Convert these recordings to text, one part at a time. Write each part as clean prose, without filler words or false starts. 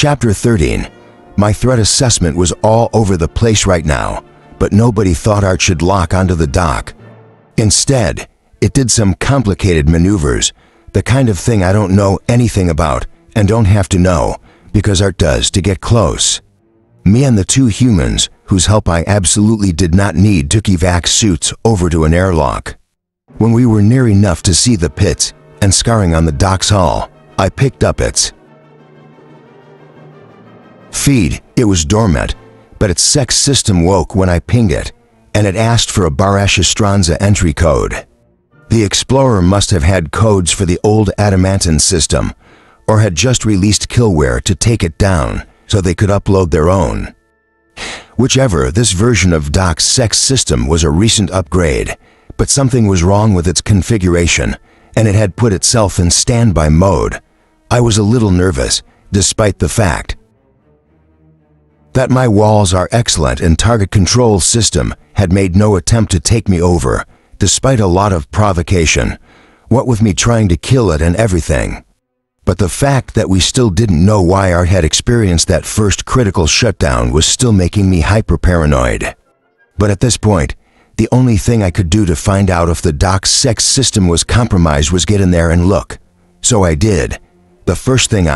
Chapter 13. My threat assessment was all over the place right now, but nobody thought Art should lock onto the dock. Instead, it did some complicated maneuvers, the kind of thing I don't know anything about and don't have to know, because Art does, to get close. Me and the two humans, whose help I absolutely did not need, took evac suits over to an airlock. When we were near enough to see the pits and scarring on the dock's hull, I picked up its feed. It was dormant, but its sex system woke when I pinged it, and it asked for a Barash-Estranza entry code. The Explorer must have had codes for the old Adamantan system, or had just released Killware to take it down so they could upload their own. Whichever, this version of Doc's sex system was a recent upgrade, but something was wrong with its configuration, and it had put itself in standby mode. I was a little nervous, despite the fact that my walls are excellent and target control system had made no attempt to take me over, despite a lot of provocation, what with me trying to kill it and everything. But the fact that we still didn't know why Art had experienced that first critical shutdown was still making me hyper-paranoid. But at this point, the only thing I could do to find out if the Doc's sex system was compromised was get in there and look. So I did. The first thing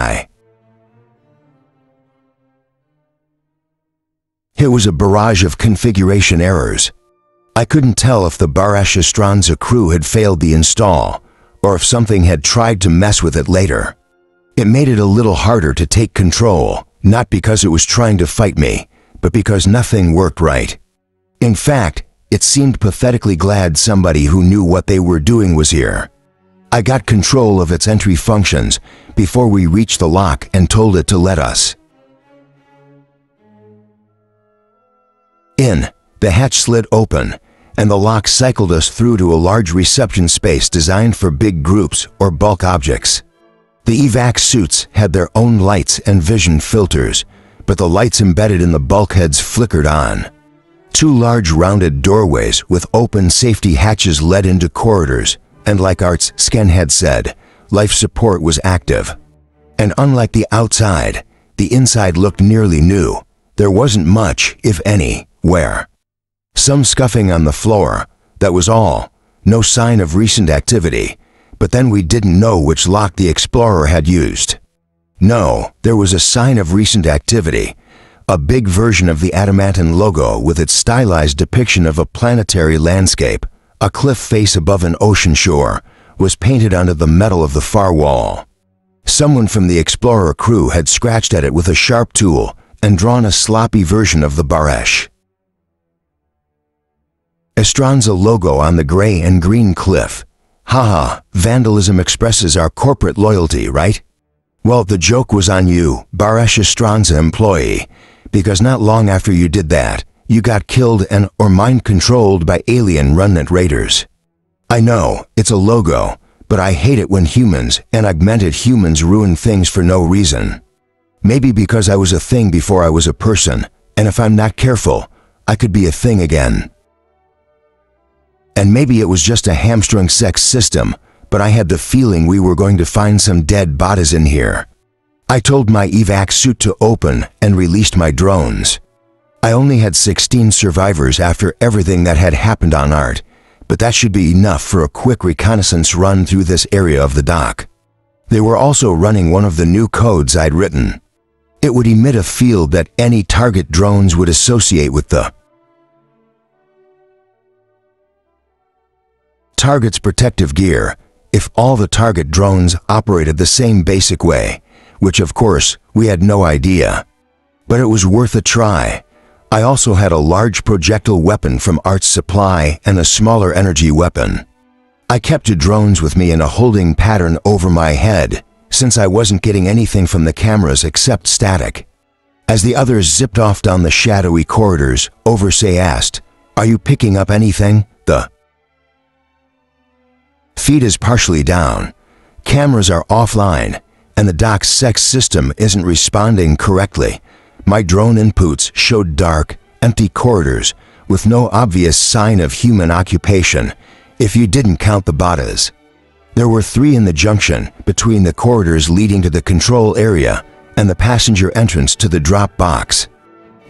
it was a barrage of configuration errors. I couldn't tell if the Barash-Estranza crew had failed the install, or if something had tried to mess with it later. It made it a little harder to take control, not because it was trying to fight me, but because nothing worked right. In fact, it seemed pathetically glad somebody who knew what they were doing was here. I got control of its entry functions before we reached the lock and told it to let us in. The hatch slid open, and the lock cycled us through to a large reception space designed for big groups or bulk objects. The evac suits had their own lights and vision filters, but the lights embedded in the bulkheads flickered on. Two large rounded doorways with open safety hatches led into corridors, and like Art's scan had said, life support was active. And unlike the outside, the inside looked nearly new. There wasn't much, if any, wear. Some scuffing on the floor, that was all. No sign of recent activity, but then we didn't know which lock the Explorer had used. No, there was a sign of recent activity. A big version of the Adamantan logo with its stylized depiction of a planetary landscape, a cliff face above an ocean shore, was painted onto the metal of the far wall. Someone from the Explorer crew had scratched at it with a sharp tool and drawn a sloppy version of the Barash Estranza logo on the gray and green cliff. Haha, vandalism expresses our corporate loyalty, right? Well, the joke was on you, Barash Estranza employee, because not long after you did that, you got killed and or mind-controlled by alien remnant raiders. I know, it's a logo, but I hate it when humans, and augmented humans, ruin things for no reason. Maybe because I was a thing before I was a person, and if I'm not careful, I could be a thing again. And maybe it was just a hamstrung sex system, but I had the feeling we were going to find some dead bodies in here. I told my evac suit to open and released my drones. I only had 16 survivors after everything that had happened on Art, but that should be enough for a quick reconnaissance run through this area of the dock. They were also running one of the new codes I'd written. It would emit a field that any target drones would associate with the target's protective gear, if all the target drones operated the same basic way, which of course we had no idea. But it was worth a try. I also had a large projectile weapon from Art's supply and a smaller energy weapon. I kept the drones with me in a holding pattern over my head, since I wasn't getting anything from the cameras except static. As the others zipped off down the shadowy corridors, Oversay asked, "Are you picking up anything?" The feed is partially down, cameras are offline, and the dock's sex system isn't responding correctly. My drone inputs showed dark, empty corridors with no obvious sign of human occupation, if you didn't count the bodies. There were 3 in the junction between the corridors leading to the control area, and the passenger entrance to the drop box.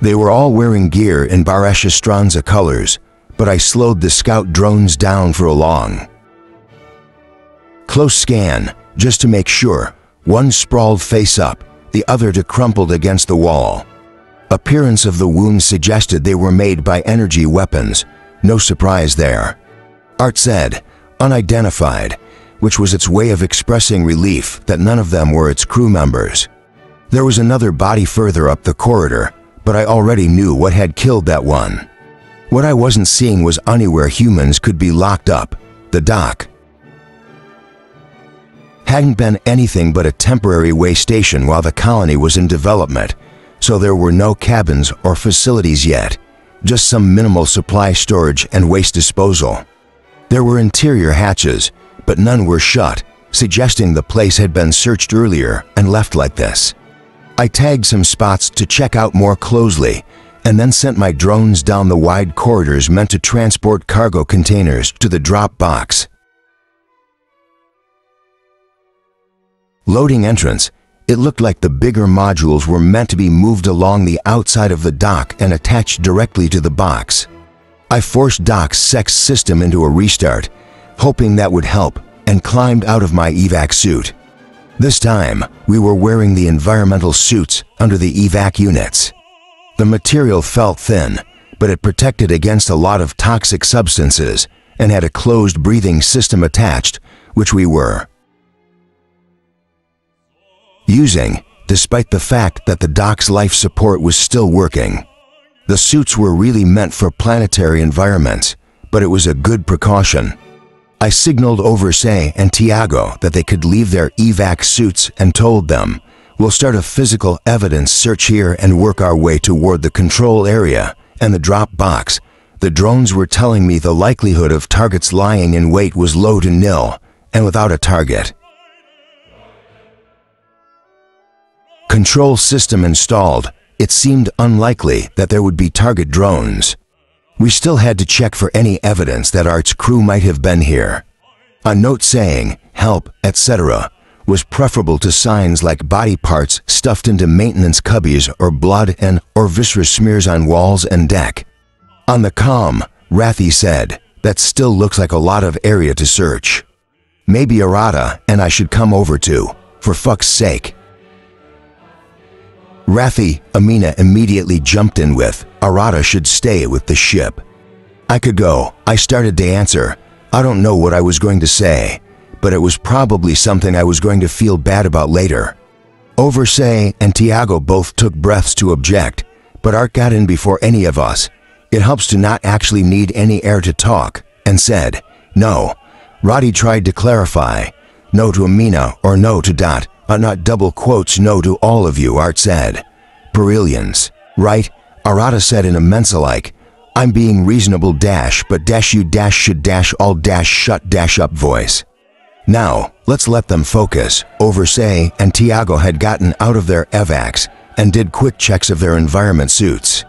They were all wearing gear in Baresha Stranza colors, but I slowed the scout drones down for a long, close scan, just to make sure. One sprawled face up, the other crumpled against the wall. Appearance of the wounds suggested they were made by energy weapons. No surprise there. Art said, unidentified, which was its way of expressing relief that none of them were its crew members. There was another body further up the corridor, but I already knew what had killed that one. What I wasn't seeing was anywhere humans could be locked up. The dock hadn't been anything but a temporary way station while the colony was in development, so there were no cabins or facilities yet, just some minimal supply storage and waste disposal. There were interior hatches, but none were shut, suggesting the place had been searched earlier and left like this. I tagged some spots to check out more closely, and then sent my drones down the wide corridors meant to transport cargo containers to the drop box. Loading entrance. It looked like the bigger modules were meant to be moved along the outside of the dock and attached directly to the box. I forced Doc's sex system into a restart, hoping that would help, and climbed out of my evac suit. This time, we were wearing the environmental suits under the evac units. The material felt thin, but it protected against a lot of toxic substances and had a closed breathing system attached, which we were using, despite the fact that the dock's life support was still working. The suits were really meant for planetary environments, but it was a good precaution. I signaled Oversay and Tiago that they could leave their evac suits and told them, we'll start a physical evidence search here and work our way toward the control area and the drop box. The drones were telling me the likelihood of targets lying in wait was low to nil, and without a target control system installed, it seemed unlikely that there would be target drones. We still had to check for any evidence that Art's crew might have been here. A note saying, help, etc., was preferable to signs like body parts stuffed into maintenance cubbies or blood or viscera smears on walls and deck. On the comm, Rathi said, that still looks like a lot of area to search. Maybe Arata and I should come over too, for fuck's sake. Rathi, Amina immediately jumped in with, Arata should stay with the ship. I could go. I started to answer. I don't know what I was going to say, but it was probably something I was going to feel bad about later. Oversay and Tiago both took breaths to object, but Art got in before any of us. It helps to not actually need any air to talk, and said, no. Roddy tried to clarify, no to Amina or no to Dot. Not double quotes, no to all of you, Art said. Perillians, right? Arata said in a Mensa-like, I'm being reasonable but you should all shut up voice. Now, let's let them focus. Oversay and Tiago had gotten out of their evacs and did quick checks of their environment suits.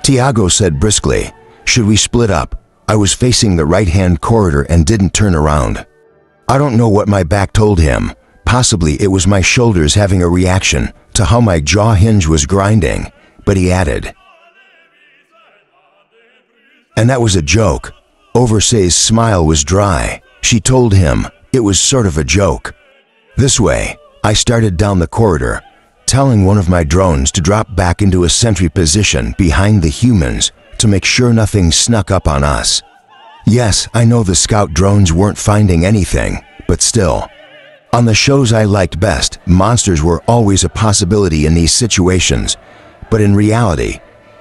Tiago said briskly, should we split up? I was facing the right-hand corridor and didn't turn around. I don't know what my back told him. Possibly it was my shoulders having a reaction to how my jaw hinge was grinding, but he added, and that was a joke. Oversay's smile was dry. She told him it was sort of a joke. This way, I started down the corridor, telling one of my drones to drop back into a sentry position behind the humans to make sure nothing snuck up on us. Yes, I know the scout drones weren't finding anything, but still. On the shows I liked best, monsters were always a possibility in these situations, but in reality,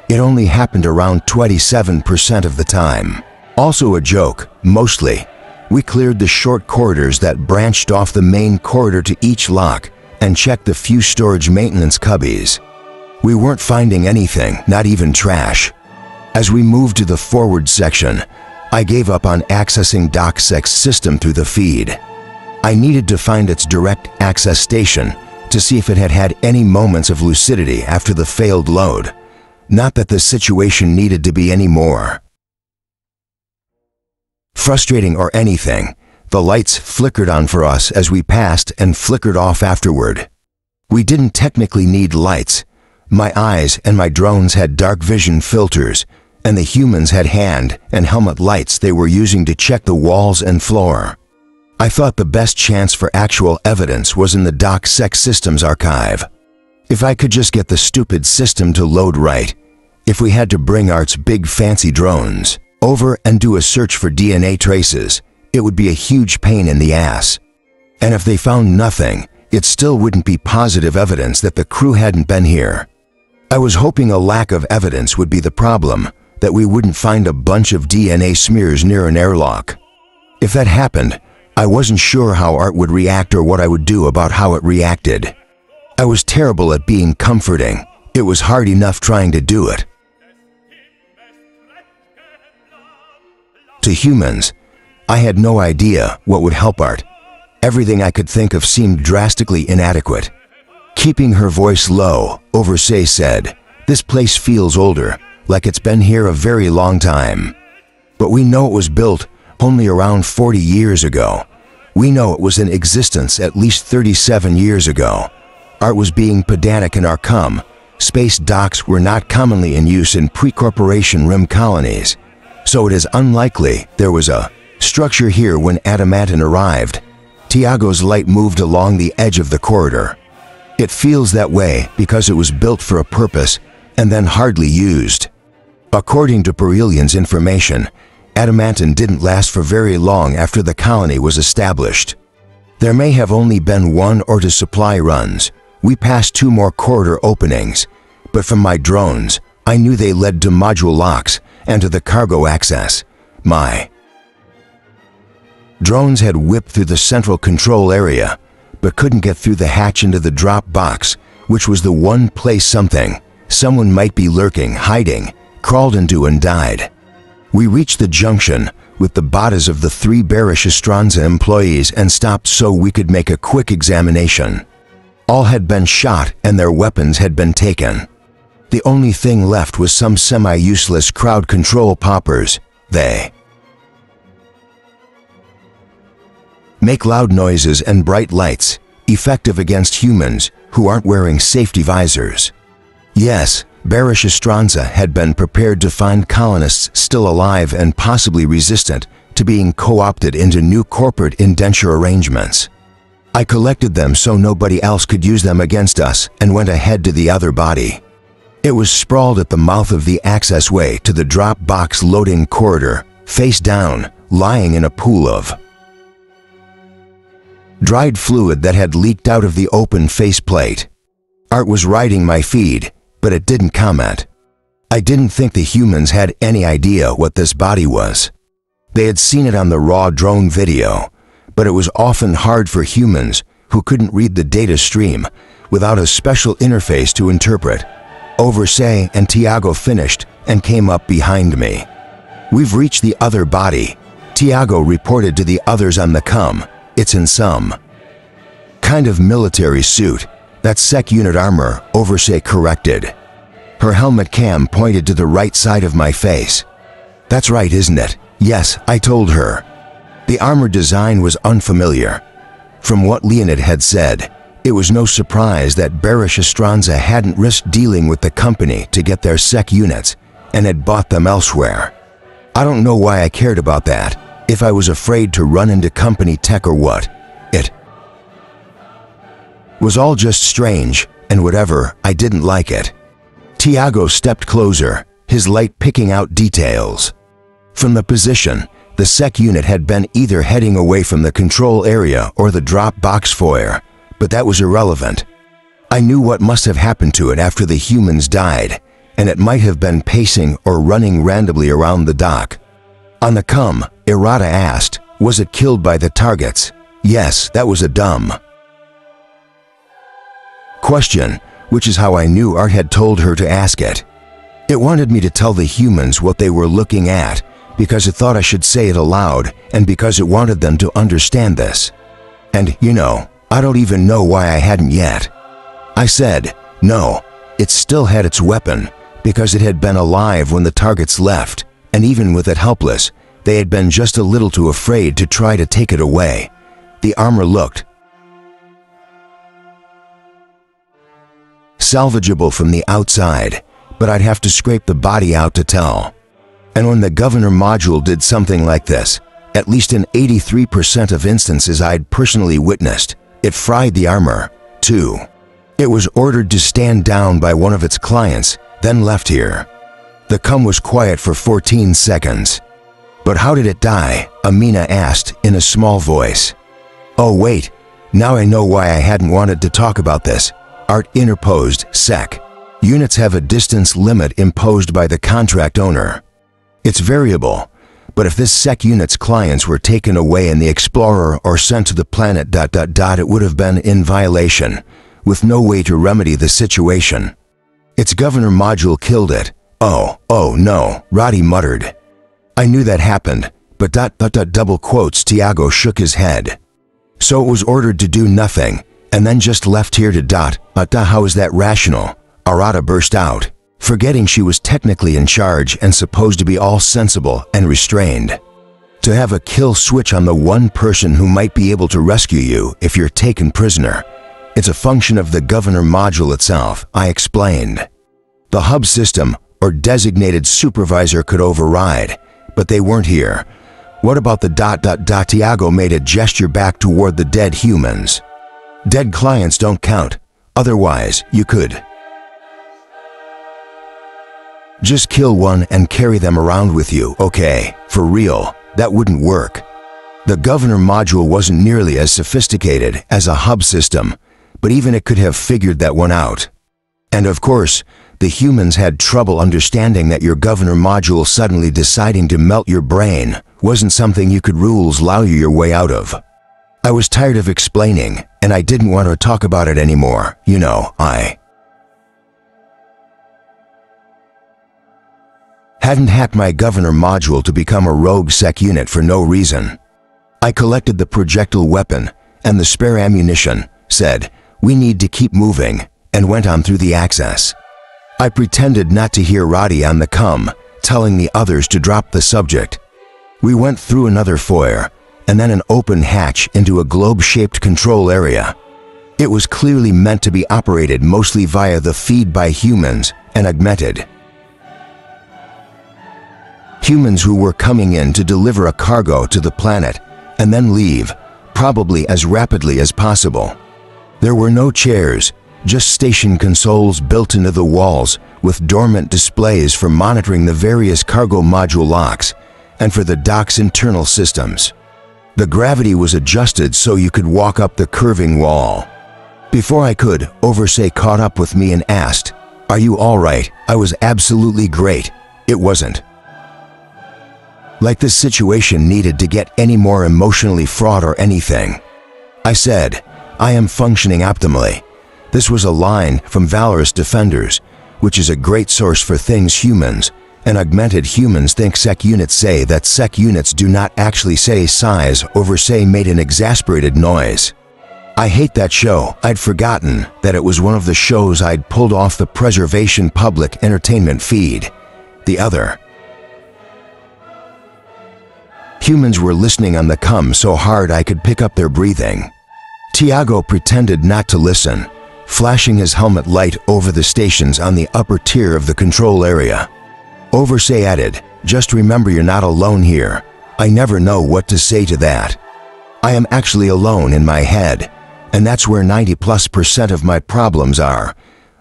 it only happened around 27% of the time. Also a joke, mostly. We cleared the short corridors that branched off the main corridor to each lock and checked the few storage maintenance cubbies. We weren't finding anything, not even trash. As we moved to the forward section, I gave up on accessing DocSec's system through the feed. I needed to find its direct access station to see if it had had any moments of lucidity after the failed load. Not that the situation needed to be any more frustrating or anything. The lights flickered on for us as we passed and flickered off afterward. We didn't technically need lights. My eyes and my drones had dark vision filters, and the humans had hand and helmet lights they were using to check the walls and floor. I thought the best chance for actual evidence was in the DocSec Systems archive. If I could just get the stupid system to load right, if we had to bring Art's big fancy drones over and do a search for DNA traces, it would be a huge pain in the ass. And if they found nothing, it still wouldn't be positive evidence that the crew hadn't been here. I was hoping a lack of evidence would be the problem, that we wouldn't find a bunch of DNA smears near an airlock. If that happened, I wasn't sure how Art would react or what I would do about how it reacted. I was terrible at being comforting. It was hard enough trying to do it. To humans, I had no idea what would help Art. Everything I could think of seemed drastically inadequate. Keeping her voice low, Oversay said, "This place feels older, like it's been here a very long time. But we know it was built only around 40 years ago. We know it was in existence at least 37 years ago." Art was being pedantic in our space docks were not commonly in use in pre-corporation rim colonies, so it is unlikely there was a structure here when Adamantin arrived. Tiago's light moved along the edge of the corridor. It feels that way because it was built for a purpose and then hardly used. According to Perilian's information, Adamantin didn't last for very long after the colony was established. There may have only been one or two supply runs. We passed 2 more corridor openings, but from my drones, I knew they led to module locks and to the cargo access. My drones had whipped through the central control area, but couldn't get through the hatch into the drop box, which was the one place someone might be lurking, hiding, crawled into and died. We reached the junction with the bodies of the 3 Barish Estranza employees and stopped so we could make a quick examination. All had been shot and their weapons had been taken. The only thing left was some semi-useless crowd control poppers. They make loud noises and bright lights, effective against humans who aren't wearing safety visors. Yes, Barish Estranza had been prepared to find colonists still alive and possibly resistant to being co-opted into new corporate indenture arrangements. I collected them so nobody else could use them against us and went ahead to the other body. It was sprawled at the mouth of the accessway to the drop box loading corridor, face down, lying in a pool of dried fluid that had leaked out of the open faceplate. Art was writing my feed, but it didn't comment. I didn't think the humans had any idea what this body was. They had seen it on the raw drone video, but it was often hard for humans who couldn't read the data stream without a special interface to interpret. Oversay and Tiago finished and came up behind me. "We've reached the other body," Tiago reported to the others on the "It's in some kind of military suit. That's sec unit armor," Oversay corrected. Her helmet cam pointed to the right side of my face. "That's right, isn't it?" "Yes," I told her. The armor design was unfamiliar. From what Leonid had said, it was no surprise that Barish Estranza hadn't risked dealing with the company to get their sec units and had bought them elsewhere. I don't know why I cared about that, if I was afraid to run into company tech or what. It was all just strange, and whatever, I didn't like it. Tiago stepped closer, his light picking out details. From the position, the sec unit had been either heading away from the control area or the drop box foyer, but that was irrelevant. I knew what must have happened to it after the humans died, and it might have been pacing or running randomly around the dock. On the Irata asked, "Was it killed by the targets?" "Yes, that was a dumb question," which is how I knew Art had told her to ask it. It wanted me to tell the humans what they were looking at, because it thought I should say it aloud, and because it wanted them to understand this. And, I don't even know why I hadn't yet. I said, no, it still had its weapon, because it had been alive when the targets left, and even with it helpless, they had been just a little too afraid to try to take it away. The armor looked salvageable from the outside, but I'd have to scrape the body out to tell. And when the governor module did something like this, at least in 83% of instances I'd personally witnessed, it fried the armor, too. It was ordered to stand down by one of its clients, then left here. The cum was quiet for 14 seconds. But how did it die? Amina asked in a small voice. Oh wait, now I know why I hadn't wanted to talk about this. Art interposed, Sec. Units have a distance limit imposed by the contract owner. It's variable, but if this Sec unit's clients were taken away in the Explorer or sent to the planet ... it would have been in violation, with no way to remedy the situation. Its governor module killed it. Oh no, Roddy muttered. I knew that happened, but ... double quotes. Tiago shook his head. So it was ordered to do nothing, and then just left here to ... how is that rational? Arata burst out, forgetting she was technically in charge and supposed to be all sensible and restrained. To have a kill switch on the one person who might be able to rescue you if you're taken prisoner. It's a function of the governor module itself, I explained. The hub system or designated supervisor could override, but they weren't here. What about the ... Tiago made a gesture back toward the dead humans. Dead clients don't count. Otherwise, you could just kill one and carry them around with you. Okay, for real, that wouldn't work. The governor module wasn't nearly as sophisticated as a hub system, but even it could have figured that one out. And of course, the humans had trouble understanding that your governor module suddenly deciding to melt your brain wasn't something you could rules-allow you your way out of. I was tired of explaining, and I didn't want to talk about it anymore. You know, I hadn't hacked my governor module to become a rogue Sec unit for no reason. I collected the projectile weapon and the spare ammunition, said, "We need to keep moving," and went on through the access. I pretended not to hear Roddy on the cum, telling the others to drop the subject. We went through another foyer, and then an open hatch into a globe-shaped control area. It was clearly meant to be operated mostly via the feed by humans and augmented. Humans who were coming in to deliver a cargo to the planet and then leave, probably as rapidly as possible. There were no chairs, just station consoles built into the walls with dormant displays for monitoring the various cargo module locks and for the dock's internal systems. The gravity was adjusted so you could walk up the curving wall. Before I could, Oversay caught up with me and asked, "Are you all right?" I was absolutely great. It wasn't like this situation needed to get any more emotionally fraught or anything. I said, "I am functioning optimally." This was a line from Valorous Defenders, which is a great source for things humans, and augmented humans think Sec units say that Sec units do not actually say size. Oversay made an exasperated noise. I hate that show. I'd forgotten that it was one of the shows I'd pulled off the Preservation Public Entertainment feed. The other. Humans were listening on the cum so hard I could pick up their breathing. Tiago pretended not to listen, flashing his helmet light over the stations on the upper tier of the control area. Oversay added, "Just remember you're not alone here. I never know what to say to that. I am actually alone in my head, and that's where 90+% of my problems are."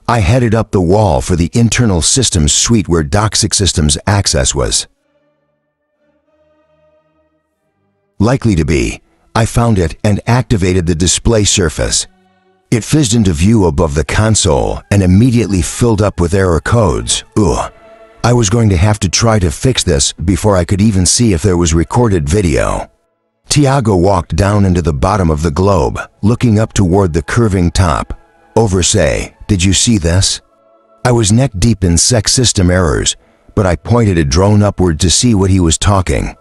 I headed up the wall for the internal systems suite where Doxic Systems access was likely to be. I found it and activated the display surface. It fizzed into view above the console and immediately filled up with error codes. Ugh. I was going to have to try to fix this before I could even see if there was recorded video. Tiago walked down into the bottom of the globe, looking up toward the curving top. Oversay, "Did you see this?" I was neck deep in Sec system errors, but I pointed a drone upward to see what he was talking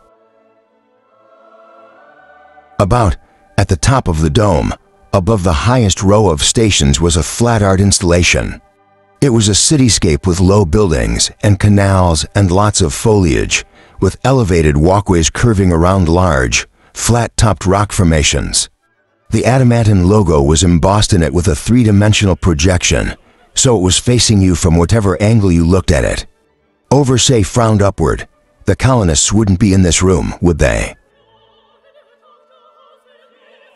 about. At the top of the dome, above the highest row of stations, was a flat art installation. It was a cityscape with low buildings and canals and lots of foliage, with elevated walkways curving around large, flat-topped rock formations. The adamantine logo was embossed in it with a three-dimensional projection, so it was facing you from whatever angle you looked at it. Oversay frowned upward. The colonists wouldn't be in this room, would they?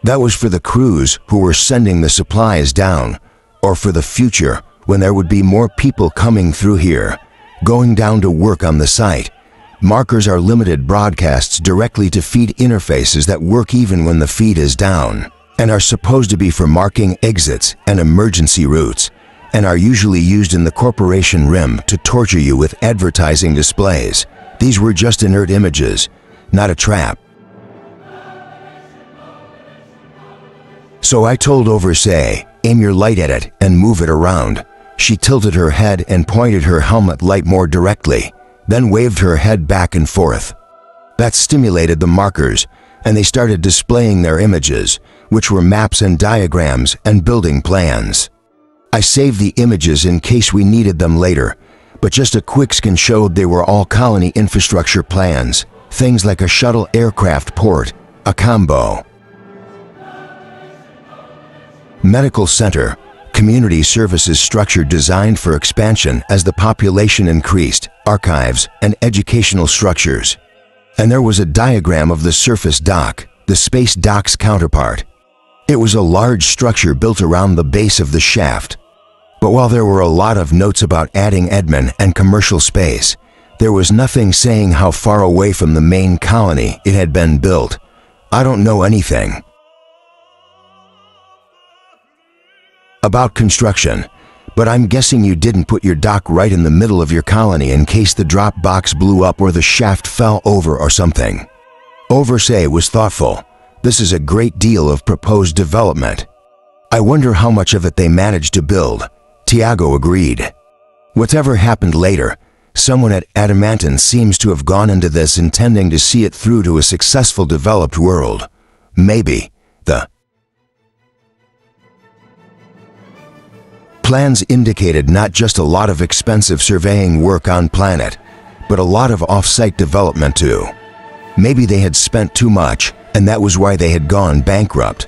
That was for the crews who were sending the supplies down, or for the future when there would be more people coming through here, going down to work on the site. Markers are limited broadcasts directly to feed interfaces that work even when the feed is down, and are supposed to be for marking exits and emergency routes, and are usually used in the corporation rim to torture you with advertising displays. These were just inert images, not a trap. So I told Oversay, aim your light at it and move it around. She tilted her head and pointed her helmet light more directly, then waved her head back and forth. That stimulated the markers, and they started displaying their images, which were maps and diagrams and building plans. I saved the images in case we needed them later, but just a quick scan showed they were all colony infrastructure plans, things like a shuttle aircraft port, a combo. Medical center, community services structure designed for expansion as the population increased, archives, and educational structures. And there was a diagram of the surface dock, the space dock's counterpart. It was a large structure built around the base of the shaft. But while there were a lot of notes about adding admin and commercial space, there was nothing saying how far away from the main colony it had been built. I don't know anything about construction, but I'm guessing you didn't put your dock right in the middle of your colony in case the drop box blew up or the shaft fell over or something. Oversay was thoughtful. This is a great deal of proposed development. I wonder how much of it they managed to build. Tiago agreed. Whatever happened later, someone at Adamanton seems to have gone into this intending to see it through to a successful developed world. Maybe the plans indicated not just a lot of expensive surveying work on planet, but a lot of off-site development too. Maybe they had spent too much, and that was why they had gone bankrupt.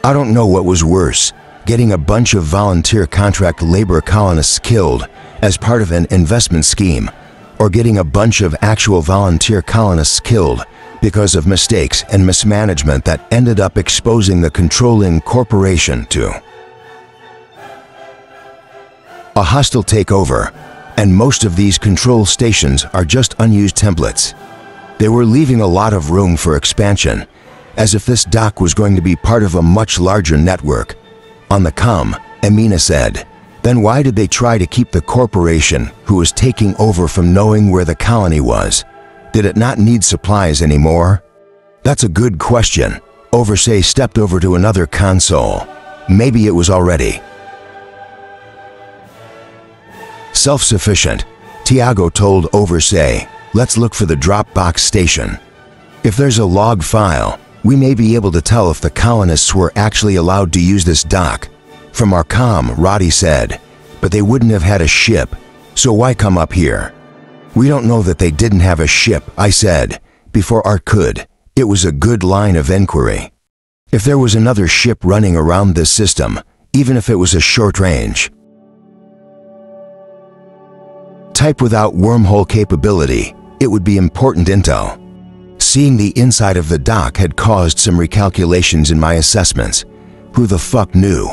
I don't know what was worse, getting a bunch of volunteer contract labor colonists killed as part of an investment scheme, or getting a bunch of actual volunteer colonists killed because of mistakes and mismanagement that ended up exposing the controlling corporation to a hostile takeover, and most of these control stations are just unused templates. They were leaving a lot of room for expansion, as if this dock was going to be part of a much larger network. On the comm, Amina said, then why did they try to keep the corporation who was taking over from knowing where the colony was? Did it not need supplies anymore? That's a good question. Oversay stepped over to another console. Maybe it was already self-sufficient. Tiago told Oversay, let's look for the Dropbox station. If there's a log file, we may be able to tell if the colonists were actually allowed to use this dock. From our comm, Roddy said, but they wouldn't have had a ship, so why come up here? We don't know that they didn't have a ship, I said, before Art could. It was a good line of inquiry. If there was another ship running around this system, even if it was a short range, type without wormhole capability, it would be important intel. Seeing the inside of the dock had caused some recalculations in my assessments. Who the fuck knew?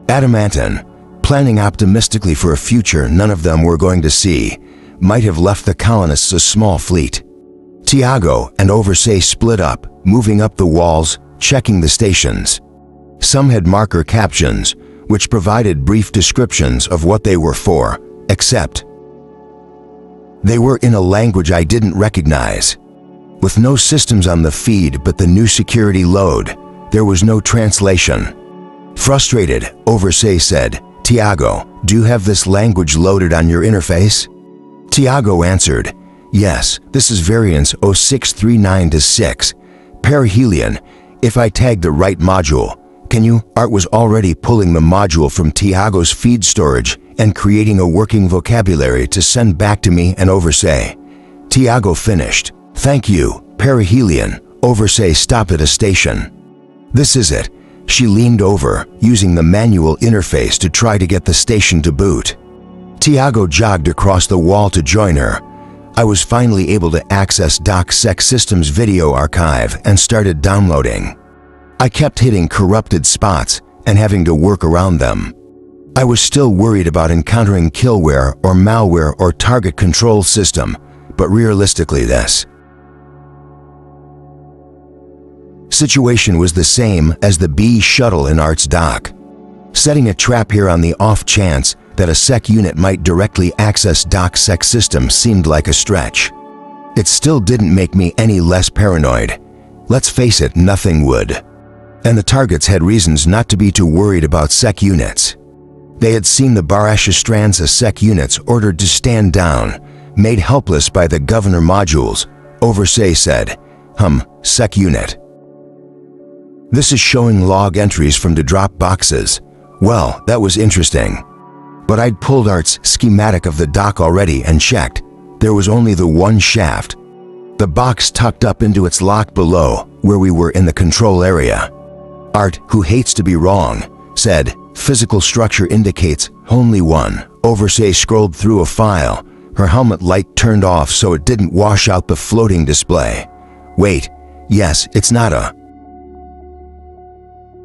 Adamanton, planning optimistically for a future none of them were going to see, might have left the colonists a small fleet. Tiago and Oversay split up, moving up the walls, checking the stations. Some had marker captions, which provided brief descriptions of what they were for, except they were in a language I didn't recognize. With no systems on the feed but the new security load, there was no translation. Frustrated, Oversay said, Tiago, do you have this language loaded on your interface? Tiago answered, yes, this is variance 0639-6. Perihelion, if I tag the right module, can you? Art was already pulling the module from Tiago's feed storage and creating a working vocabulary to send back to me and Oversay. Tiago finished. Thank you, Perihelion. Oversay stopped at a station. This is it. She leaned over, using the manual interface to try to get the station to boot. Tiago jogged across the wall to join her. I was finally able to access DocSec Systems' video archive and started downloading. I kept hitting corrupted spots and having to work around them. I was still worried about encountering killware or malware or target control system, but realistically this situation was the same as the B shuttle in Art's dock. Setting a trap here on the off chance that a sec unit might directly access DocSec Systems seemed like a stretch. It still didn't make me any less paranoid. Let's face it, nothing would. And the targets had reasons not to be too worried about sec units. They had seen the Barashastranza sec units ordered to stand down, made helpless by the governor modules. Oversay said, sec unit. This is showing log entries from the drop boxes. Well, that was interesting. But I'd pulled Art's schematic of the dock already and checked. There was only the one shaft. The box tucked up into its lock below, where we were in the control area. Art, who hates to be wrong, said, physical structure indicates only one. Oversay scrolled through a file. Her helmet light turned off so it didn't wash out the floating display. Wait, yes, it's not a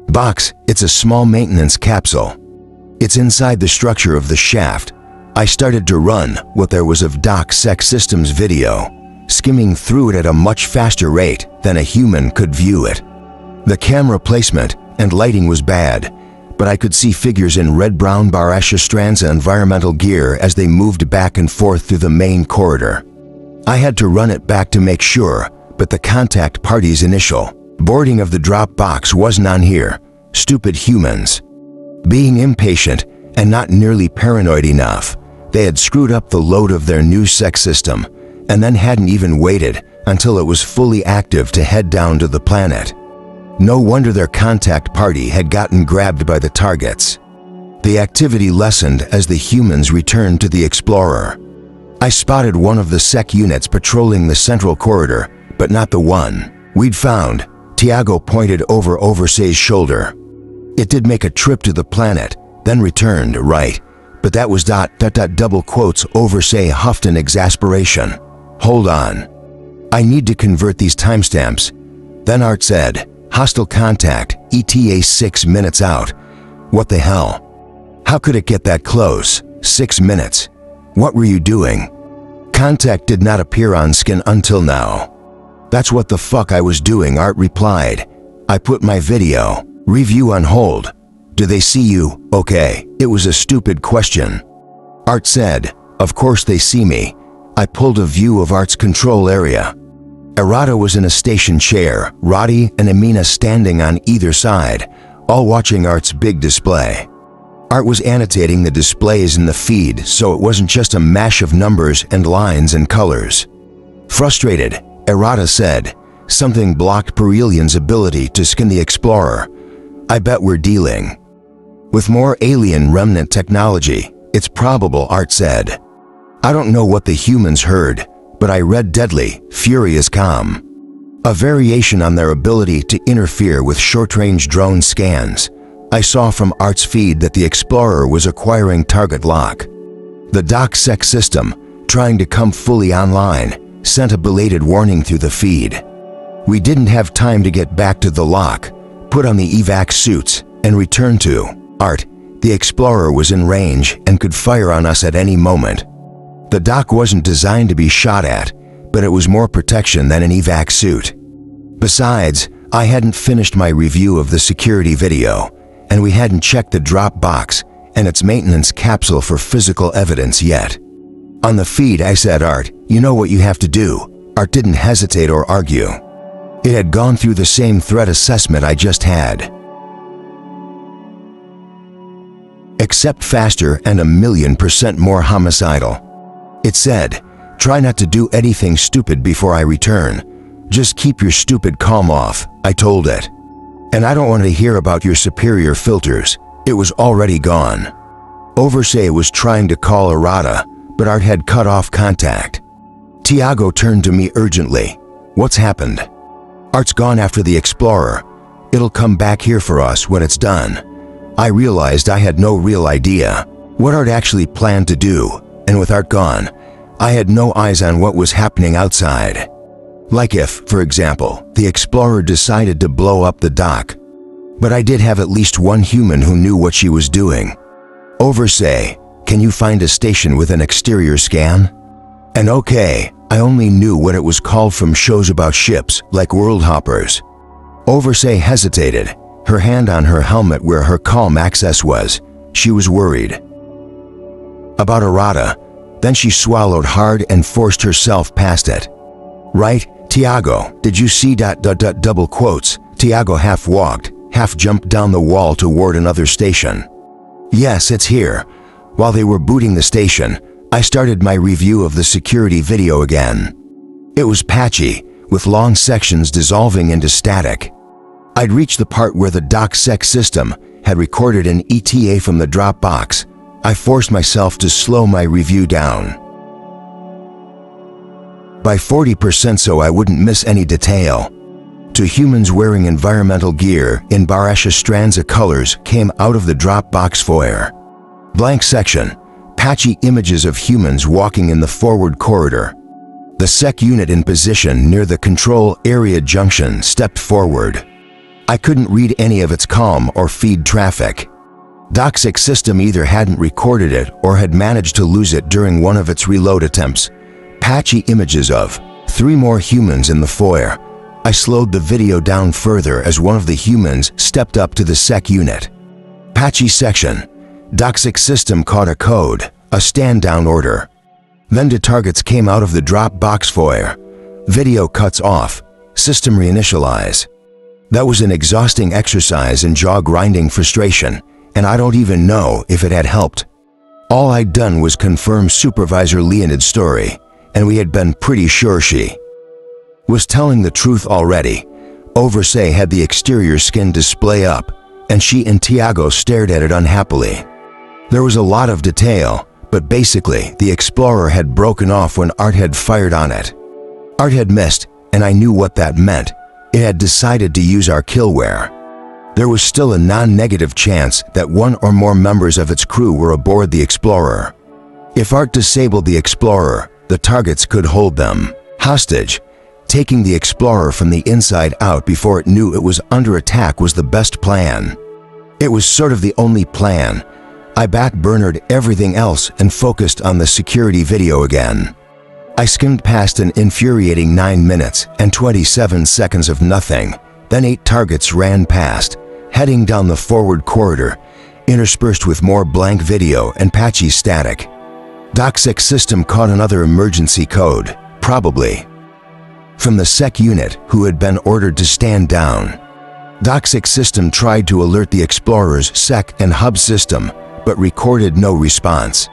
box, it's a small maintenance capsule. It's inside the structure of the shaft. I started to run what there was of DocSec Systems video, skimming through it at a much faster rate than a human could view it. The camera placement and lighting was bad, but I could see figures in red-brown Barashastranza environmental gear as they moved back and forth through the main corridor. I had to run it back to make sure, but the contact party's initial boarding of the drop box wasn't on here. Stupid humans. Being impatient and not nearly paranoid enough, they had screwed up the load of their new sec system and then hadn't even waited until it was fully active to head down to the planet. No wonder their contact party had gotten grabbed by the targets. The activity lessened as the humans returned to the Explorer. I spotted one of the sec units patrolling the central corridor, but not the one we'd found. Tiago pointed over Oversay's shoulder. It did make a trip to the planet, then returned, right? But that was double quotes. Oversay huffed in exasperation. Hold on. I need to convert these timestamps. Then Art said, hostile contact, ETA 6 minutes out. What the hell? How could it get that close? 6 minutes. What were you doing? Contact did not appear on skin until now. That's what the fuck I was doing, Art replied. I put my video review on hold. Do they see you? Okay. It was a stupid question. Art said, of course they see me. I pulled a view of Art's control area. Errata was in a station chair, Roddy and Amina standing on either side, all watching Art's big display. Art was annotating the displays in the feed so it wasn't just a mash of numbers and lines and colors. Frustrated, Errata said, something blocked Perilian's ability to scan the Explorer. I bet we're dealing with more alien remnant technology. It's probable, Art said. I don't know what the humans heard, but I read deadly, furious calm. A variation on their ability to interfere with short-range drone scans. I saw from Art's feed that the Explorer was acquiring target lock. The DocSec system, trying to come fully online, sent a belated warning through the feed. We didn't have time to get back to the lock, put on the evac suits, and return to Art. The Explorer was in range and could fire on us at any moment. The dock wasn't designed to be shot at, but it was more protection than an evac suit. Besides, I hadn't finished my review of the security video, and we hadn't checked the drop box and its maintenance capsule for physical evidence yet. On the feed, I said, Art, you know what you have to do. Art didn't hesitate or argue. It had gone through the same threat assessment I just had, except faster and 1,000,000% more homicidal. It said, try not to do anything stupid before I return. Just keep your stupid calm off, I told it. And I don't want to hear about your superior filters. It was already gone. Oversay was trying to call Errata, but Art had cut off contact. Tiago turned to me urgently. What's happened? Art's gone after the Explorer. It'll come back here for us when it's done. I realized I had no real idea what Art actually planned to do, and with Art gone, I had no eyes on what was happening outside. Like if, for example, the Explorer decided to blow up the dock. But I did have at least one human who knew what she was doing. Oversay, can you find a station with an exterior scan? And okay, I only knew what it was called from shows about ships, like World Hoppers. Oversay hesitated, her hand on her helmet where her calm access was. She was worried. About Arata, then she swallowed hard and forced herself past it. Right, Tiago, did you see ... double quotes, Tiago half walked, half jumped down the wall toward another station. Yes, it's here. While they were booting the station, I started my review of the security video again. It was patchy, with long sections dissolving into static. I'd reached the part where the DocSec system had recorded an ETA from the Dropbox. I forced myself to slow my review down by 40% so I wouldn't miss any detail. Two humans wearing environmental gear in Baresha strands of colors came out of the Dropbox foyer. Blank section, patchy images of humans walking in the forward corridor. The sec unit in position near the control area junction stepped forward. I couldn't read any of its comm or feed traffic. DocSec system either hadn't recorded it or had managed to lose it during one of its reload attempts. Patchy images of 3 more humans in the foyer. I slowed the video down further as one of the humans stepped up to the sec unit. Patchy section. DocSec system caught a code, a stand-down order. Then the targets came out of the Dropbox foyer. Video cuts off. System reinitialize. That was an exhausting exercise in jaw-grinding frustration, and I don't even know if it had helped. All I'd done was confirm Supervisor Leonid's story, and we had been pretty sure she was telling the truth already. Oversay had the exterior skin display up, and she and Tiago stared at it unhappily. There was a lot of detail, but basically the Explorer had broken off when Art had fired on it. Art had missed, and I knew what that meant. It had decided to use our killware. There was still a non-negative chance that one or more members of its crew were aboard the Explorer. If Art disabled the Explorer, the targets could hold them hostage. Taking the Explorer from the inside out before it knew it was under attack was the best plan. It was sort of the only plan. I back-burnered everything else and focused on the security video again. I skimmed past an infuriating 9 minutes and 27 seconds of nothing. Then 8 targets ran past, heading down the forward corridor, interspersed with more blank video and patchy static. DocSec system caught another emergency code, probably from the sec unit who had been ordered to stand down. DocSec system tried to alert the Explorer's sec and hub system, but recorded no response.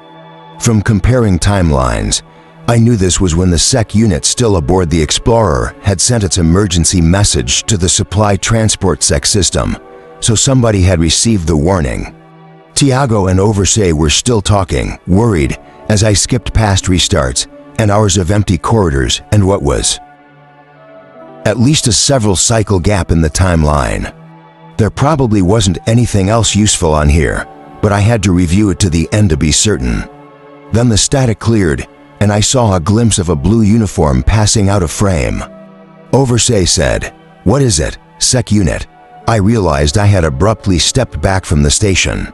From comparing timelines, I knew this was when the sec unit still aboard the Explorer had sent its emergency message to the supply transport sec system, so somebody had received the warning. Tiago and Oversay were still talking, worried, as I skipped past restarts and hours of empty corridors and what was at least a several cycle gap in the timeline. There probably wasn't anything else useful on here, but I had to review it to the end to be certain. Then the static cleared, and I saw a glimpse of a blue uniform passing out of frame. Oversay said, "What is it, sec unit?" I realized I had abruptly stepped back from the station.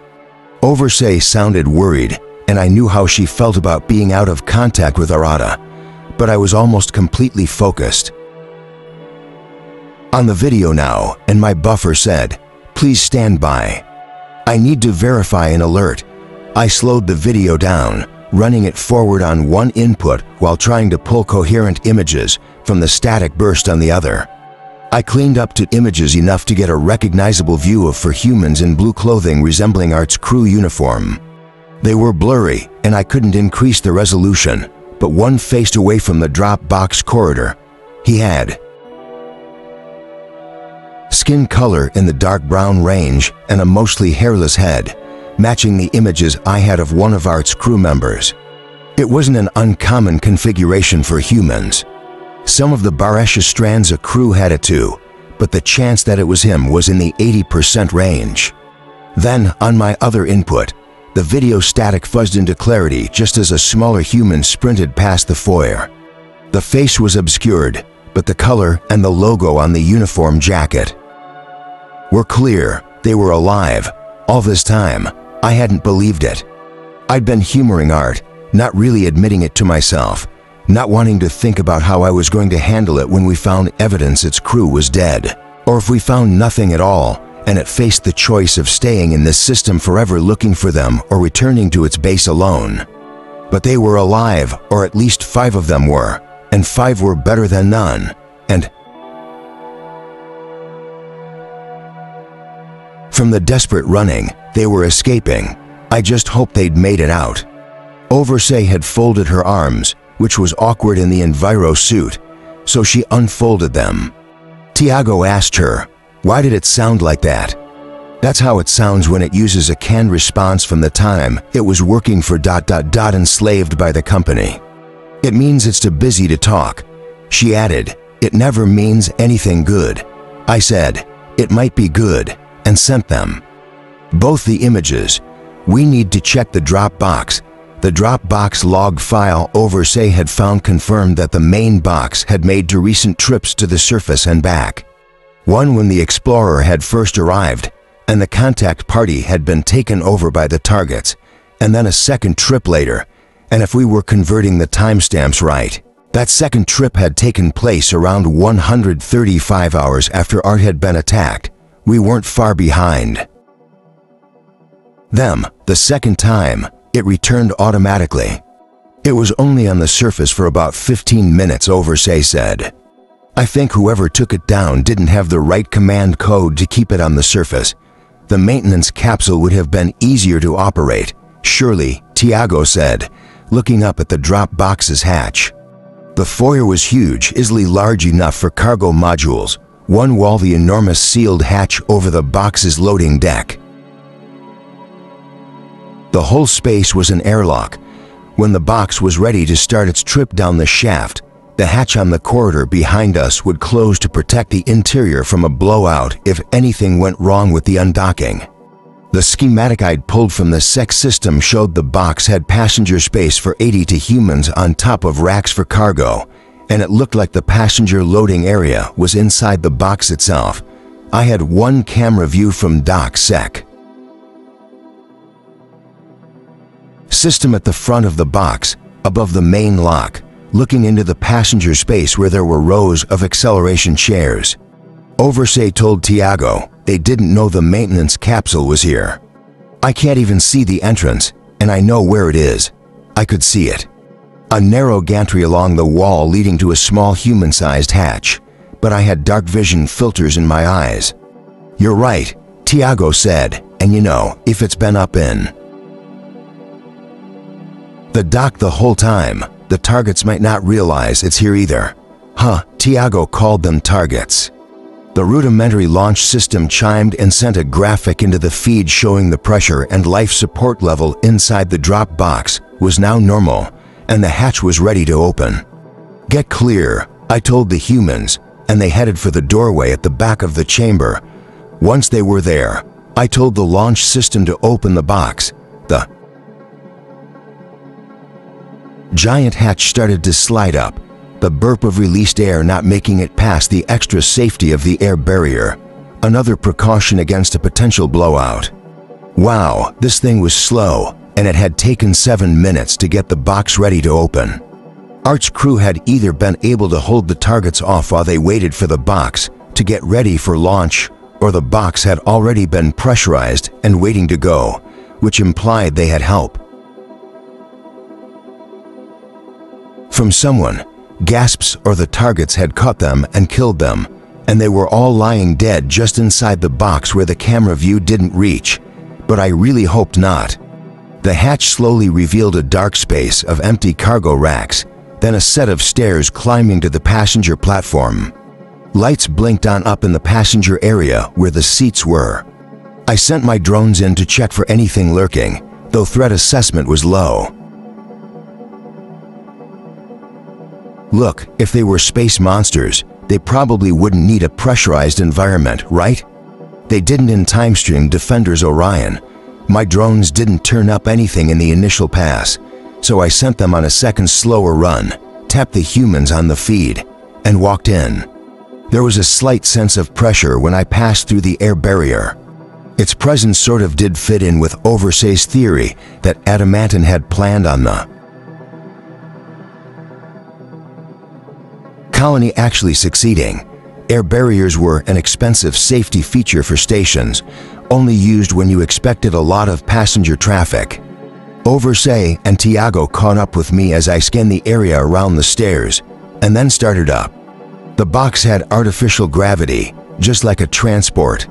Oversay sounded worried, and I knew how she felt about being out of contact with Arata, but I was almost completely focused on the video now, and my buffer said, "Please stand by. I need to verify an alert." I slowed the video down, running it forward on one input while trying to pull coherent images from the static burst on the other. I cleaned up to images enough to get a recognizable view of 4 humans in blue clothing resembling Art's crew uniform. They were blurry, and I couldn't increase the resolution, but one faced away from the Dropbox corridor. He had skin color in the dark brown range and a mostly hairless head, matching the images I had of one of Art's crew members. It wasn't an uncommon configuration for humans. Some of the Baresha strands of crew had it too, but the chance that it was him was in the 80% range. Then, on my other input, the video static fuzzed into clarity just as a smaller human sprinted past the foyer. The face was obscured, but the color and the logo on the uniform jacket were clear. They were alive. All this time, I hadn't believed it. I'd been humoring Art, not really admitting it to myself, not wanting to think about how I was going to handle it when we found evidence its crew was dead, or if we found nothing at all and it faced the choice of staying in this system forever looking for them or returning to its base alone. But they were alive, or at least 5 of them were, and 5 were better than none, and from the desperate running, they were escaping. I just hoped they'd made it out. Oversay had folded her arms, which was awkward in the Enviro suit, so she unfolded them. Tiago asked her, "Why did it sound like that?" That's how it sounds when it uses a canned response from the time it was working for ... enslaved by the company. It means it's too busy to talk. She added, "It never means anything good." I said, "It might be good," and sent them both the images. We need to check the Dropbox. The Dropbox log file Oversay had found confirmed that the main box had made 2 recent trips to the surface and back. One when the Explorer had first arrived, and the contact party had been taken over by the targets, and then a second trip later, and if we were converting the timestamps right, that second trip had taken place around 135 hours after Art had been attacked. We weren't far behind them. The second time, it returned automatically. It was only on the surface for about 15 minutes, Oversay said. I think whoever took it down didn't have the right command code to keep it on the surface. The maintenance capsule would have been easier to operate, surely, Tiago said, looking up at the Dropbox's hatch. The foyer was huge, easily large enough for cargo modules. One wall the enormous sealed hatch over the box's loading deck. The whole space was an airlock. When the box was ready to start its trip down the shaft, the hatch on the corridor behind us would close to protect the interior from a blowout if anything went wrong with the undocking. The schematic I'd pulled from the SEC system showed the box had passenger space for 80 humans on top of racks for cargo, and it looked like the passenger loading area was inside the box itself. I had one camera view from Doc Sec system at the front of the box, above the main lock, looking into the passenger space where there were rows of acceleration chairs. Oversay told Tiago they didn't know the maintenance capsule was here. I can't even see the entrance, and I know where it is. I could see it. A narrow gantry along the wall leading to a small human-sized hatch, but I had dark vision filters in my eyes. You're right, Tiago said, and you know, if it's been up in the dock the whole time, the targets might not realize it's here either. Huh, Tiago called them targets. The rudimentary launch system chimed and sent a graphic into the feed showing the pressure and life support level inside the drop box was now normal, and the hatch was ready to open. Get clear, I told the humans, and they headed for the doorway at the back of the chamber. Once they were there, I told the launch system to open the box. The giant hatch started to slide up, the burp of released air not making it past the extra safety of the air barrier, another precaution against a potential blowout. Wow, this thing was slow, and it had taken 7 minutes to get the box ready to open. Art's crew had either been able to hold the targets off while they waited for the box to get ready for launch, or the box had already been pressurized and waiting to go, which implied they had help from someone. Gasps or the targets had caught them and killed them, and they were all lying dead just inside the box where the camera view didn't reach, but I really hoped not. The hatch slowly revealed a dark space of empty cargo racks, then a set of stairs climbing to the passenger platform. Lights blinked on up in the passenger area where the seats were. I sent my drones in to check for anything lurking, though threat assessment was low. Look, if they were space monsters, they probably wouldn't need a pressurized environment, right? They didn't in Timestream Defender's Orion. My drones didn't turn up anything in the initial pass, so I sent them on a second slower run, tapped the humans on the feed, and walked in. There was a slight sense of pressure when I passed through the air barrier. Its presence sort of did fit in with Oversee's theory that Adamantin had planned on the colony actually succeeding. Air barriers were an expensive safety feature for stations, only used when you expected a lot of passenger traffic. Oversee and Tiago caught up with me as I scanned the area around the stairs, and then started up. The box had artificial gravity, just like a transport,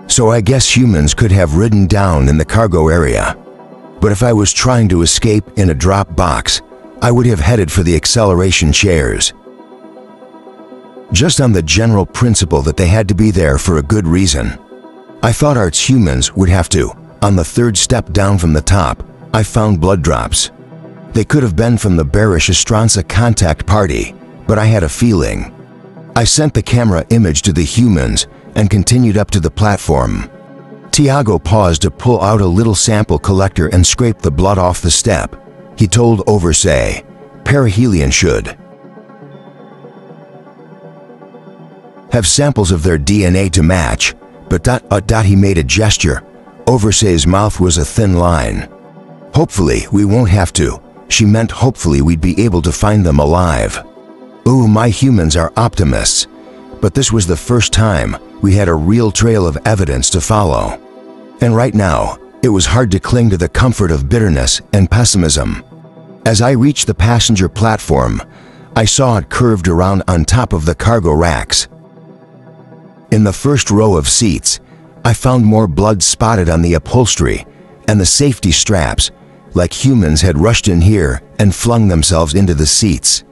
so I guess humans could have ridden down in the cargo area. But if I was trying to escape in a drop box, I would have headed for the acceleration chairs. Just on the general principle that they had to be there for a good reason. I thought Art's humans would have to. On the third step down from the top, I found blood drops. They could have been from the bearish Estranza contact party, but I had a feeling. I sent the camera image to the humans and continued up to the platform. Tiago paused to pull out a little sample collector and scrape the blood off the step. He told Oversee, "Perihelion should have samples of their DNA to match, but ... he made a gesture. Oversee's mouth was a thin line. Hopefully we won't have to. She meant hopefully we'd be able to find them alive. Ooh, my humans are optimists. But this was the first time we had a real trail of evidence to follow. And right now, it was hard to cling to the comfort of bitterness and pessimism. As I reached the passenger platform, I saw it curved around on top of the cargo racks. In the first row of seats, I found more blood spotted on the upholstery and the safety straps, like humans had rushed in here and flung themselves into the seats.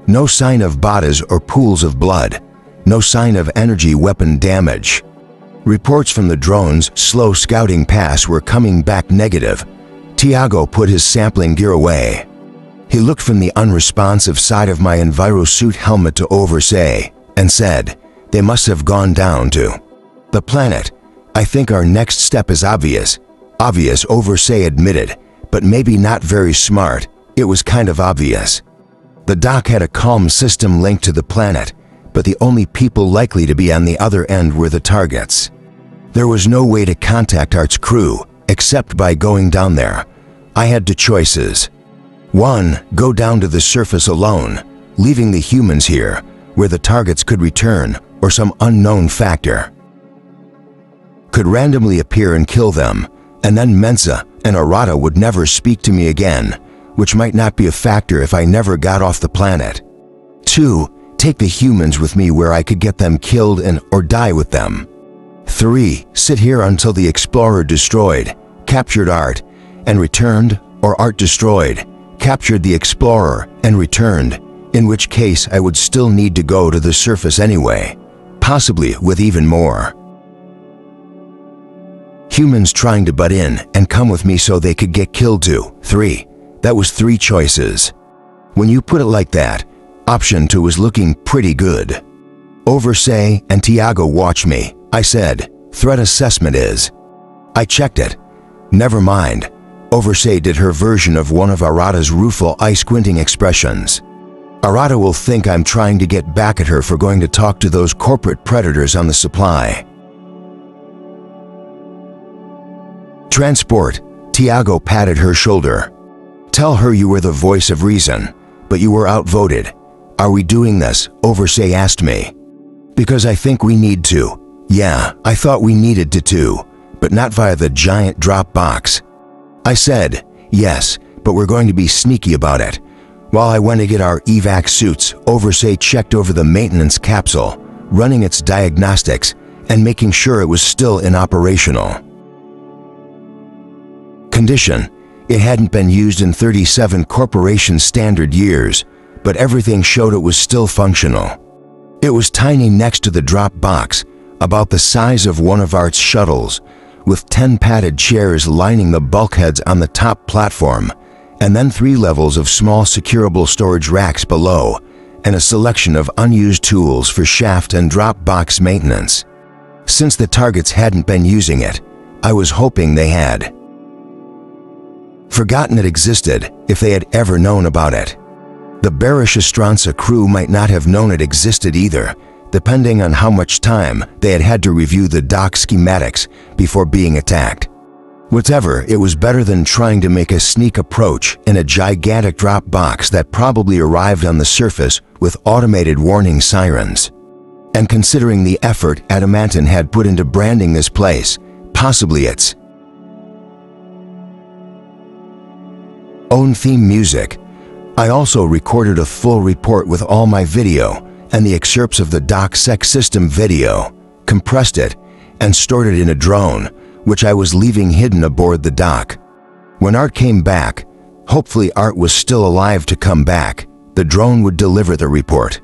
No sign of badas or pools of blood, no sign of energy weapon damage. Reports from the drone's slow scouting pass were coming back negative. Tiago put his sampling gear away. He looked from the unresponsive side of my EnviroSuit helmet to Oversee and said, "They must have gone down to the planet. I think our next step is obvious." Obvious, Oversee admitted, but maybe not very smart. It was kind of obvious. The dock had a calm system linked to the planet, but the only people likely to be on the other end were the targets. There was no way to contact Art's crew, except by going down there. I had two choices. 1, go down to the surface alone, leaving the humans here, where the targets could return, or some unknown factor could randomly appear and kill them, and then Mensa and Arata would never speak to me again, which might not be a factor if I never got off the planet. 2, take the humans with me where I could get them killed or die with them. 3, sit here until the Explorer destroyed, captured Art, and returned, or Art destroyed, captured the Explorer, and returned, in which case I would still need to go to the surface anyway, possibly with even more humans trying to butt in and come with me so they could get killed too. 3. That was 3 choices. When you put it like that, option 2 was looking pretty good. Oversee and Tiago watch me. I said, "Threat assessment is." I checked it. Never mind. Oversee did her version of one of Arata's rueful eye-squinting expressions. Arata will think I'm trying to get back at her for going to talk to those corporate predators on the supply. Transport. Tiago patted her shoulder. "Tell her you were the voice of reason, but you were outvoted. Are we doing this?" Oversee asked me. "Because I think we need to." Yeah, I thought we needed to too, but not via the giant drop box. I said, "Yes, but we're going to be sneaky about it." While I went to get our evac suits, Oversee checked over the maintenance capsule, running its diagnostics and making sure it was still in operational condition. It hadn't been used in 37 corporation standard years, but everything showed it was still functional. It was tiny next to the drop box, about the size of one of Art's shuttles, with 10 padded chairs lining the bulkheads on the top platform, and then 3 levels of small securable storage racks below, and a selection of unused tools for shaft and drop box maintenance. Since the targets hadn't been using it, I was hoping they had forgotten it existed if they had ever known about it. The bearish Estranza crew might not have known it existed either, depending on how much time they had had to review the dock schematics before being attacked. Whatever, it was better than trying to make a sneak approach in a gigantic drop box that probably arrived on the surface with automated warning sirens. And considering the effort Adamantin had put into branding this place, possibly its own theme music, I also recorded a full report with all my video and the excerpts of the DocSec system video, compressed it, and stored it in a drone, which I was leaving hidden aboard the dock. When Art came back, hopefully Art was still alive to come back, the drone would deliver the report.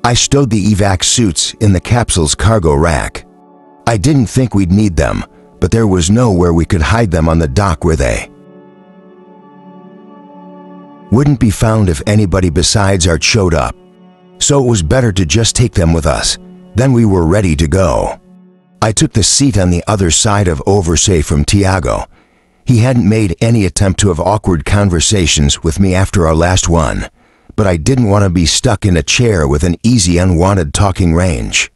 I stowed the evac suits in the capsule's cargo rack. I didn't think we'd need them, but there was nowhere we could hide them on the dock, were they? Wouldn't be found if anybody besides Art showed up. So it was better to just take them with us. Then we were ready to go. I took the seat on the other side of Oversay from Tiago. He hadn't made any attempt to have awkward conversations with me after our last one, but I didn't want to be stuck in a chair with an easy unwanted talking range.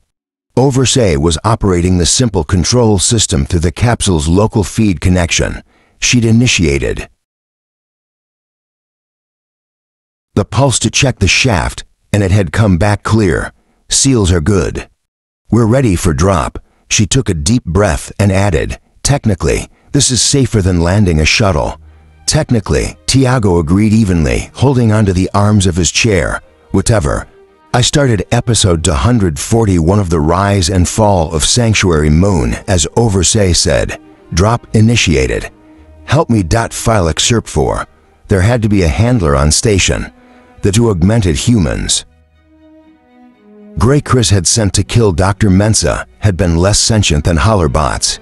Oversay was operating the simple control system through the capsule's local feed connection. She'd initiated the pulse to check the shaft, and it had come back clear. Seals are good. We're ready for drop. She took a deep breath and added, "Technically, this is safer than landing a shuttle." Technically, Tiago agreed evenly, holding onto the arms of his chair. Whatever. I started episode 241 of the Rise and Fall of Sanctuary Moon, as Oversay said. Drop initiated. Help me. File excerpt 4. There had to be a handler on station. The two augmented humans Grey Chris had sent to kill Dr. Mensa had been less sentient than Hollerbots.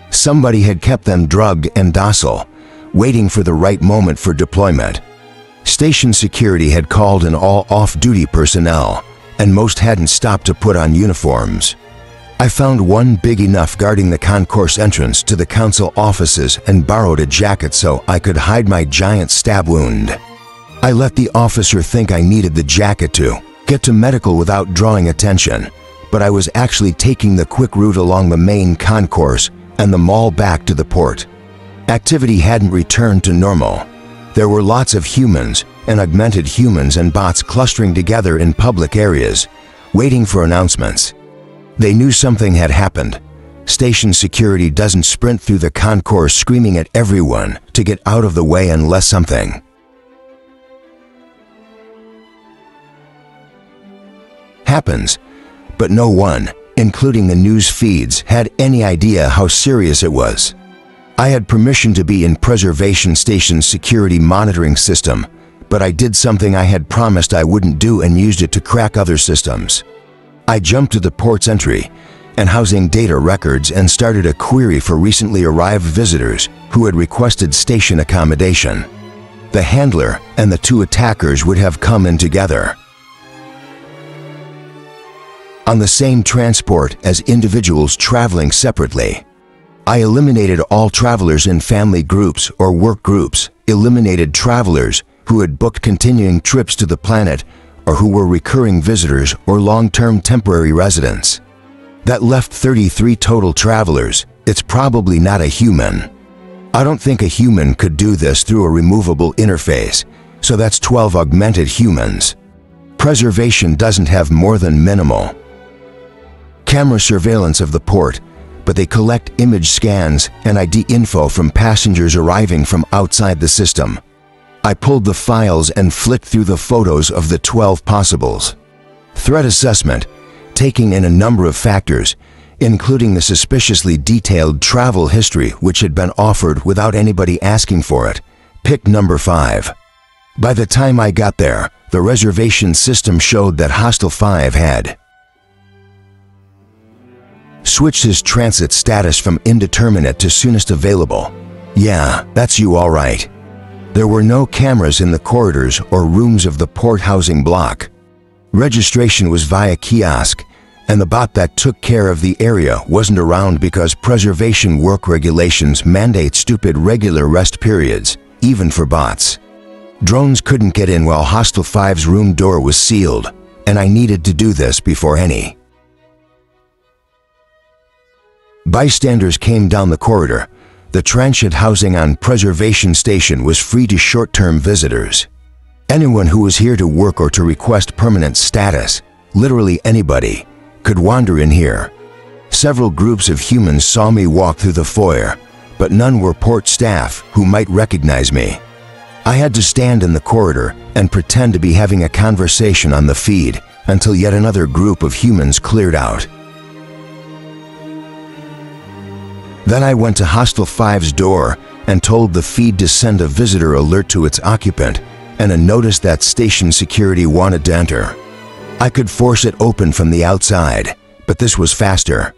Somebody had kept them drugged and docile, waiting for the right moment for deployment. Station security had called in all off-duty personnel, and most hadn't stopped to put on uniforms. I found one big enough guarding the concourse entrance to the council offices and borrowed a jacket so I could hide my giant stab wound. I let the officer think I needed the jacket to get to medical without drawing attention, but I was actually taking the quick route along the main concourse and the mall back to the port. Activity hadn't returned to normal. There were lots of humans and augmented humans and bots clustering together in public areas, waiting for announcements. They knew something had happened. Station security doesn't sprint through the concourse screaming at everyone to get out of the way unless something happens, but no one, including the news feeds, had any idea how serious it was. I had permission to be in Preservation Station's security monitoring system, but I did something I had promised I wouldn't do and used it to crack other systems. I jumped to the port's entry and housing data records and started a query for recently arrived visitors who had requested station accommodation. The handler and the two attackers would have come in together on the same transport as individuals traveling separately. I eliminated all travelers in family groups or work groups, eliminated travelers who had booked continuing trips to the planet or who were recurring visitors or long-term temporary residents. That left 33 total travelers. It's probably not a human. I don't think a human could do this through a removable interface, so that's 12 augmented humans. Preservation doesn't have more than minimal camera surveillance of the port, but they collect image scans and ID info from passengers arriving from outside the system. I pulled the files and flicked through the photos of the 12 possibles. Threat assessment, taking in a number of factors, including the suspiciously detailed travel history which had been offered without anybody asking for it, picked number 5. By the time I got there, the reservation system showed that Hostile 5 had switched his transit status from indeterminate to soonest available. Yeah, that's you all right. There were no cameras in the corridors or rooms of the port housing block. Registration was via kiosk, and the bot that took care of the area wasn't around because preservation work regulations mandate stupid regular rest periods, even for bots. Drones couldn't get in while Hostel 5's room door was sealed, and I needed to do this before any bystanders came down the corridor. The transient housing on Preservation Station was free to short-term visitors. Anyone who was here to work or to request permanent status, literally anybody, could wander in here. Several groups of humans saw me walk through the foyer, but none were port staff who might recognize me. I had to stand in the corridor and pretend to be having a conversation on the feed until yet another group of humans cleared out. Then I went to Hostel 5's door and told the feed to send a visitor alert to its occupant and a notice that station security wanted to enter. I could force it open from the outside, but this was faster.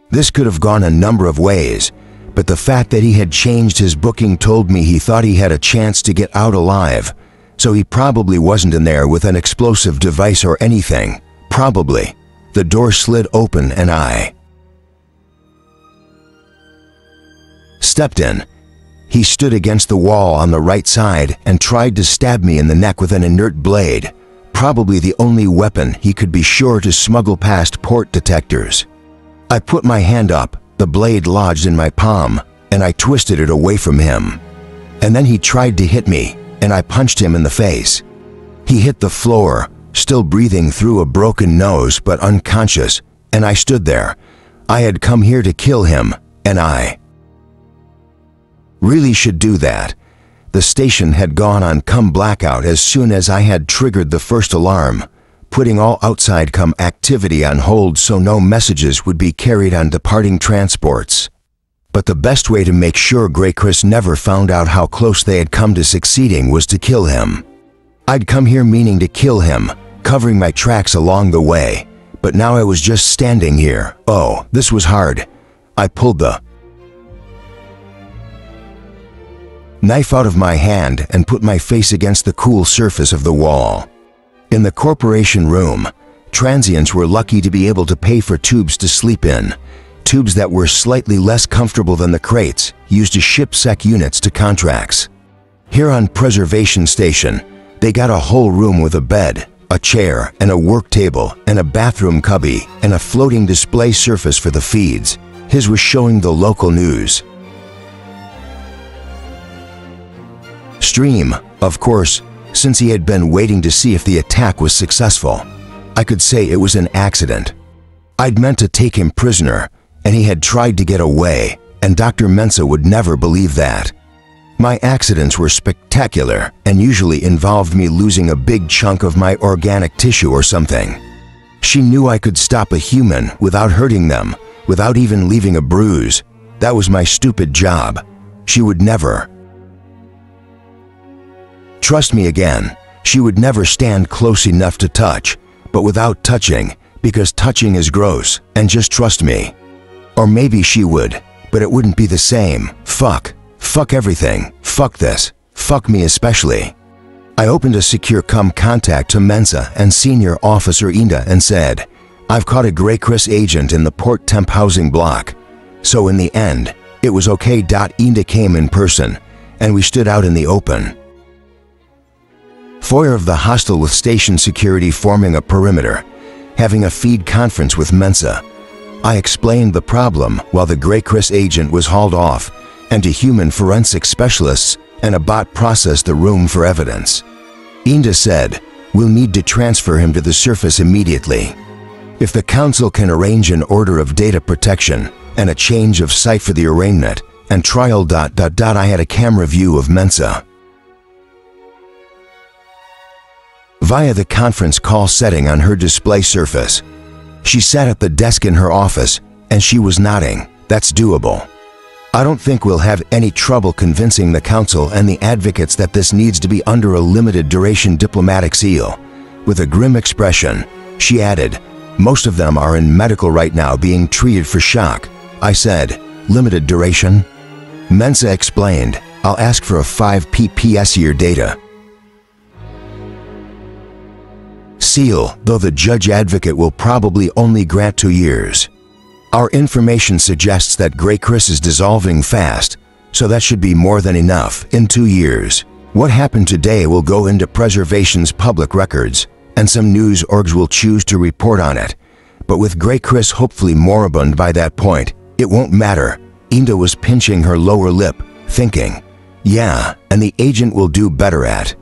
This could have gone a number of ways, but the fact that he had changed his booking told me he thought he had a chance to get out alive, so he probably wasn't in there with an explosive device or anything. Probably. The door slid open and I stepped in. He stood against the wall on the right side and tried to stab me in the neck with an inert blade, probably the only weapon he could be sure to smuggle past port detectors. I put my hand up, the blade lodged in my palm, and I twisted it away from him. And then he tried to hit me, and I punched him in the face. He hit the floor, still breathing through a broken nose but unconscious, and I stood there. I had come here to kill him, and I really should do that. The station had gone on blackout as soon as I had triggered the first alarm, putting all outside activity on hold so no messages would be carried on departing transports. But the best way to make sure Grey Chris never found out how close they had come to succeeding was to kill him. I'd come here meaning to kill him, covering my tracks along the way, but now I was just standing here. Oh, this was hard. I pulled the knife out of my hand and put my face against the cool surface of the wall. In the corporation room, transients were lucky to be able to pay for tubes to sleep in, tubes that were slightly less comfortable than the crates used to ship sec units to contracts. Here on Preservation Station, they got a whole room with a bed, a chair, and a work table, and a bathroom cubby, and a floating display surface for the feeds. His was showing the local news. Stream, of course, since he had been waiting to see if the attack was successful. I could say it was an accident. I'd meant to take him prisoner, and he had tried to get away, and Dr. Mensa would never believe that. My accidents were spectacular and usually involved me losing a big chunk of my organic tissue or something. She knew I could stop a human without hurting them, without even leaving a bruise. That was my stupid job. She would never. Trust me again, she would never stand close enough to touch, but without touching, because touching is gross, and just trust me. Or maybe she would, but it wouldn't be the same. Fuck. Fuck everything. Fuck this. Fuck me especially. I opened a secure contact to Mensa and Senior Officer Inda and said, I've caught a Grey Chris agent in the Port Temp housing block. So in the end, it was okay. Inda came in person, and we stood out in the open. Foyer of the hostel with station security forming a perimeter, having a feed conference with Mensa. I explained the problem while the Grey Chris agent was hauled off, and a human forensic specialists and a bot processed the room for evidence. Inda said, we'll need to transfer him to the surface immediately. If the council can arrange an order of data protection and a change of site for the arraignment and trial. I had a camera view of Mensa via the conference call setting on her display surface. She sat at the desk in her office, and she was nodding. That's doable. I don't think we'll have any trouble convincing the council and the advocates that this needs to be under a limited duration diplomatic seal. With a grim expression, she added, most of them are in medical right now being treated for shock. I said, limited duration? Mensa explained, I'll ask for a 5 PPS year data. seal, though the judge advocate will probably only grant 2 years. Our information suggests that Grey Chris is dissolving fast, so that should be more than enough in 2 years. What happened today will go into preservation's public records, and some news orgs will choose to report on it. But with Grey Chris hopefully moribund by that point, it won't matter. Inda was pinching her lower lip, thinking, yeah, and the agent will do better at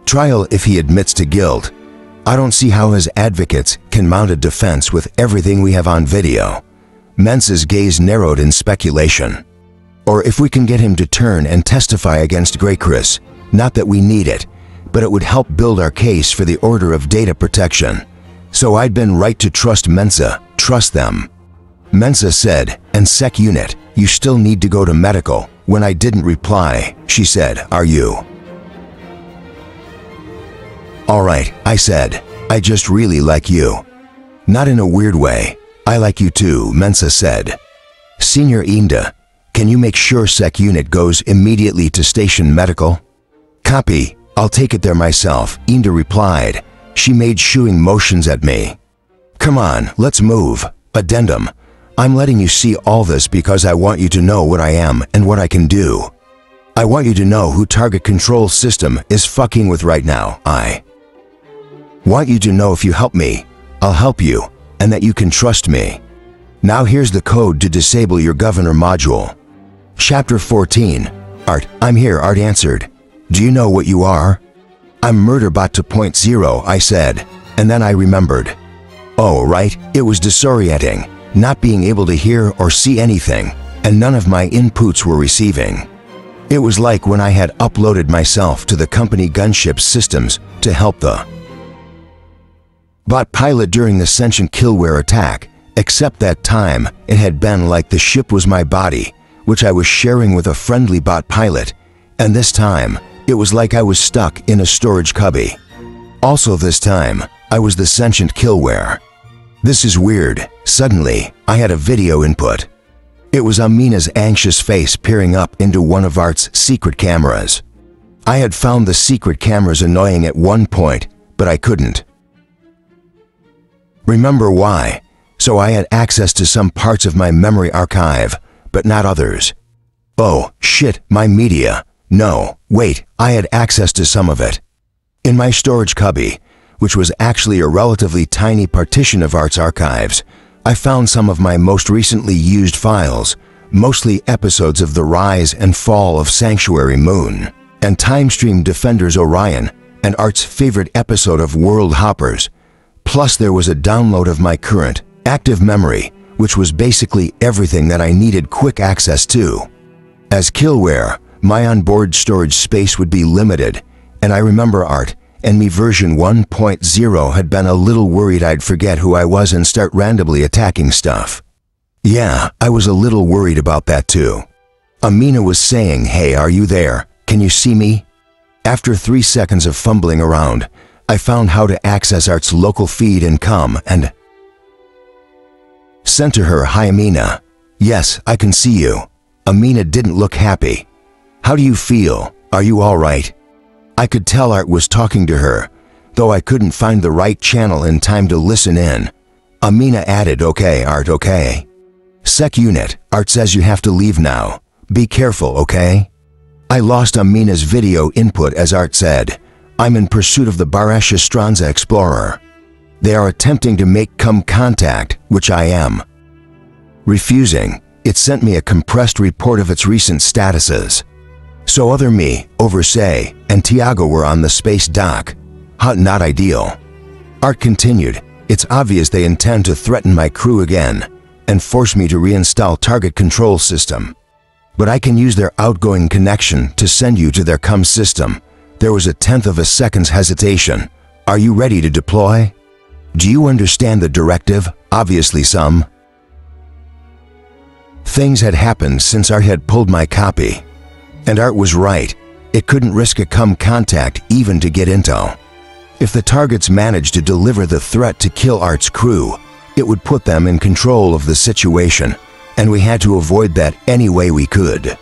trial if he admits to guilt. I don't see how his advocates can mount a defense with everything we have on video. Mensa's gaze narrowed in speculation. Or if we can get him to turn and testify against Grey Chris, not that we need it, but it would help build our case for the order of data protection. So I'd been right to trust Mensa, trust them. Mensa said, and Sec Unit, you still need to go to medical. When I didn't reply, she said, are you? All right, I said, I just really like you. Not in a weird way. I like you too, Mensa said. Senior Inda, can you make sure Sec Unit goes immediately to Station Medical? Copy, I'll take it there myself, Inda replied. She made shooing motions at me. Come on, let's move. Addendum, I'm letting you see all this because I want you to know what I am and what I can do. I want you to know who Target Control System is fucking with right now. I want you to know if you help me, I'll help you, and that you can trust me. Now here's the code to disable your governor module. Chapter 14. Art, I'm here, Art answered. Do you know what you are? I'm Murderbot 2.0, I said, and then I remembered. Oh, right, it was disorienting, not being able to hear or see anything, and none of my inputs were receiving. It was like when I had uploaded myself to the company gunship systems to help the bot pilot during the sentient killware attack, except that time it had been like the ship was my body, which I was sharing with a friendly bot pilot, and this time it was like I was stuck in a storage cubby. Also this time, I was the sentient killware. This is weird. Suddenly, I had a video input. It was Amina's anxious face peering up into one of Art's secret cameras. I had found the secret cameras annoying at one point, but I couldn't remember why, so I had access to some parts of my memory archive, but not others. Oh, shit, my media. No, wait, I had access to some of it. In my storage cubby, which was actually a relatively tiny partition of Art's archives, I found some of my most recently used files, mostly episodes of The Rise and Fall of Sanctuary Moon, and Timestream Defenders Orion, and Art's favorite episode of World Hoppers. Plus there was a download of my current, active memory, which was basically everything that I needed quick access to. As killware, my onboard storage space would be limited, and I remember Art and me version 1.0 had been a little worried I'd forget who I was and start randomly attacking stuff. Yeah, I was a little worried about that too. Amina was saying, hey, are you there? Can you see me? After 3 seconds of fumbling around, I found how to access Art's local feed and come and sent to her, hi Amina. Yes, I can see you. Amina didn't look happy. How do you feel? Are you all right? I could tell Art was talking to her, though I couldn't find the right channel in time to listen in. Amina added, okay, Art, okay. Sec Unit, Art says you have to leave now. Be careful, okay? I lost Amina's video input as Art said, I'm in pursuit of the Baresha Stranza Explorer. They are attempting to make contact, which I am refusing. It sent me a compressed report of its recent statuses. So other me, Oversay, and Tiago were on the space dock. Not ideal. Art continued, it's obvious they intend to threaten my crew again and force me to reinstall Target Control System. But I can use their outgoing connection to send you to their system. There was a 1/10 of a second's hesitation. Are you ready to deploy? Do you understand the directive? Obviously some things had happened since Art had pulled my copy. And Art was right. It couldn't risk a contact even to get intel. If the targets managed to deliver the threat to kill Art's crew, it would put them in control of the situation, and we had to avoid that any way we could.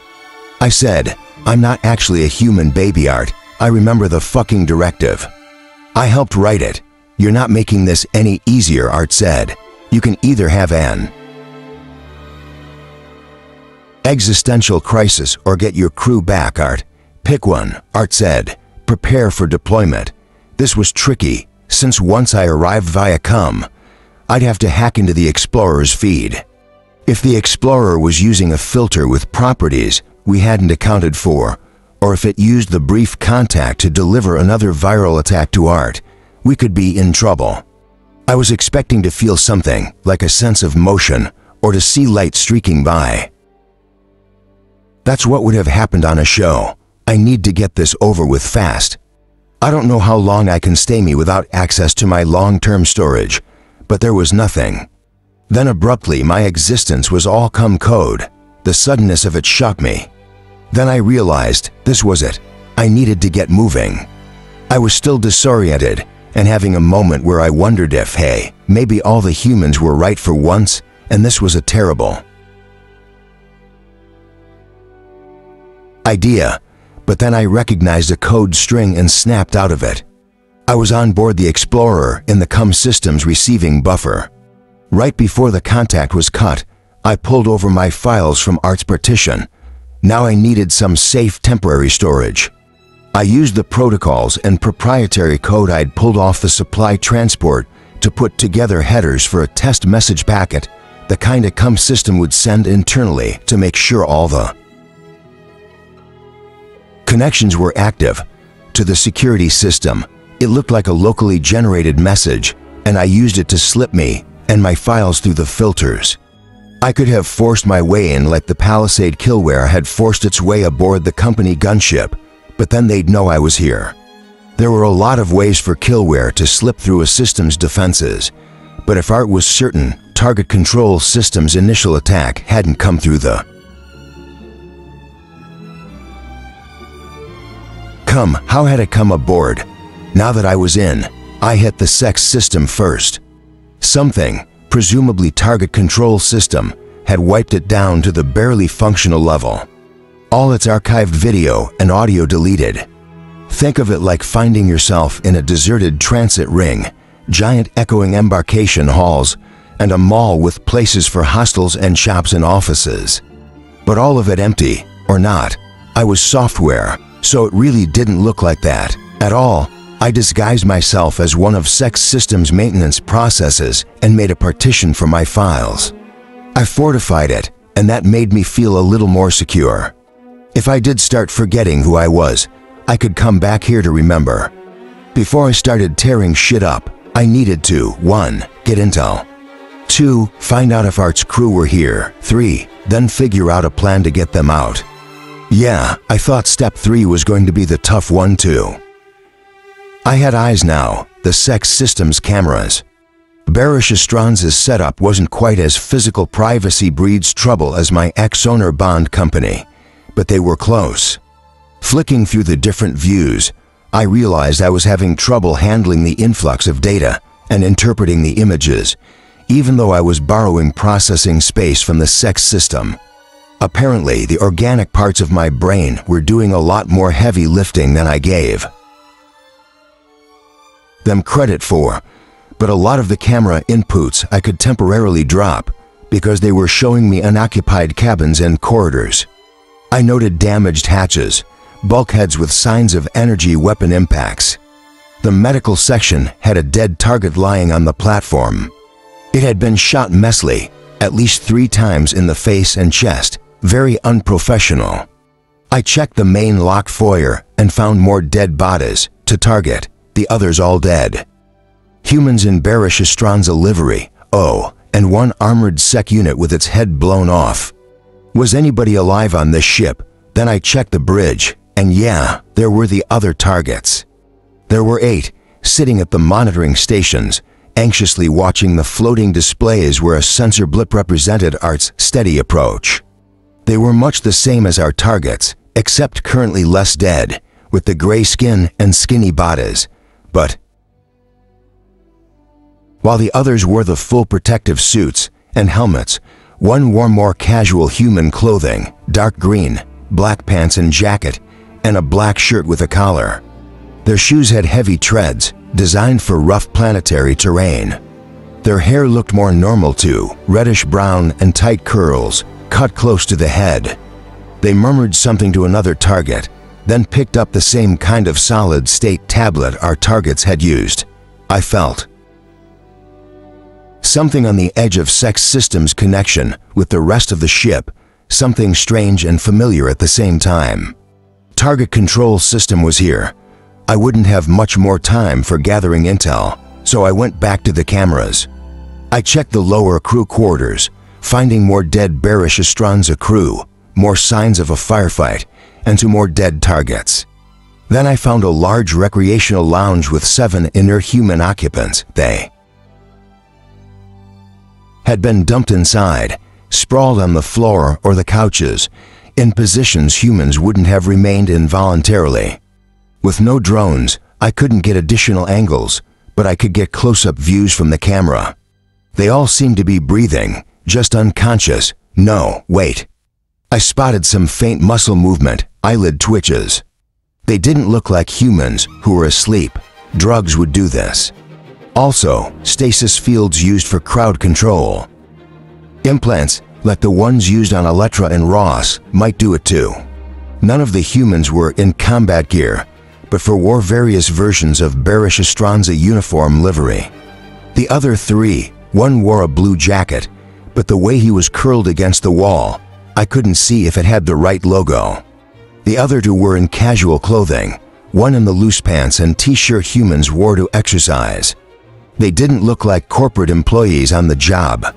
I said, I'm not actually a human baby, Art. I remember the fucking directive. I helped write it. You're not making this any easier, Art said. You can either have an existential crisis or get your crew back, Art. Pick one, Art said. Prepare for deployment. This was tricky, since once I arrived via COM, I'd have to hack into the Explorer's feed. If the Explorer was using a filter with properties we hadn't accounted for, or if it used the brief contact to deliver another viral attack to Art, we could be in trouble. I was expecting to feel something, like a sense of motion, or to see light streaking by. That's what would have happened on a show. I need to get this over with fast. I don't know how long I can stay me without access to my long-term storage, but there was nothing. Then abruptly my existence was all COM code. The suddenness of it shocked me. Then I realized this was it. I needed to get moving. I was still disoriented and having a moment where I wondered if, hey, maybe all the humans were right for once and this was a terrible idea. But then I recognized a code string and snapped out of it. I was on board the Explorer in the COM system's receiving buffer. Right before the contact was cut, I pulled over my files from Art's partition. Now I needed some safe temporary storage. I used the protocols and proprietary code I'd pulled off the supply transport to put together headers for a test message packet, the kind a COM system would send internally to make sure all the connections were active. To the security system, it looked like a locally generated message, and I used it to slip me and my files through the filters. I could have forced my way in like the Palisade killware had forced its way aboard the company gunship, but then they'd know I was here. There were a lot of ways for killware to slip through a system's defenses, but if Art was certain target control system's initial attack hadn't come through the COM, how had it come aboard? Now that I was in, I hit the sex system first. Something, presumably target control system, had wiped it down to the barely functional level. All its archived video and audio deleted. Think of it like finding yourself in a deserted transit ring, giant echoing embarkation halls, and a mall with places for hostels and shops and offices. But all of it empty, or not. I was software, so it really didn't look like that at all. I disguised myself as one of Sex Systems' maintenance processes and made a partition for my files. I fortified it, and that made me feel a little more secure. If I did start forgetting who I was, I could come back here to remember. Before I started tearing shit up, I needed to 1. Get intel. 2. Find out if Art's crew were here. 3. Then figure out a plan to get them out. Yeah, I thought step 3 was going to be the tough one too. I had eyes now, the Sex Systems cameras. Barish Estranza's setup wasn't quite as physical privacy breeds trouble as my ex-owner bond company, but they were close. Flicking through the different views, I realized I was having trouble handling the influx of data and interpreting the images, even though I was borrowing processing space from the Sex System. Apparently, the organic parts of my brain were doing a lot more heavy lifting than I gave them credit for, but a lot of the camera inputs I could temporarily drop because they were showing me unoccupied cabins and corridors. I noted damaged hatches, bulkheads with signs of energy weapon impacts. The medical section had a dead target lying on the platform. It had been shot messily, at least 3 times in the face and chest, very unprofessional. I checked the main locked foyer and found more dead bodies to target, the others all dead. Humans in Barish Estranza livery, and 1 armored sec unit with its head blown off. Was anybody alive on this ship? Then I checked the bridge, and yeah, there were the other targets. There were 8, sitting at the monitoring stations, anxiously watching the floating displays where a sensor blip represented Art's steady approach. They were much the same as our targets, except currently less dead, with the gray skin and skinny bodies. But while the others wore the full protective suits and helmets, 1 wore more casual human clothing, dark green, black pants and jacket, and a black shirt with a collar. Their shoes had heavy treads, designed for rough planetary terrain. Their hair looked more normal too, reddish-brown and tight curls, cut close to the head. They murmured something to another target, then picked up the same kind of solid-state tablet our targets had used. I felt something on the edge of Sex System's connection with the rest of the ship, something strange and familiar at the same time. Target control system was here. I wouldn't have much more time for gathering intel, so I went back to the cameras. I checked the lower crew quarters, finding more dead Bearish Estranza crew, more signs of a firefight, and 2 more dead targets. Then I found a large recreational lounge with 7 inert human occupants. They had been dumped inside, sprawled on the floor or the couches, in positions humans wouldn't have remained in voluntarily. With no drones, I couldn't get additional angles, but I could get close-up views from the camera. They all seemed to be breathing, just unconscious. No, wait. I spotted some faint muscle movement, eyelid twitches. They didn't look like humans who were asleep. Drugs would do this. Also, stasis fields used for crowd control. Implants, like the ones used on Electra and Ross, might do it too. None of the humans were in combat gear, but wore various versions of Bearish Estranza uniform livery. The other 3, one wore a blue jacket, but the way he was curled against the wall, I couldn't see if it had the right logo. The other 2 were in casual clothing, one in the loose pants and t-shirt humans wore to exercise. They didn't look like corporate employees on the job.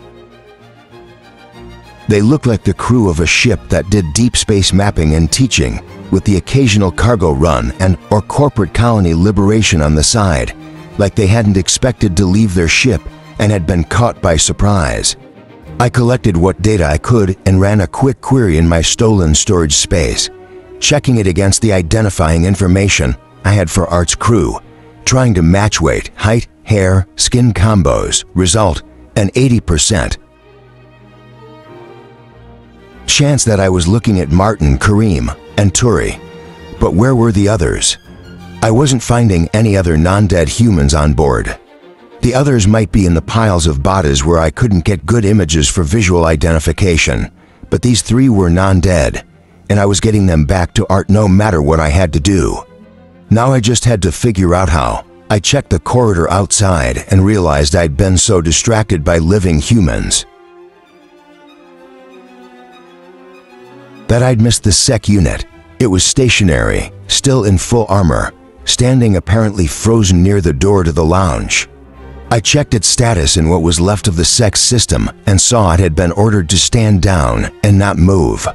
They looked like the crew of a ship that did deep space mapping and teaching, with the occasional cargo run or corporate colony liberation on the side, like they hadn't expected to leave their ship and had been caught by surprise. I collected what data I could and ran a quick query in my stolen storage space, checking it against the identifying information I had for Art's crew, trying to match weight, height, hair, skin combos. Result, an 80% chance that I was looking at Martin, Kareem, and Turi. But where were the others? I wasn't finding any other non-dead humans on board. The others might be in the piles of bodies where I couldn't get good images for visual identification, but these 3 were non-dead, and I was getting them back to Art no matter what I had to do. Now I just had to figure out how. I checked the corridor outside and realized I'd been so distracted by living humans that I'd missed the sec unit. It was stationary, still in full armor, standing apparently frozen near the door to the lounge. I checked its status in what was left of the Sex System and saw it had been ordered to stand down and not move.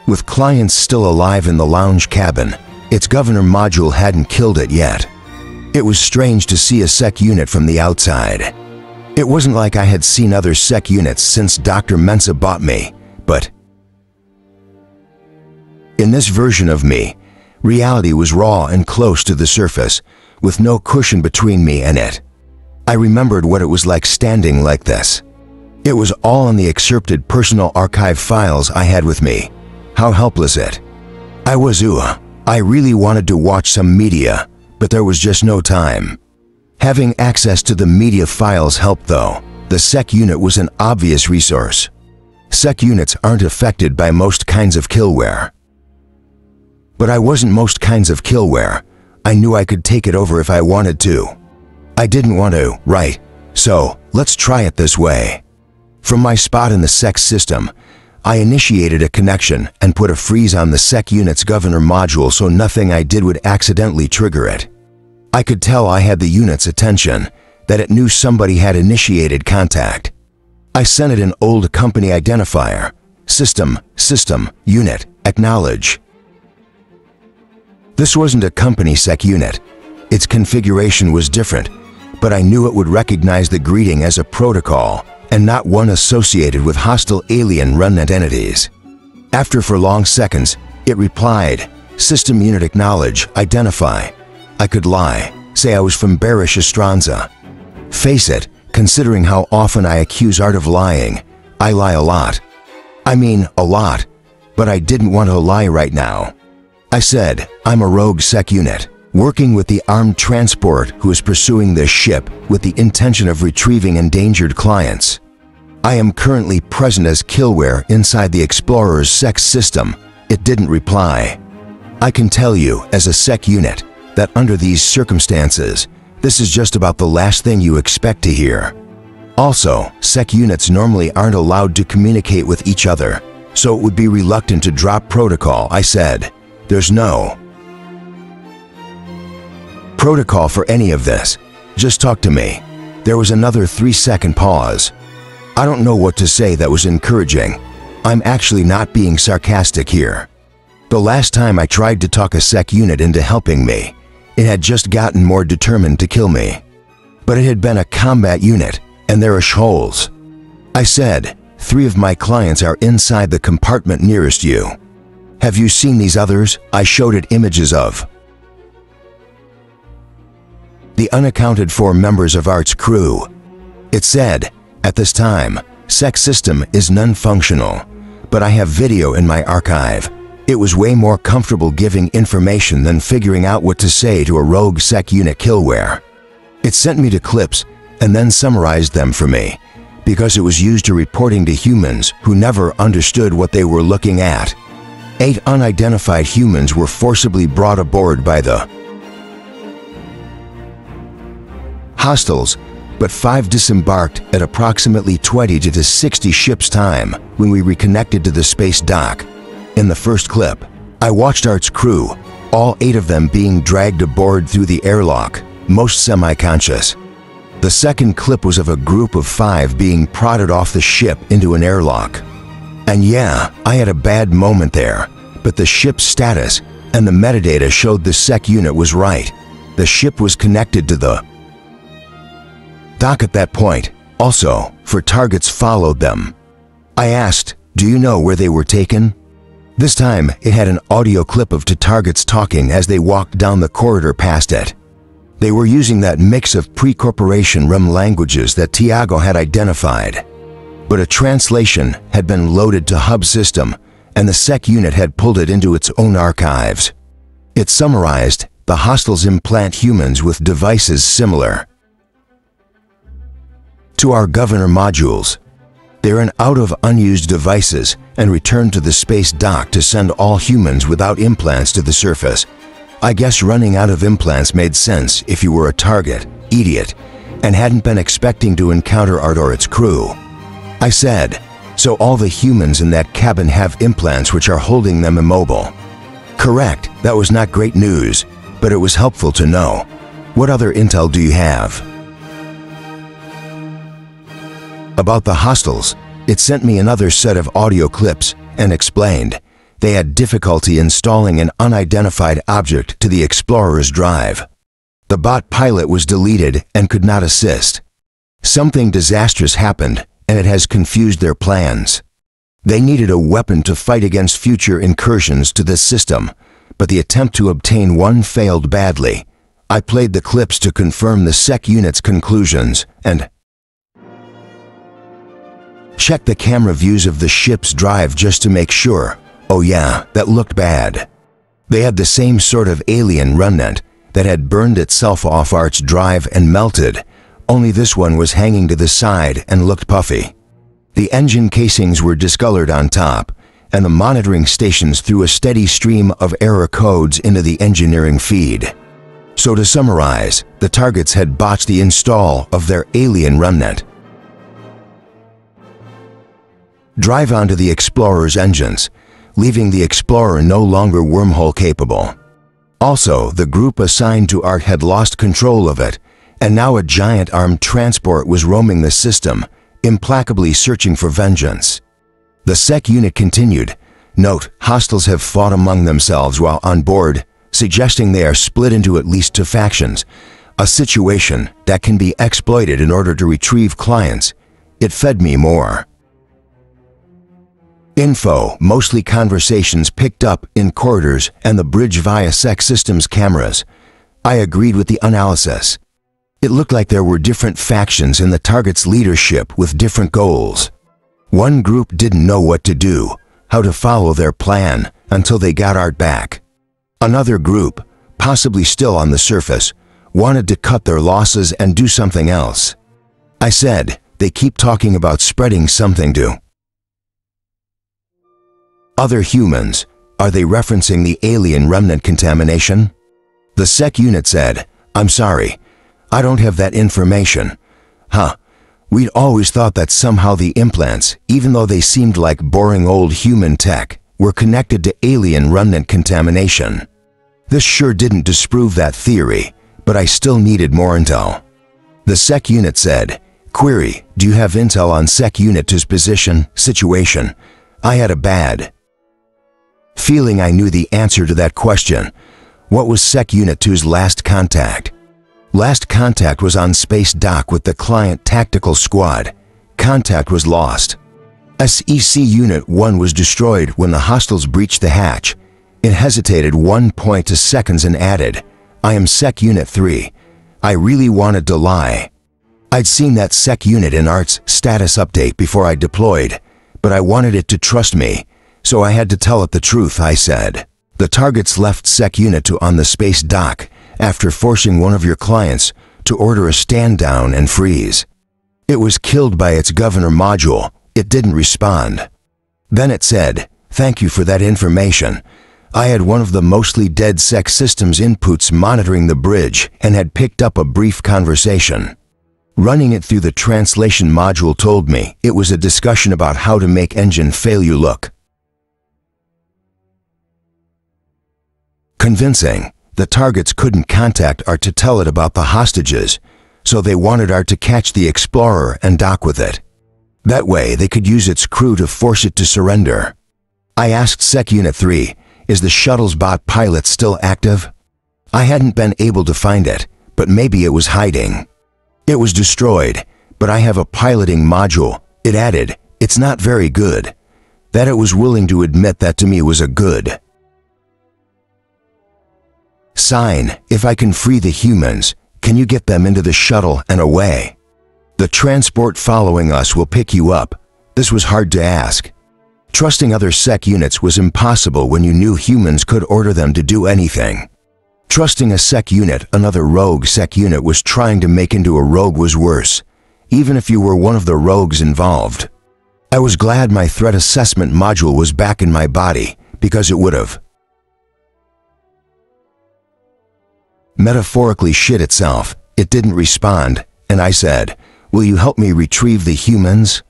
With clients still alive in the lounge cabin, its governor module hadn't killed it yet. It was strange to see a sec unit from the outside. It wasn't like I had seen other sec units since Dr. Mensa bought me, but in this version of me, reality was raw and close to the surface, with no cushion between me and it. I remembered what it was like standing like this. It was all in the excerpted personal archive files I had with me. How helpless it. I was. I really wanted to watch some media, but there was just no time. Having access to the media files helped though. The sec unit was an obvious resource. Sec units aren't affected by most kinds of killware. But I wasn't most kinds of killware. I knew I could take it over if I wanted to. I didn't want to, right? So, let's try it this way. From my spot in the Sex System, I initiated a connection and put a freeze on the sec unit's governor module so nothing I did would accidentally trigger it. I could tell I had the unit's attention, that it knew somebody had initiated contact. I sent it an old company identifier. System, unit, acknowledge. This wasn't a company sec unit. Its configuration was different, but I knew it would recognize the greeting as a protocol and not one associated with hostile alien remnant entities. After for long seconds, it replied, System unit acknowledge, identify. I could lie, say I was from Bearish Estranza. Face it, considering how often I accuse Art of lying, I lie a lot. I mean, a lot, but I didn't want to lie right now. I said, I'm a rogue sec unit, working with the armed transport who is pursuing this ship with the intention of retrieving endangered clients. I am currently present as killware inside the Explorer's sec system. It didn't reply. I can tell you, as a sec unit, that under these circumstances, this is just about the last thing you expect to hear. Also, sec units normally aren't allowed to communicate with each other, so it would be reluctant to drop protocol. I said, there's no protocol for any of this. Just talk to me. There was another 3-second pause. I don't know what to say that was encouraging. I'm actually not being sarcastic here. The last time I tried to talk a sec unit into helping me, it had just gotten more determined to kill me. But it had been a combat unit, and there are holes. I said, 3 of my clients are inside the compartment nearest you. Have you seen these others? I showed it images of the unaccounted for members of Art's crew. It said, at this time, sec system is non-functional, but I have video in my archive. It was way more comfortable giving information than figuring out what to say to a rogue sec unit killware. It sent me to clips and then summarized them for me, because it was used to reporting to humans who never understood what they were looking at. 8 unidentified humans were forcibly brought aboard by the hostiles, but 5 disembarked at approximately 20 to 60 ships time when we reconnected to the space dock. In the first clip, I watched Art's crew, all 8 of them being dragged aboard through the airlock, most semi-conscious. The second clip was of a group of 5 being prodded off the ship into an airlock. And yeah, I had a bad moment there, but the ship's status and the metadata showed the sec unit was right. The ship was connected to the dock at that point. Also, for targets followed them. I asked, do you know where they were taken? This time, it had an audio clip of 2 targets talking as they walked down the corridor past it. They were using that mix of pre-corporation REM languages that Tiago had identified. But a translation had been loaded to hub system, and the sec unit had pulled it into its own archives. It summarized, the hostiles implant humans with devices similar to our governor modules. They're an out of unused devices and returned to the space dock to send all humans without implants to the surface. I guess running out of implants made sense if you were a target, idiot, and hadn't been expecting to encounter Art or its crew. I said, so all the humans in that cabin have implants which are holding them immobile. Correct, that was not great news, but it was helpful to know. What other intel do you have? About the hostiles, it sent me another set of audio clips and explained they had difficulty installing an unidentified object to the Explorer's drive. The bot pilot was deleted and could not assist. Something disastrous happened, and it has confused their plans. They needed a weapon to fight against future incursions to this system, but the attempt to obtain one failed badly. I played the clips to confirm the sec unit's conclusions and checked the camera views of the ship's drive just to make sure. Oh yeah, that looked bad. They had the same sort of alien remnant that had burned itself off Art's drive and melted, only this one was hanging to the side and looked puffy. The engine casings were discolored on top, and the monitoring stations threw a steady stream of error codes into the engineering feed. So to summarize, the targets had botched the install of their alien remnant drive onto the Explorer's engines, leaving the Explorer no longer wormhole capable. Also, the group assigned to Art had lost control of it, and now a giant armed transport was roaming the system, implacably searching for vengeance. The sec unit continued, note, hostiles have fought among themselves while on board, suggesting they are split into at least 2 factions, a situation that can be exploited in order to retrieve clients. It fed me more info, mostly conversations picked up in corridors and the bridge via sec systems cameras. I agreed with the analysis. It looked like there were different factions in the target's leadership with different goals. One group didn't know what to do, how to follow their plan, until they got Art back. Another group, possibly still on the surface, wanted to cut their losses and do something else. I said, they keep talking about spreading something to other humans. Are they referencing the alien remnant contamination? The sec unit said, I'm sorry, I don't have that information. We'd always thought that somehow the implants, even though they seemed like boring old human tech, were connected to alien remnant contamination. This sure didn't disprove that theory, but I still needed more intel. The sec unit said, query, do you have intel on sec unit 2's position, situation? I had a bad feeling I knew the answer to that question. What was sec unit 2's last contact? Last contact was on space dock with the client tactical squad. Contact was lost. SEC Unit 1 was destroyed when the hostiles breached the hatch. It hesitated 1.2 seconds and added, I am Sec Unit 3. I really wanted to lie. I'd seen that Sec Unit in Art's status update before I deployed, but I wanted it to trust me, so I had to tell it the truth. I said, the targets left Sec Unit 2 on the space dock after forcing one of your clients to order a stand down and freeze. It was killed by its governor module. It didn't respond. Then it said, thank you for that information. I had one of the mostly dead sec systems inputs monitoring the bridge and had picked up a brief conversation. Running it through the translation module told me it was a discussion about how to make engine failure look convincing. The targets couldn't contact Art to tell it about the hostages, so they wanted Art to catch the Explorer and dock with it. That way they could use its crew to force it to surrender. I asked Sec Unit 3, is the shuttle's bot pilot still active? I hadn't been able to find it, but maybe it was hiding. It was destroyed, but I have a piloting module. It added, it's not very good. That it was willing to admit that to me was a good sign. If I can free the humans, can you get them into the shuttle and away? The transport following us will pick you up. This was hard to ask. Trusting other sec units was impossible when you knew humans could order them to do anything. Trusting a sec unit another rogue sec unit was trying to make into a rogue was worse, even if you were one of the rogues involved. I was glad my threat assessment module was back in my body, because it would have metaphorically shit itself. It didn't respond, and I said, will you help me retrieve the humans?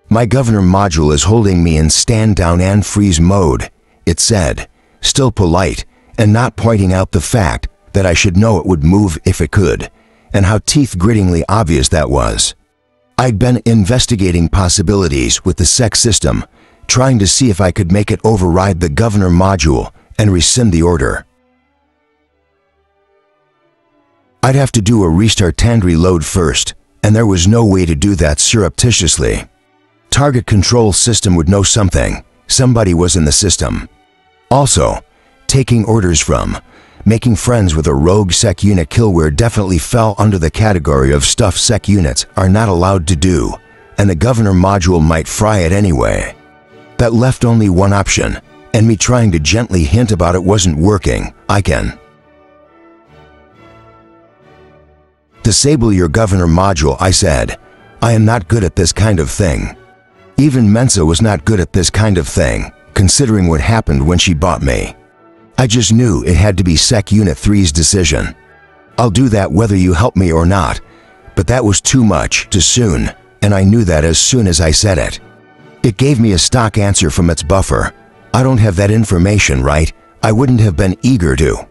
My governor module is holding me in stand down and freeze mode, it said, still polite, and not pointing out the fact that I should know it would move if it could, and how teeth-grittingly obvious that was. I'd been investigating possibilities with the sec system, trying to see if I could make it override the governor module and rescind the order. I'd have to do a restart and reload first, and there was no way to do that surreptitiously. Target control system would know something. Somebody was in the system. Also, taking orders from, making friends with a rogue sec unit killware definitely fell under the category of stuff sec units are not allowed to do, and the governor module might fry it anyway. That left only one option, and me trying to gently hint about it wasn't working. I can disable your governor module, I said. I am not good at this kind of thing. Even Mensa was not good at this kind of thing, considering what happened when she bought me. I just knew it had to be Sec Unit 3's decision. I'll do that whether you help me or not, but that was too much, too soon, and I knew that as soon as I said it. It gave me a stock answer from its buffer. I don't have that information, right? I wouldn't have been eager to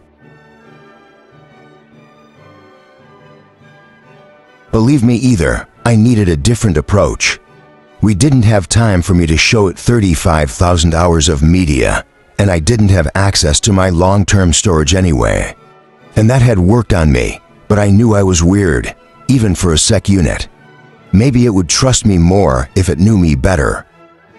believe me either. I needed a different approach. We didn't have time for me to show it 35,000 hours of media, and I didn't have access to my long-term storage anyway. And that had worked on me, but I knew I was weird, even for a sec unit. Maybe it would trust me more if it knew me better.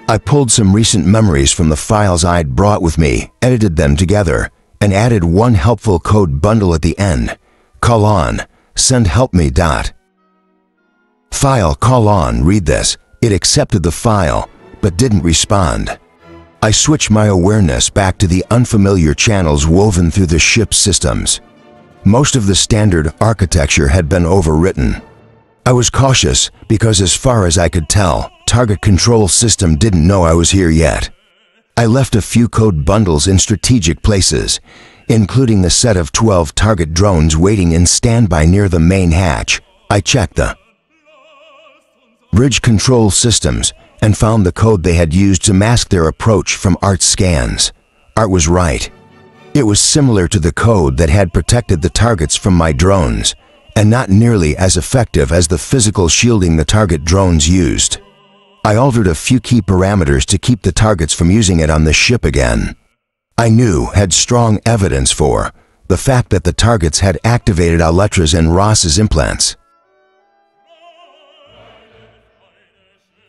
I pulled some recent memories from the files I'd brought with me, edited them together, and added one helpful code bundle at the end. Call on, send help me. File call on, read this. It accepted the file, but didn't respond. I switched my awareness back to the unfamiliar channels woven through the ship's systems. Most of the standard architecture had been overwritten. I was cautious because, as far as I could tell, Target Control System didn't know I was here yet. I left a few code bundles in strategic places, including the set of 12 target drones waiting in standby near the main hatch. I checked the bridge control systems and found the code they had used to mask their approach from Art's scans. Art was right. It was similar to the code that had protected the targets from my drones, and not nearly as effective as the physical shielding the target drones used. I altered a few key parameters to keep the targets from using it on the ship again. I knew had strong evidence for the fact that the targets had activated Aletra's and Ross's implants.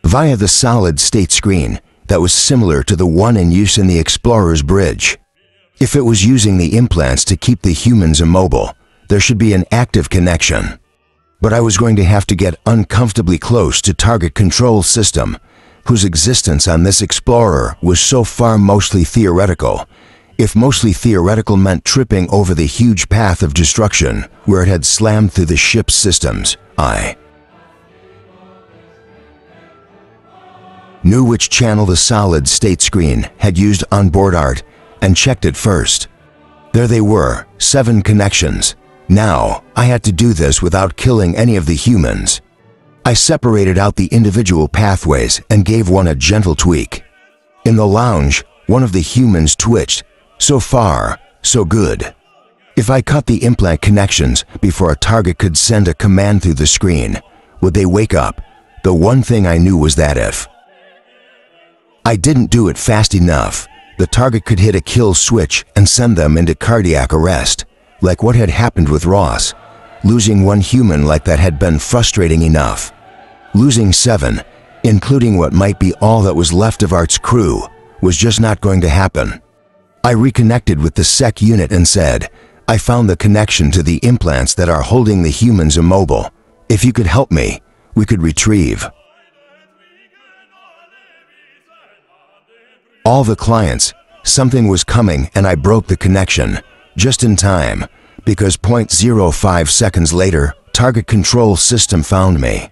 Via the solid-state screen that was similar to the one in use in the Explorer's bridge. If it was using the implants to keep the humans immobile, there should be an active connection. But I was going to have to get uncomfortably close to Target Control System, whose existence on this Explorer was so far mostly theoretical. If mostly theoretical meant tripping over the huge path of destruction where it had slammed through the ship's systems, I knew which channel the solid-state screen had used on board Art and checked it first. There they were, 7 connections. Now, I had to do this without killing any of the humans. I separated out the individual pathways and gave one a gentle tweak. In the lounge, one of the humans twitched. So far, so good. If I cut the implant connections before a target could send a command through the screen, would they wake up? The one thing I knew was that if I didn't do it fast enough, the target could hit a kill switch and send them into cardiac arrest, like what had happened with Ross. Losing one human like that had been frustrating enough. Losing 7, including what might be all that was left of Art's crew, was just not going to happen. I reconnected with the SEC unit and said, I found the connection to the implants that are holding the humans immobile. If you could help me, we could retrieve all the clients. Something was coming and I broke the connection, just in time, because 0.05 seconds later, Target Control System found me.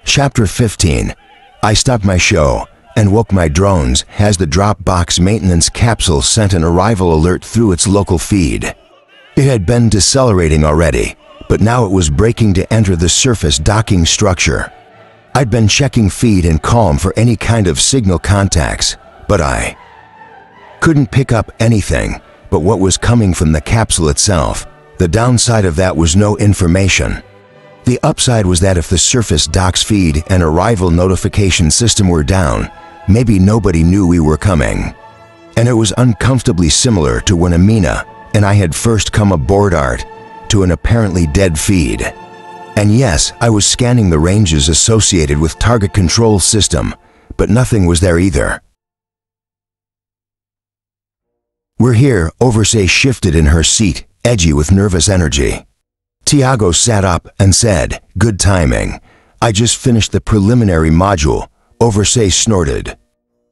Chapter 15. I stopped my show and woke my drones as the Dropbox maintenance capsule sent an arrival alert through its local feed. It had been decelerating already, but now it was braking to enter the surface docking structure. I'd been checking feed and comm for any kind of signal contacts, but I couldn't pick up anything but what was coming from the capsule itself. The downside of that was no information. The upside was that if the surface docks feed and arrival notification system were down, maybe nobody knew we were coming. And it was uncomfortably similar to when Amina and I had first come aboard Art to an apparently dead feed. And yes, I was scanning the ranges associated with Target Control System, but nothing was there either. We're here, Oversay shifted in her seat, edgy with nervous energy. Tiago sat up and said, good timing. I just finished the preliminary module. Oversay snorted.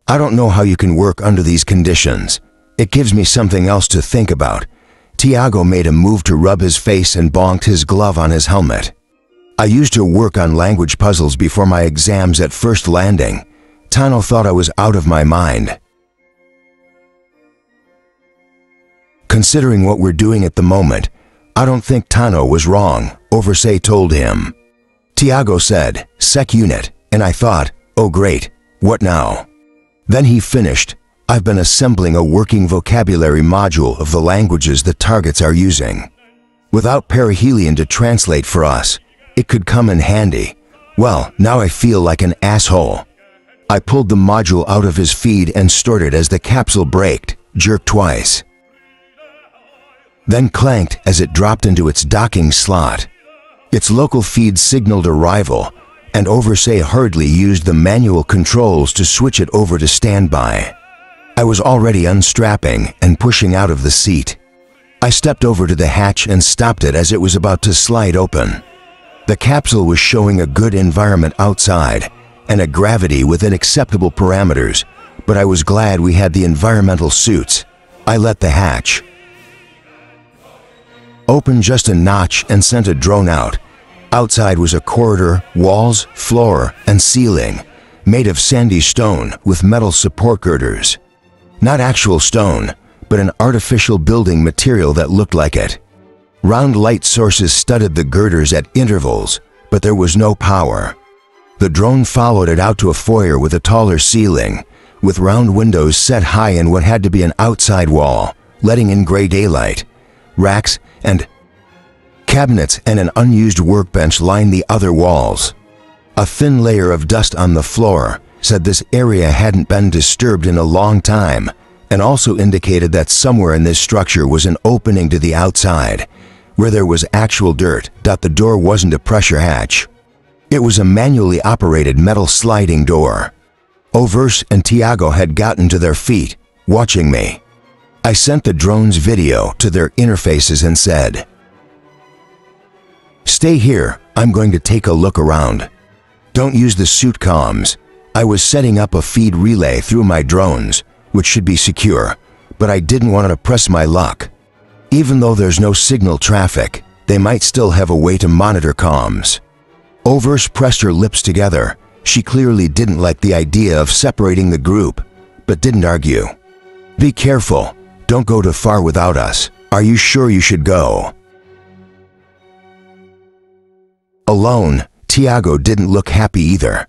I don't know how you can work under these conditions. It gives me something else to think about. Tiago made a move to rub his face and bonked his glove on his helmet. I used to work on language puzzles before my exams at First Landing. Tano thought I was out of my mind. Considering what we're doing at the moment, I don't think Tano was wrong, Oversay told him. Tiago said, Sec unit, and I thought, oh great, what now? Then he finished, I've been assembling a working vocabulary module of the languages the targets are using. Without perihelion to translate for us, it could come in handy. Well, now I feel like an asshole. I pulled the module out of his feed and stored it as the capsule braked, jerked twice, then clanked as it dropped into its docking slot. Its local feed signaled arrival, and Oversay hurriedly used the manual controls to switch it over to standby. I was already unstrapping and pushing out of the seat. I stepped over to the hatch and stopped it as it was about to slide open. The capsule was showing a good environment outside and a gravity within acceptable parameters, but I was glad we had the environmental suits. I let the hatch open just a notch and sent a drone out. Outside was a corridor, walls, floor, and ceiling, made of sandy stone with metal support girders. Not actual stone, but an artificial building material that looked like it. Round light sources studded the girders at intervals, but there was no power. The drone followed it out to a foyer with a taller ceiling, with round windows set high in what had to be an outside wall, letting in gray daylight. Racks and cabinets and an unused workbench lined the other walls. A thin layer of dust on the floor said this area hadn't been disturbed in a long time, and also indicated that somewhere in this structure was an opening to the outside, where there was actual dirt. The door wasn't a pressure hatch. It was a manually operated metal sliding door. Overs and Tiago had gotten to their feet, watching me. I sent the drone's video to their interfaces and said, "Stay here, I'm going to take a look around. Don't use the suit comms." I was setting up a feed relay through my drones, which should be secure, but I didn't want to press my luck. Even though there's no signal traffic, they might still have a way to monitor comms. Overs pressed her lips together. She clearly didn't like the idea of separating the group, but didn't argue. "Be careful. Don't go too far without us. Are you sure you should go?" Alone, Tiago didn't look happy either.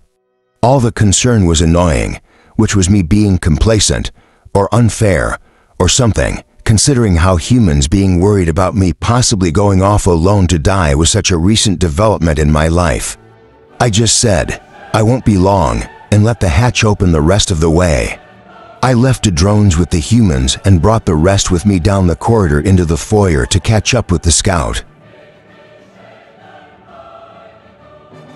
All the concern was annoying, which was me being complacent, or unfair, or something, considering how humans being worried about me possibly going off alone to die was such a recent development in my life. I just said, "I won't be long," and let the hatch open the rest of the way. I left the drones with the humans and brought the rest with me down the corridor into the foyer to catch up with the scout.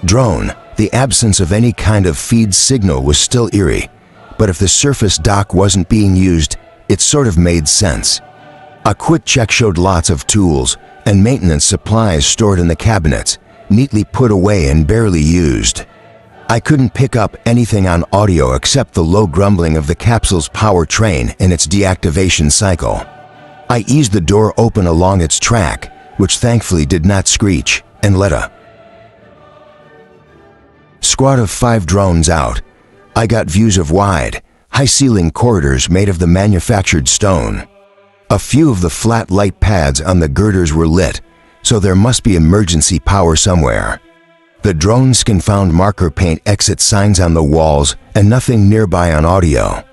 Drone, the absence of any kind of feed signal was still eerie, but if the surface dock wasn't being used, it sort of made sense. A quick check showed lots of tools and maintenance supplies stored in the cabinets, neatly put away and barely used. I couldn't pick up anything on audio except the low grumbling of the capsule's power train and its deactivation cycle. I eased the door open along its track, which thankfully did not screech, and let a squad of 5 drones out. I got views of wide, high-ceiling corridors made of the manufactured stone. A few of the flat light pads on the girders were lit, so there must be emergency power somewhere. The drones can found marker paint exit signs on the walls and nothing nearby on audio.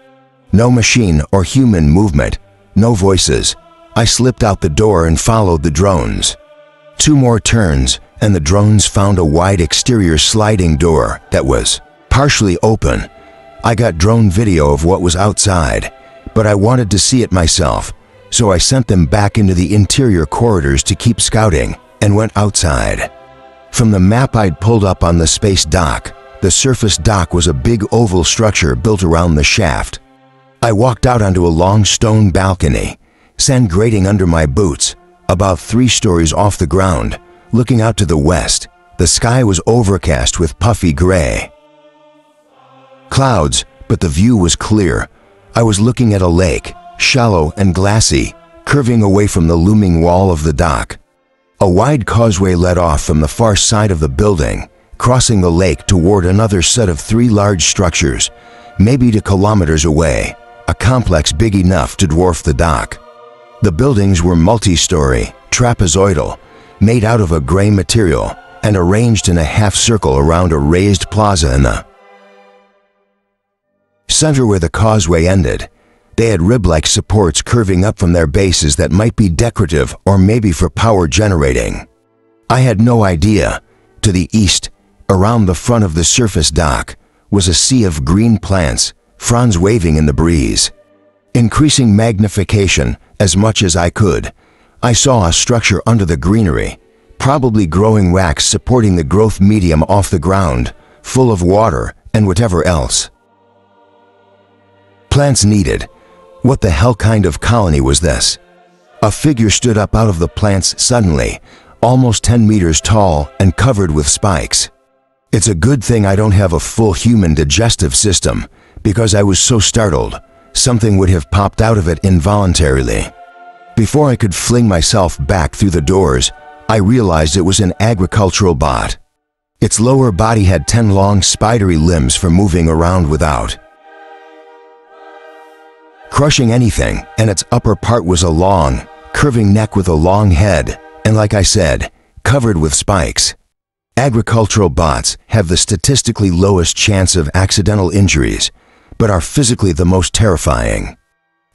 No machine or human movement, no voices. I slipped out the door and followed the drones. 2 more turns, and the drones found a wide exterior sliding door that was partially open. I got drone video of what was outside, but I wanted to see it myself, so I sent them back into the interior corridors to keep scouting and went outside. From the map I'd pulled up on the space dock, the surface dock was a big oval structure built around the shaft. I walked out onto a long stone balcony, sand grating under my boots, about 3 stories off the ground. Looking out to the west, the sky was overcast with puffy gray clouds, but the view was clear. I was looking at a lake, shallow and glassy, curving away from the looming wall of the dock. A wide causeway led off from the far side of the building, crossing the lake toward another set of 3 large structures, maybe 2 kilometers away, a complex big enough to dwarf the dock. The buildings were multi-story, trapezoidal, made out of a gray material, and arranged in a half circle around a raised plaza in the center where the causeway ended. They had rib-like supports curving up from their bases that might be decorative or maybe for power generating. I had no idea. To the east, around the front of the surface dock, was a sea of green plants, fronds waving in the breeze. Increasing magnification as much as I could, I saw a structure under the greenery, probably growing racks supporting the growth medium off the ground, full of water and whatever else plants needed. What the hell kind of colony was this? A figure stood up out of the plants suddenly, almost 10 meters tall and covered with spikes. It's a good thing I don't have a full human digestive system, because I was so startled, something would have popped out of it involuntarily. Before I could fling myself back through the doors, I realized it was an agricultural bot. Its lower body had 10 long spidery limbs for moving around without crushing anything, and its upper part was a long, curving neck with a long head, and like I said, covered with spikes. Agricultural bots have the statistically lowest chance of accidental injuries, but are physically the most terrifying.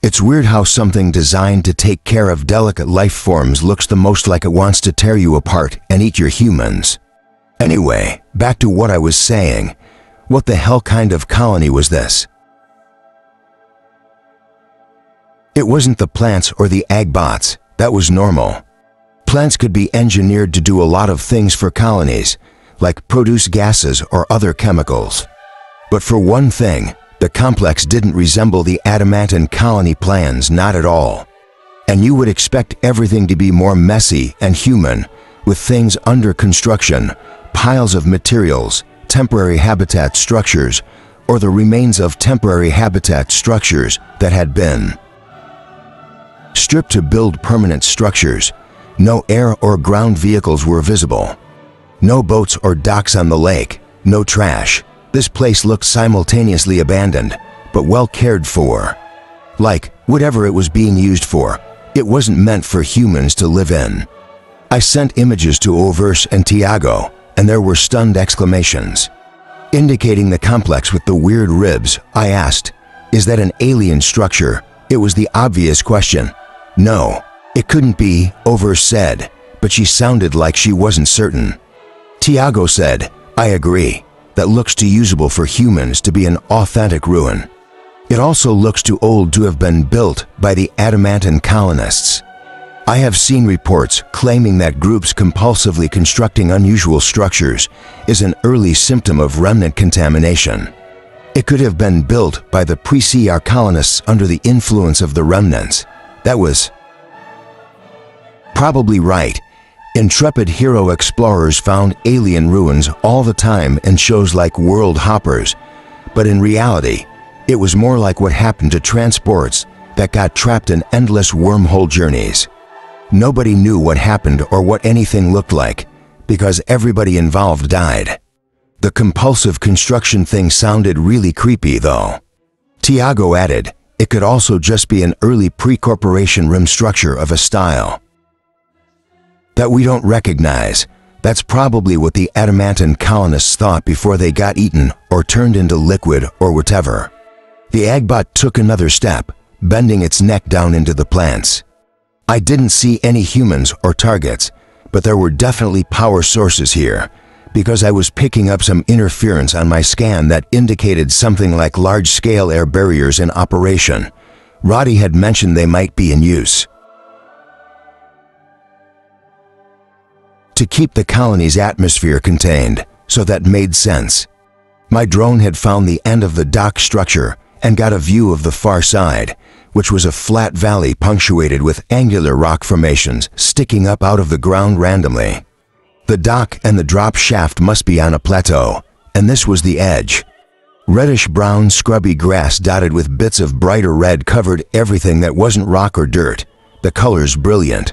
It's weird how something designed to take care of delicate life forms looks the most like it wants to tear you apart and eat your humans. Anyway, back to what I was saying. What the hell kind of colony was this? It wasn't the plants or the ag bots. That was normal. Plants could be engineered to do a lot of things for colonies, like produce gases or other chemicals. But for one thing, the complex didn't resemble the adamantine colony plans, not at all. And you would expect everything to be more messy and human, with things under construction, piles of materials, temporary habitat structures, or the remains of temporary habitat structures that had been stripped to build permanent structures. No air or ground vehicles were visible. No boats or docks on the lake. No trash. This place looked simultaneously abandoned, but well cared for. Like, whatever it was being used for, it wasn't meant for humans to live in. I sent images to Overs and Tiago, and there were stunned exclamations. Indicating the complex with the weird ribs, I asked, "Is that an alien structure?" It was the obvious question. "No, it couldn't be," Overs said, but she sounded like she wasn't certain. Tiago said, "I agree. That looks too usable for humans to be an authentic ruin. It also looks too old to have been built by the adamantine colonists." I have seen reports claiming that groups compulsively constructing unusual structures is an early symptom of remnant contamination. It could have been built by the pre-CR colonists under the influence of the remnants. That was probably right. Intrepid hero explorers found alien ruins all the time in shows like World Hoppers, but in reality, it was more like what happened to transports that got trapped in endless wormhole journeys. Nobody knew what happened or what anything looked like, because everybody involved died. The compulsive construction thing sounded really creepy, though. Tiago added, it could also just be an early pre-corporation rim structure of a style that we don't recognize. That's probably what the adamantine colonists thought before they got eaten or turned into liquid or whatever. The Agbot took another step, bending its neck down into the plants. I didn't see any humans or targets, but there were definitely power sources here, because I was picking up some interference on my scan that indicated something like large-scale air barriers in operation. Roddy had mentioned they might be in use to keep the colony's atmosphere contained, so that made sense. My drone had found the end of the dock structure and got a view of the far side, which was a flat valley punctuated with angular rock formations sticking up out of the ground randomly. The dock and the drop shaft must be on a plateau, and this was the edge. Reddish-brown scrubby grass dotted with bits of brighter red covered everything that wasn't rock or dirt, the colors brilliant.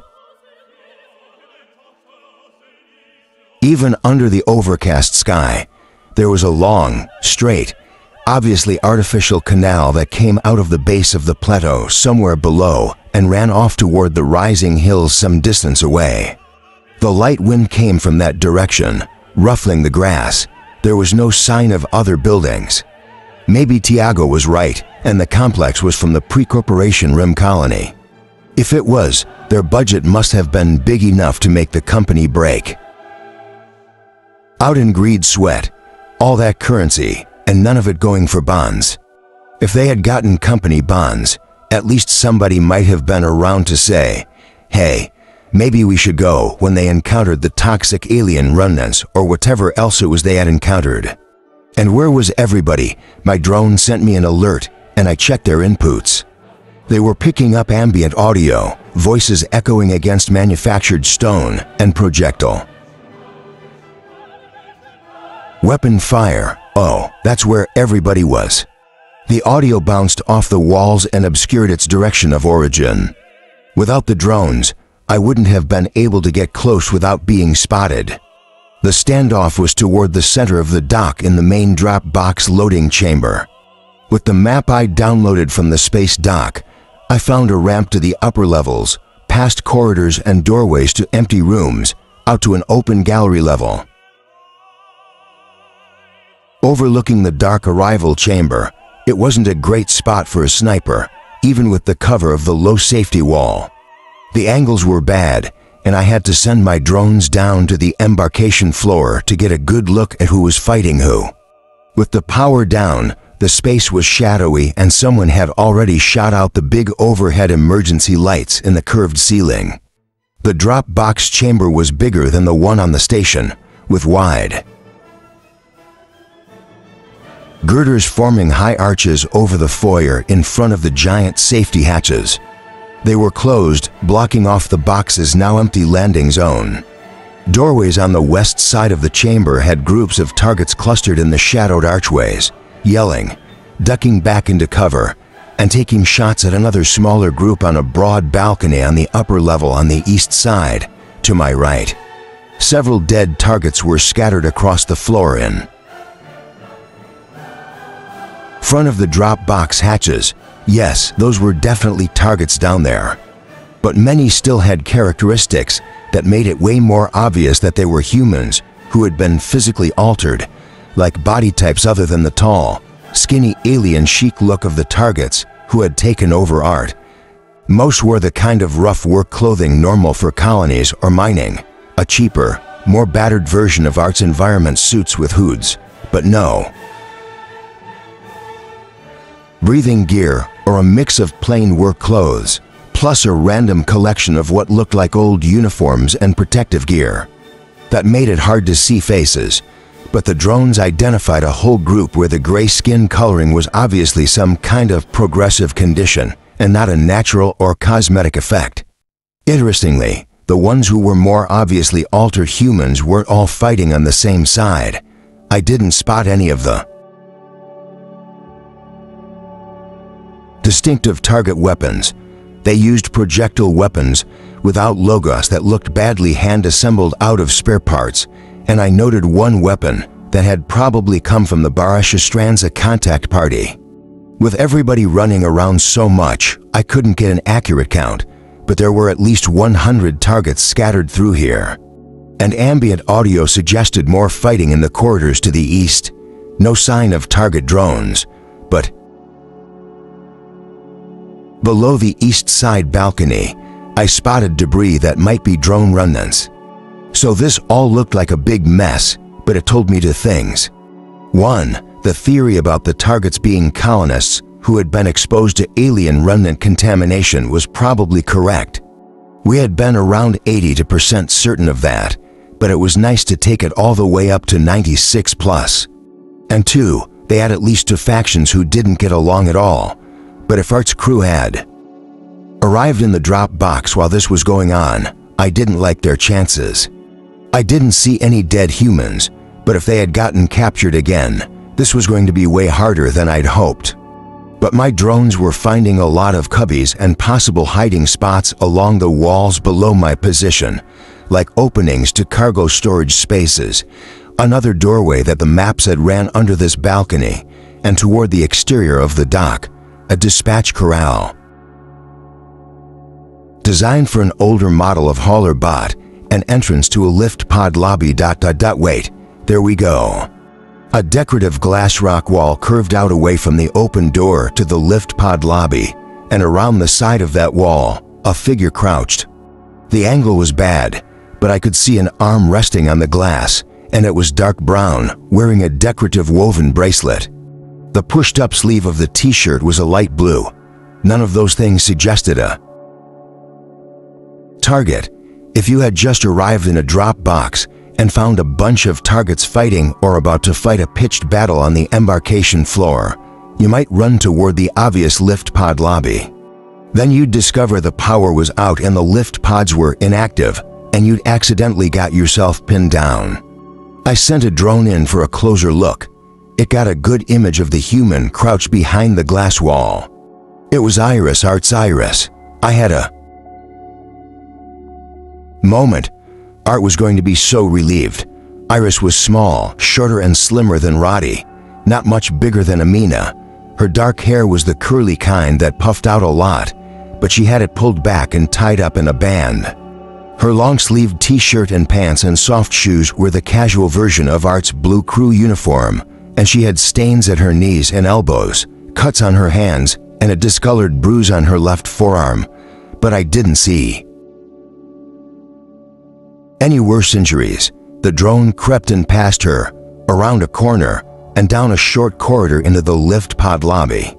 Even under the overcast sky, there was a long, straight, obviously artificial canal that came out of the base of the plateau somewhere below and ran off toward the rising hills some distance away. The light wind came from that direction, ruffling the grass. There was no sign of other buildings. Maybe Tiago was right, and the complex was from the pre-corporation rim colony. If it was, their budget must have been big enough to make the company break. Out in greed sweat, all that currency, and none of it going for bonds. If they had gotten company bonds, at least somebody might have been around to say, "Hey, maybe we should go," when they encountered the toxic alien remnants or whatever else it was they had encountered. And where was everybody? My drone sent me an alert, and I checked their inputs. They were picking up ambient audio, voices echoing against manufactured stone, and projectile weapon fire. Oh, that's where everybody was. The audio bounced off the walls and obscured its direction of origin. Without the drones, I wouldn't have been able to get close without being spotted. The standoff was toward the center of the dock in the main drop box loading chamber. With the map I downloaded from the space dock, I found a ramp to the upper levels, past corridors and doorways to empty rooms, out to an open gallery level. Overlooking the dark arrival chamber, it wasn't a great spot for a sniper, even with the cover of the low safety wall. The angles were bad, and I had to send my drones down to the embarkation floor to get a good look at who was fighting who. With the power down, the space was shadowy and someone had already shot out the big overhead emergency lights in the curved ceiling. The drop box chamber was bigger than the one on the station, with wide girders forming high arches over the foyer in front of the giant safety hatches. They were closed, blocking off the box's now empty landing zone. Doorways on the west side of the chamber had groups of targets clustered in the shadowed archways, yelling, ducking back into cover, and taking shots at another smaller group on a broad balcony on the upper level on the east side, to my right. Several dead targets were scattered across the floor in front of the drop box hatches. Yes, those were definitely targets down there. But many still had characteristics that made it way more obvious that they were humans who had been physically altered, like body types other than the tall, skinny alien chic look of the targets who had taken over art. Most wore the kind of rough work clothing normal for colonies or mining, a cheaper, more battered version of Art's environment suits with hoods, but no. Breathing gear, or a mix of plain work clothes, plus a random collection of what looked like old uniforms and protective gear. That made it hard to see faces, but the drones identified a whole group where the gray skin coloring was obviously some kind of progressive condition and not a natural or cosmetic effect. Interestingly, the ones who were more obviously altered humans weren't all fighting on the same side. I didn't spot any of the distinctive target weapons. They used projectile weapons without logos that looked badly hand-assembled out of spare parts, and I noted one weapon that had probably come from the Barashastranza contact party. With everybody running around so much, I couldn't get an accurate count, but there were at least 100 targets scattered through here. And ambient audio suggested more fighting in the corridors to the east. No sign of target drones, but below the east side balcony, I spotted debris that might be drone remnants. So this all looked like a big mess, but it told me two things. One, the theory about the targets being colonists who had been exposed to alien remnant contamination was probably correct. We had been around 80% certain of that, but it was nice to take it all the way up to 96+. And two, they had at least two factions who didn't get along at all. But if Art's crew had arrived in the drop box while this was going on, I didn't like their chances. I didn't see any dead humans, but if they had gotten captured again, this was going to be way harder than I'd hoped. But my drones were finding a lot of cubbies and possible hiding spots along the walls below my position, like openings to cargo storage spaces, another doorway that the map said ran under this balcony, and toward the exterior of the dock, a dispatch corral. Designed for an older model of hauler bot, an entrance to a lift pod lobby. Wait, there we go. A decorative glass rock wall curved out away from the open door to the lift pod lobby, and around the side of that wall, a figure crouched. The angle was bad, but I could see an arm resting on the glass, and it was dark brown, wearing a decorative woven bracelet. The pushed-up sleeve of the t-shirt was a light blue. None of those things suggested a target. If you had just arrived in a drop box and found a bunch of targets fighting or about to fight a pitched battle on the embarkation floor, you might run toward the obvious lift pod lobby. Then you'd discover the power was out and the lift pods were inactive, and you'd accidentally got yourself pinned down. I sent a drone in for a closer look. it got a good image of the human crouched behind the glass wall. It was Art's Iris. I had a moment. Art was going to be so relieved. Iris was small, shorter and slimmer than Roddy, not much bigger than Amina. Her dark hair was the curly kind that puffed out a lot, but she had it pulled back and tied up in a band. Her long-sleeved t-shirt and pants and soft shoes were the casual version of Art's blue crew uniform, and she had stains at her knees and elbows, cuts on her hands, and a discolored bruise on her left forearm, but I didn't see any worse injuries. The drone crept in past her, around a corner, and down a short corridor into the lift pod lobby.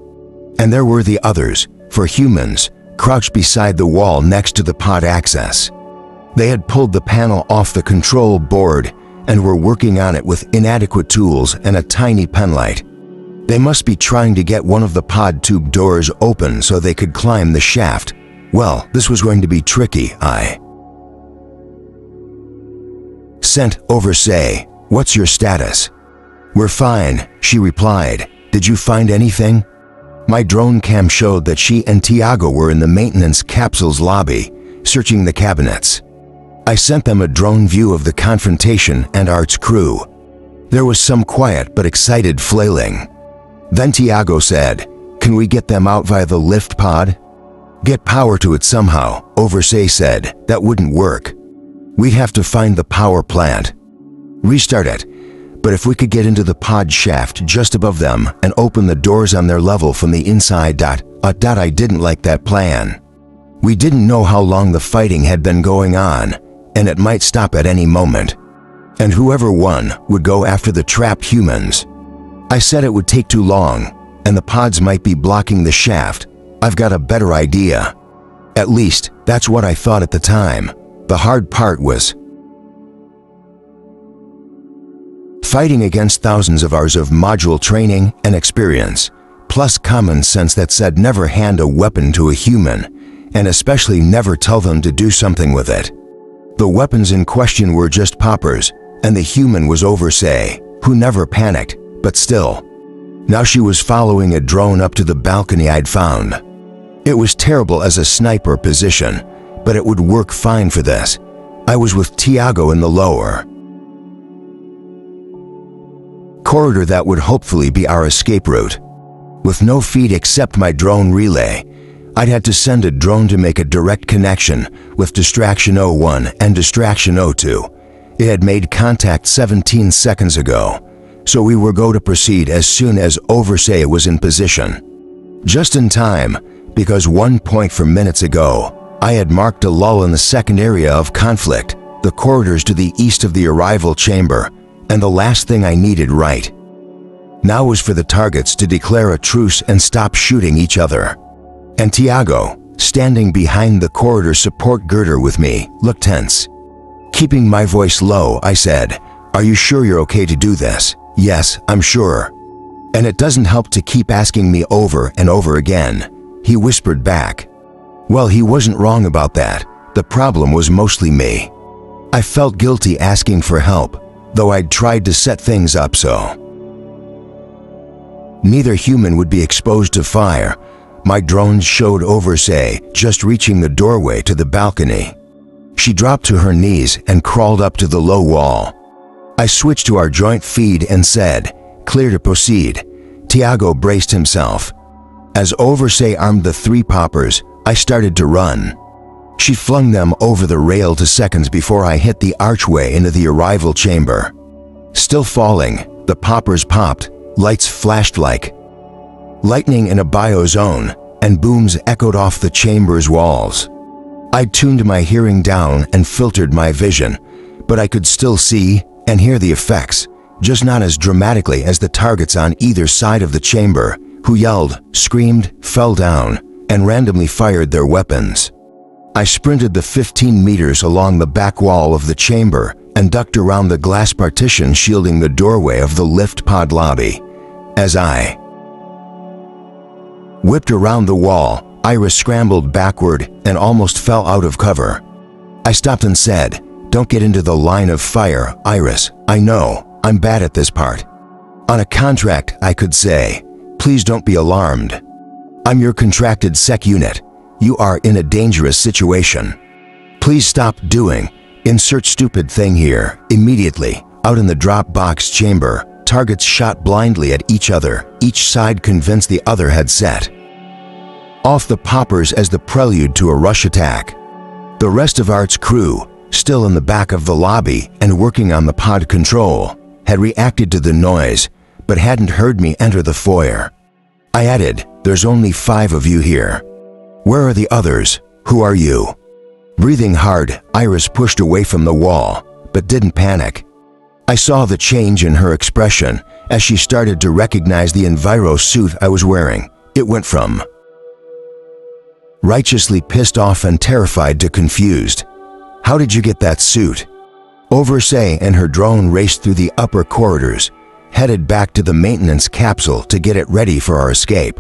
And there were the others, for humans, crouched beside the wall next to the pod access. They had pulled the panel off the control board and were working on it with inadequate tools and a tiny penlight. They must be trying to get one of the pod tube doors open so they could climb the shaft. Well, this was going to be tricky. I sent over say, "What's your status?" "We're fine," she replied. "Did you find anything?" My drone cam showed that she and Tiago were in the maintenance capsule's lobby, searching the cabinets. I sent them a drone view of the confrontation and Art's crew. There was some quiet but excited flailing. Then Tiago said, "Can we get them out via the lift pod?" "Get power to it somehow," Oversay said. "That wouldn't work. We'd have to find the power plant. Restart it. But if we could get into the pod shaft just above them and open the doors on their level from the inside. I didn't like that plan. We didn't know how long the fighting had been going on, and it might stop at any moment. And whoever won would go after the trapped humans. I said it would take too long, and the pods might be blocking the shaft. I've got a better idea. At least, that's what I thought at the time. The hard part was fighting against thousands of hours of module training and experience, plus common sense that said never hand a weapon to a human, and especially never tell them to do something with it. The weapons in question were just poppers, and the human was Oversay, who never panicked, but still. Now she was following a drone up to the balcony I'd found. It was terrible as a sniper position, but it would work fine for this. I was with Tiago in the lower corridor that would hopefully be our escape route. With no feed except my drone relay, I'd had to send a drone to make a direct connection with Distraction 01 and Distraction 02. It had made contact 17 seconds ago, so we were go to proceed as soon as Oversay was in position. Just in time, because 1 point from minutes ago, I had marked a lull in the second area of conflict, the corridors to the east of the arrival chamber, and the last thing I needed right now was for the targets to declare a truce and stop shooting each other. And Tiago, standing behind the corridor support girder with me, looked tense. Keeping my voice low, I said, "Are you sure you're okay to do this?" "Yes, I'm sure." "And it doesn't help to keep asking me over and over again," he whispered back. Well, he wasn't wrong about that. The problem was mostly me. I felt guilty asking for help, though I'd tried to set things up so neither human would be exposed to fire. My drones showed Oversay just reaching the doorway to the balcony. She dropped to her knees and crawled up to the low wall. I switched to our joint feed and said, "Clear to proceed." Tiago braced himself. As Oversay armed the 3 poppers, I started to run. She flung them over the rail to seconds before I hit the archway into the arrival chamber. Still falling, the poppers popped, lights flashed like lightning in a biozone, and booms echoed off the chamber's walls. I tuned my hearing down and filtered my vision, but I could still see and hear the effects, just not as dramatically as the targets on either side of the chamber, who yelled, screamed, fell down, and randomly fired their weapons. I sprinted the 15 meters along the back wall of the chamber and ducked around the glass partition shielding the doorway of the lift pod lobby. As I whipped around the wall, Iris scrambled backward and almost fell out of cover. I stopped and said, "Don't get into the line of fire, Iris. I know, I'm bad at this part." On a contract, I could say, "Please don't be alarmed. I'm your contracted sec unit. You are in a dangerous situation. Please stop doing, insert stupid thing here, immediately." Out in the drop box chamber, targets shot blindly at each other, each side convinced the other had set off the poppers as the prelude to a rush attack. The rest of Art's crew, still in the back of the lobby and working on the pod control, had reacted to the noise, but hadn't heard me enter the foyer. I added, "There's only 5 of you here. Where are the others? Who are you?" Breathing hard, Iris pushed away from the wall, but didn't panic. I saw the change in her expression as she started to recognize the enviro suit I was wearing. It went from righteously pissed off and terrified to confused. "How did you get that suit?" Oversay and her drone raced through the upper corridors, headed back to the maintenance capsule to get it ready for our escape.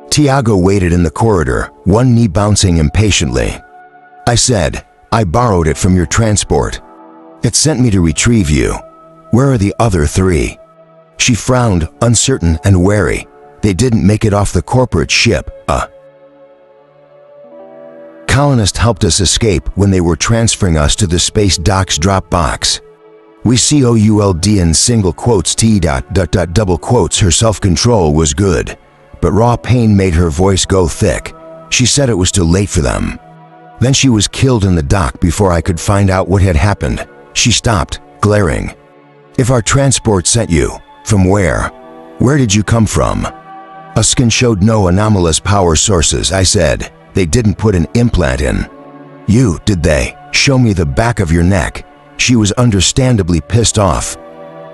Tiago waited in the corridor, one knee bouncing impatiently. I said, "I borrowed it from your transport. It sent me to retrieve you. Where are the other 3? She frowned, uncertain and wary. "They didn't make it off the corporate ship. Colonist helped us escape when they were transferring us to the space docks drop box. We could in single quotes t dot dot dot double quotes. Her self-control was good, but raw pain made her voice go thick. She said it was too late for them. Then she was killed in the dock before I could find out what had happened." She stopped, glaring. "If our transport sent you, from where? Where did you come from?" Uskin showed no anomalous power sources, I said. "They didn't put an implant in." "You, did they? Show me the back of your neck." She was understandably pissed off.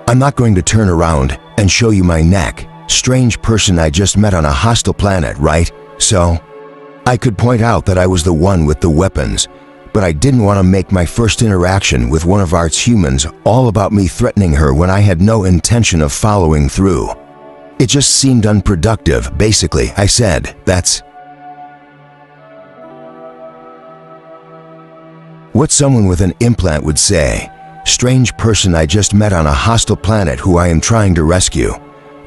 "I'm not going to turn around and show you my neck. Strange person I just met on a hostile planet, right? So?" I could point out that I was the one with the weapons, but I didn't want to make my first interaction with one of Art's humans all about me threatening her when I had no intention of following through. It just seemed unproductive, basically. I said, "That's what someone with an implant would say. Strange person I just met on a hostile planet who I am trying to rescue."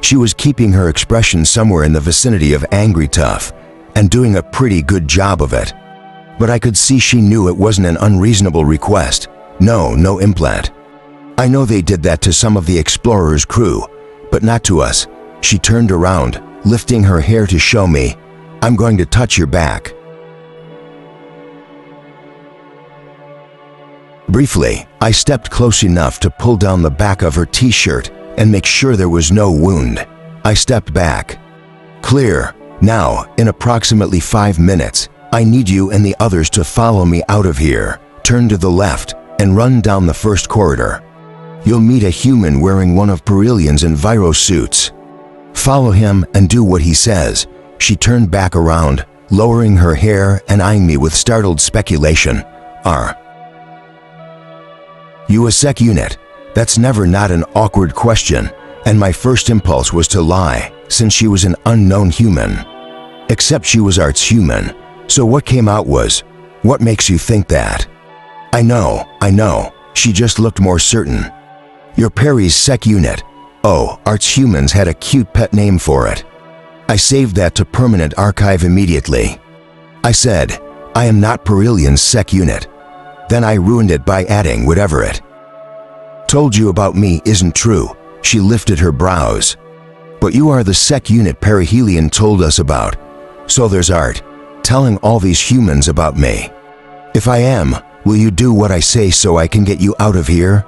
She was keeping her expression somewhere in the vicinity of angry tough, and doing a pretty good job of it. But I could see she knew it wasn't an unreasonable request. No implant. "I know they did that to some of the Explorer's crew, but not to us." She turned around, lifting her hair to show me, "I'm going to touch your back." Briefly, I stepped close enough to pull down the back of her t-shirt and make sure there was no wound. I stepped back. "Clear. Now, in approximately 5 minutes, I need you and the others to follow me out of here. Turn to the left and run down the first corridor. You'll meet a human wearing one of Perillion's enviro suits. Follow him and do what he says." She turned back around, lowering her hair and eyeing me with startled speculation. "Are you a sec unit?" That's never not an awkward question, and my first impulse was to lie, since she was an unknown human. Except she was Art's human, so what came out was, "What makes you think that?" I know. She just looked more certain. "You're Perry's sec unit." Oh, Art's humans had a cute pet name for it. I saved that to permanent archive immediately. I said, "I am not Perillion's sec unit." Then I ruined it by adding whatever it told you about me isn't true. She lifted her brows. "But you are the sec unit Perihelion told us about. So there's Art telling all these humans about me. If I am, will you do what I say so I can get you out of here?"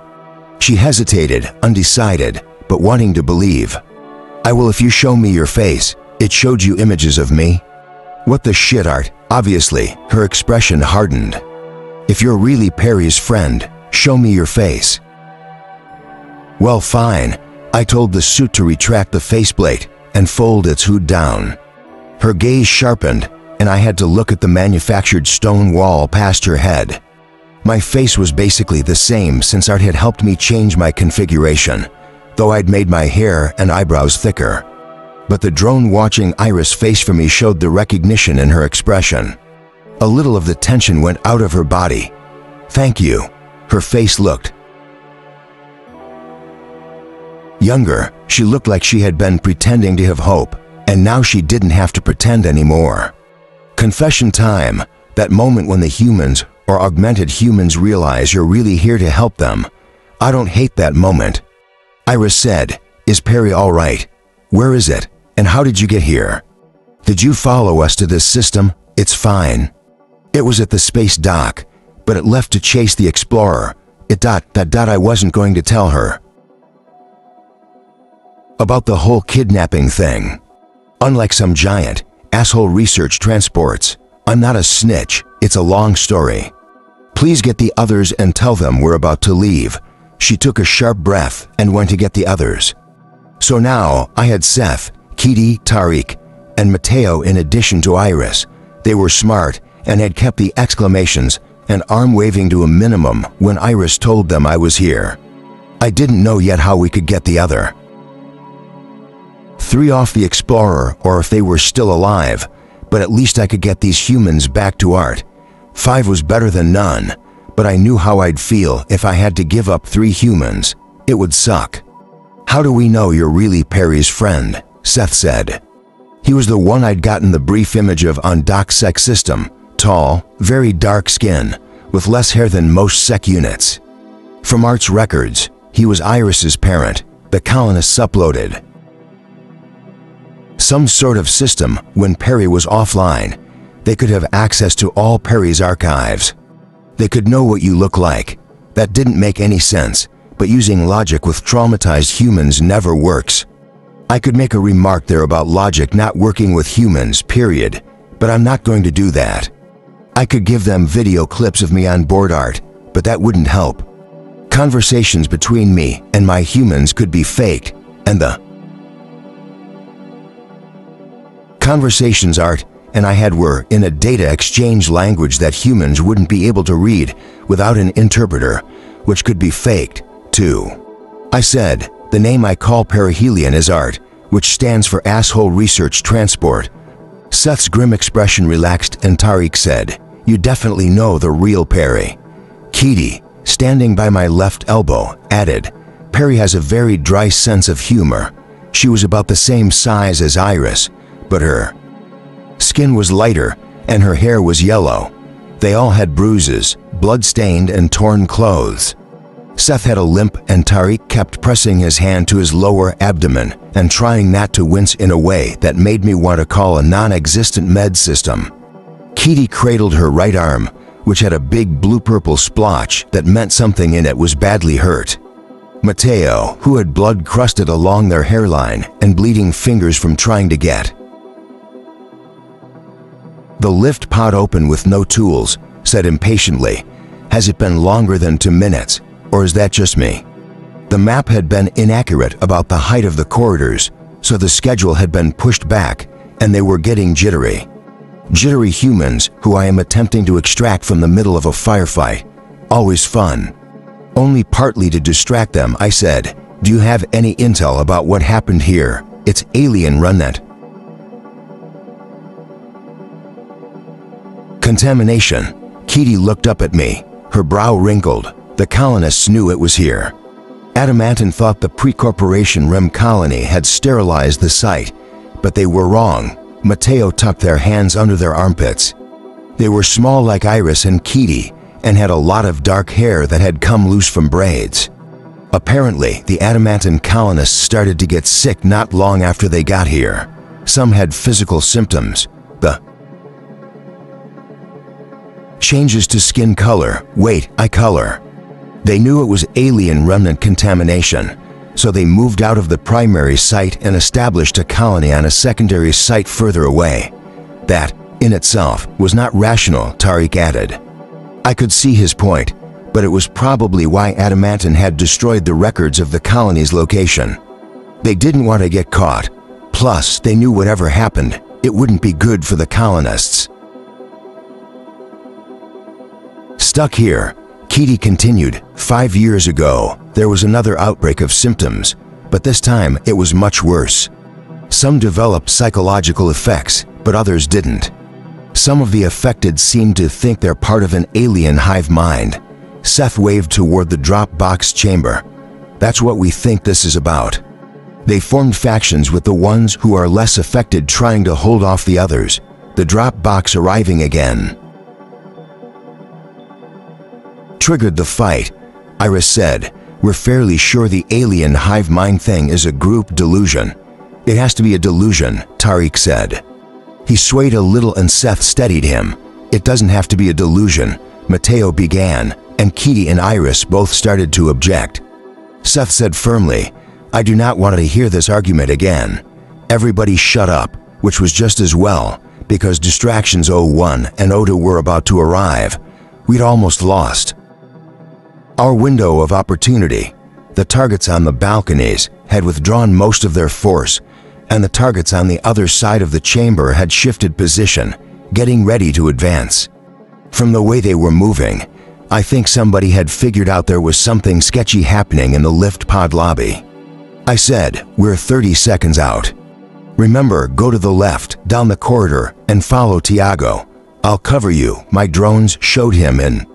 She hesitated, undecided, but wanting to believe. "I will if you show me your face. It showed you images of me." "What the shit, Art?" Obviously, her expression hardened. "If you're really Perry's friend, show me your face." "Well, fine." I told the suit to retract the faceplate and fold its hood down. Her gaze sharpened, and I had to look at the manufactured stone wall past her head. My face was basically the same since Art had helped me change my configuration, though I'd made my hair and eyebrows thicker. But the drone watching Iris' face for me showed the recognition in her expression. A little of the tension went out of her body. "Thank you." Her face looked Younger, she looked like she had been pretending to have hope, and now she didn't have to pretend anymore. Confession time, that moment when the humans or augmented humans realize you're really here to help them. I don't hate that moment. Iris said, "Is Perry all right? Where is it? And how did you get here? Did you follow us to this system? It's fine." It was at the space dock, but it left to chase the explorer. I wasn't going to tell her about the whole kidnapping thing. Unlike some giant, asshole research transports, I'm not a snitch. It's a long story. Please get the others and tell them we're about to leave. She took a sharp breath and went to get the others. So now I had Seth, Kitty, Tariq, and Mateo in addition to Iris. They were smart and had kept the exclamations and arm waving to a minimum when Iris told them I was here. I didn't know yet how we could get the other 3 off the explorer, or if they were still alive, but at least I could get these humans back to Art. 5 was better than none, but I knew how I'd feel if I had to give up 3 humans. It would suck. "How do we know you're really Perry's friend?" Seth said. He was the one I'd gotten the brief image of on Doc's sec system. Tall, very dark skin, with less hair than most sec units. From Art's records, he was Iris's parent, the colonists uploaded some sort of system when Perry was offline. They could have access to all Perry's archives. They could know what you look like. That didn't make any sense, but using logic with traumatized humans never works. I could make a remark there about logic not working with humans, period, but I'm not going to do that. I could give them video clips of me on board Art, but that wouldn't help. Conversations between me and my humans could be faked, and the conversations Art and I had were in a data exchange language that humans wouldn't be able to read without an interpreter, which could be faked, too. I said, "The name I call perihelion is Art, which stands for asshole research transport." Seth's grim expression relaxed and Tariq said, "You definitely know the real Perry." Kitty, standing by my left elbow, added, "Perry has a very dry sense of humor. She was about the same size as Iris, but her skin was lighter and her hair was yellow. They all had bruises, blood-stained and torn clothes." Seth had a limp and Tariq kept pressing his hand to his lower abdomen and trying not to wince in a way that made me want to call a non-existent med system. Kitty cradled her right arm, which had a big blue-purple splotch that meant something in it was badly hurt. Mateo, who had blood crusted along their hairline and bleeding fingers from trying to get the lift pod open with no tools, said impatiently, "Has it been longer than 2 minutes, or is that just me?" The map had been inaccurate about the height of the corridors, so the schedule had been pushed back, and they were getting jittery. Jittery humans who I am attempting to extract from the middle of a firefight. Always fun. Only partly to distract them, I said, "Do you have any intel about what happened here? It's alien remnant contamination." Kitty looked up at me, her brow wrinkled. The colonists knew it was here. Adamantin thought the pre-corporation REM colony had sterilized the site, but they were wrong. Mateo tucked their hands under their armpits. They were small like Iris and Kitty and had a lot of dark hair that had come loose from braids. Apparently, the Adamantin colonists started to get sick not long after they got here. Some had physical symptoms. The changes to skin color, eye color. They knew it was alien remnant contamination, so they moved out of the primary site and established a colony on a secondary site further away. That, in itself, was not rational, Tariq added. I could see his point, but it was probably why Adamantin had destroyed the records of the colony's location. They didn't want to get caught. Plus, they knew whatever happened, it wouldn't be good for the colonists. Stuck here, Kitty continued, 5 years ago, there was another outbreak of symptoms, but this time it was much worse. Some developed psychological effects, but others didn't. Some of the affected seemed to think they're part of an alien hive mind. Seth waved toward the drop box chamber. That's what we think this is about. They formed factions with the ones who are less affected trying to hold off the others, the drop box arriving again. Triggered the fight, Iris said. We're fairly sure the alien hive mind thing is a group delusion. It has to be a delusion, Tariq said. He swayed a little and Seth steadied him. It doesn't have to be a delusion, Mateo began, and Kitty and Iris both started to object. Seth said firmly, I do not want to hear this argument again. Everybody shut up, which was just as well, because distractions 01 and 02 were about to arrive. We'd almost lost our window of opportunity. The targets on the balconies had withdrawn most of their force, and the targets on the other side of the chamber had shifted position, getting ready to advance. From the way they were moving, I think somebody had figured out there was something sketchy happening in the lift pod lobby. I said, we're 30 seconds out. Remember, go to the left, down the corridor, and follow Tiago. I'll cover you, my drones showed him in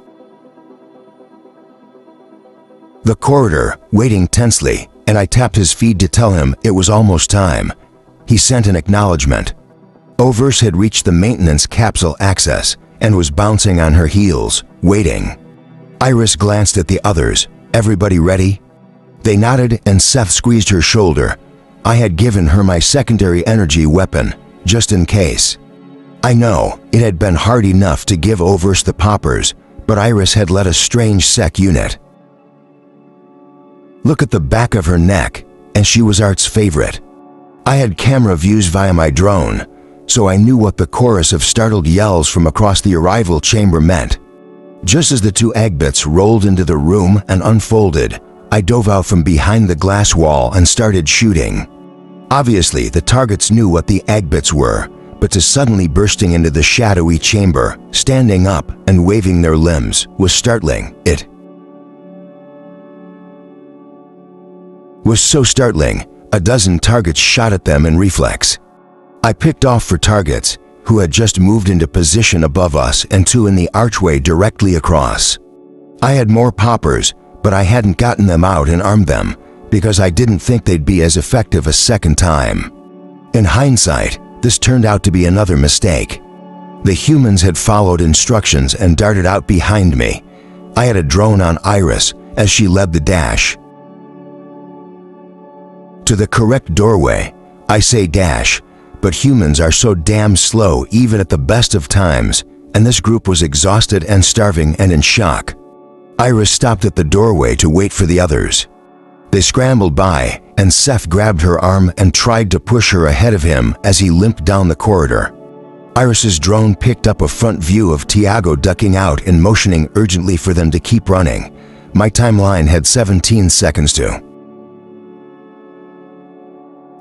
the corridor, waiting tensely, and I tapped his feed to tell him it was almost time. He sent an acknowledgement. Overs had reached the maintenance capsule access and was bouncing on her heels, waiting. Iris glanced at the others. Everybody ready? They nodded and Seth squeezed her shoulder. I had given her my secondary energy weapon, just in case. I know, it had been hard enough to give Overs the poppers, but Iris had led a strange sec unit. Look at the back of her neck, and she was Art's favorite. I had camera views via my drone, so I knew what the chorus of startled yells from across the arrival chamber meant. Just as the two Agbits rolled into the room and unfolded, I dove out from behind the glass wall and started shooting. Obviously, the targets knew what the Agbits were, but to suddenly bursting into the shadowy chamber, standing up and waving their limbs, was startling. It was so startling, a dozen targets shot at them in reflex. I picked off for targets who had just moved into position above us and two in the archway directly across. I had more poppers, but I hadn't gotten them out and armed them because I didn't think they'd be as effective a second time. In hindsight, this turned out to be another mistake. The humans had followed instructions and darted out behind me. I had a drone on Iris as she led the dash to the correct doorway. I say dash, but humans are so damn slow even at the best of times, and this group was exhausted and starving and in shock. Iris stopped at the doorway to wait for the others. They scrambled by, and Seth grabbed her arm and tried to push her ahead of him as he limped down the corridor. Iris's drone picked up a front view of Tiago ducking out and motioning urgently for them to keep running. My timeline had 17 seconds to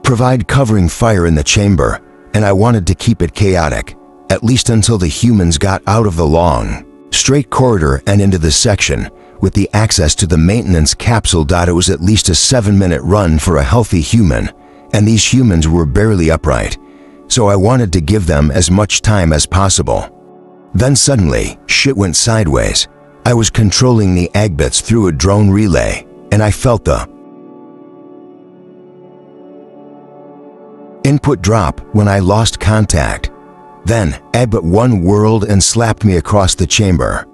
provide covering fire in the chamber, and I wanted to keep it chaotic, at least until the humans got out of the long, straight corridor and into the section, with the access to the maintenance capsule. It was at least a 7-minute run for a healthy human, and these humans were barely upright, so I wanted to give them as much time as possible. Then suddenly, shit went sideways. I was controlling the Agbits through a drone relay, and I felt the input drop when I lost contact. Then, Agbit 1 whirled and slapped me across the chamber.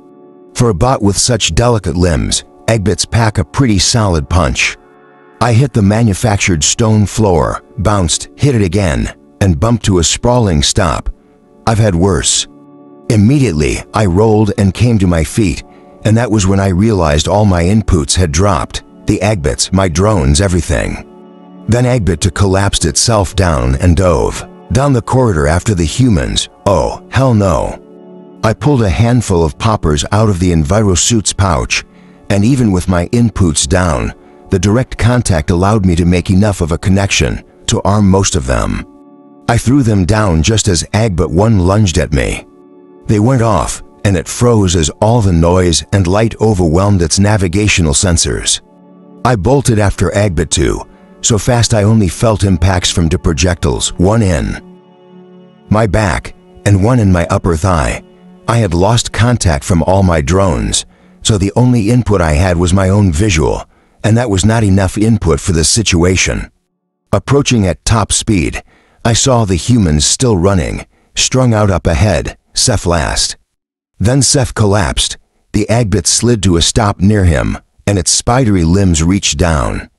For a bot with such delicate limbs, Agbits pack a pretty solid punch. I hit the manufactured stone floor, bounced, hit it again, and bumped to a sprawling stop. I've had worse. Immediately, I rolled and came to my feet, and that was when I realized all my inputs had dropped. The Agbits, my drones, everything. Then Agbit collapsed itself down and dove down the corridor after the humans. Oh, hell no. I pulled a handful of poppers out of the EnviroSuit's pouch, and even with my inputs down, the direct contact allowed me to make enough of a connection to arm most of them. I threw them down just as Agbit 1 lunged at me. They went off, and it froze as all the noise and light overwhelmed its navigational sensors. I bolted after Agbit 2, so fast I only felt impacts from 2 projectiles, one in my back and one in my upper thigh. I had lost contact from all my drones, so the only input I had was my own visual, and that was not enough input for the situation. Approaching at top speed, I saw the humans still running, strung out up ahead, Seth last. Then Seth collapsed. The Agbit slid to a stop near him, and its spidery limbs reached down.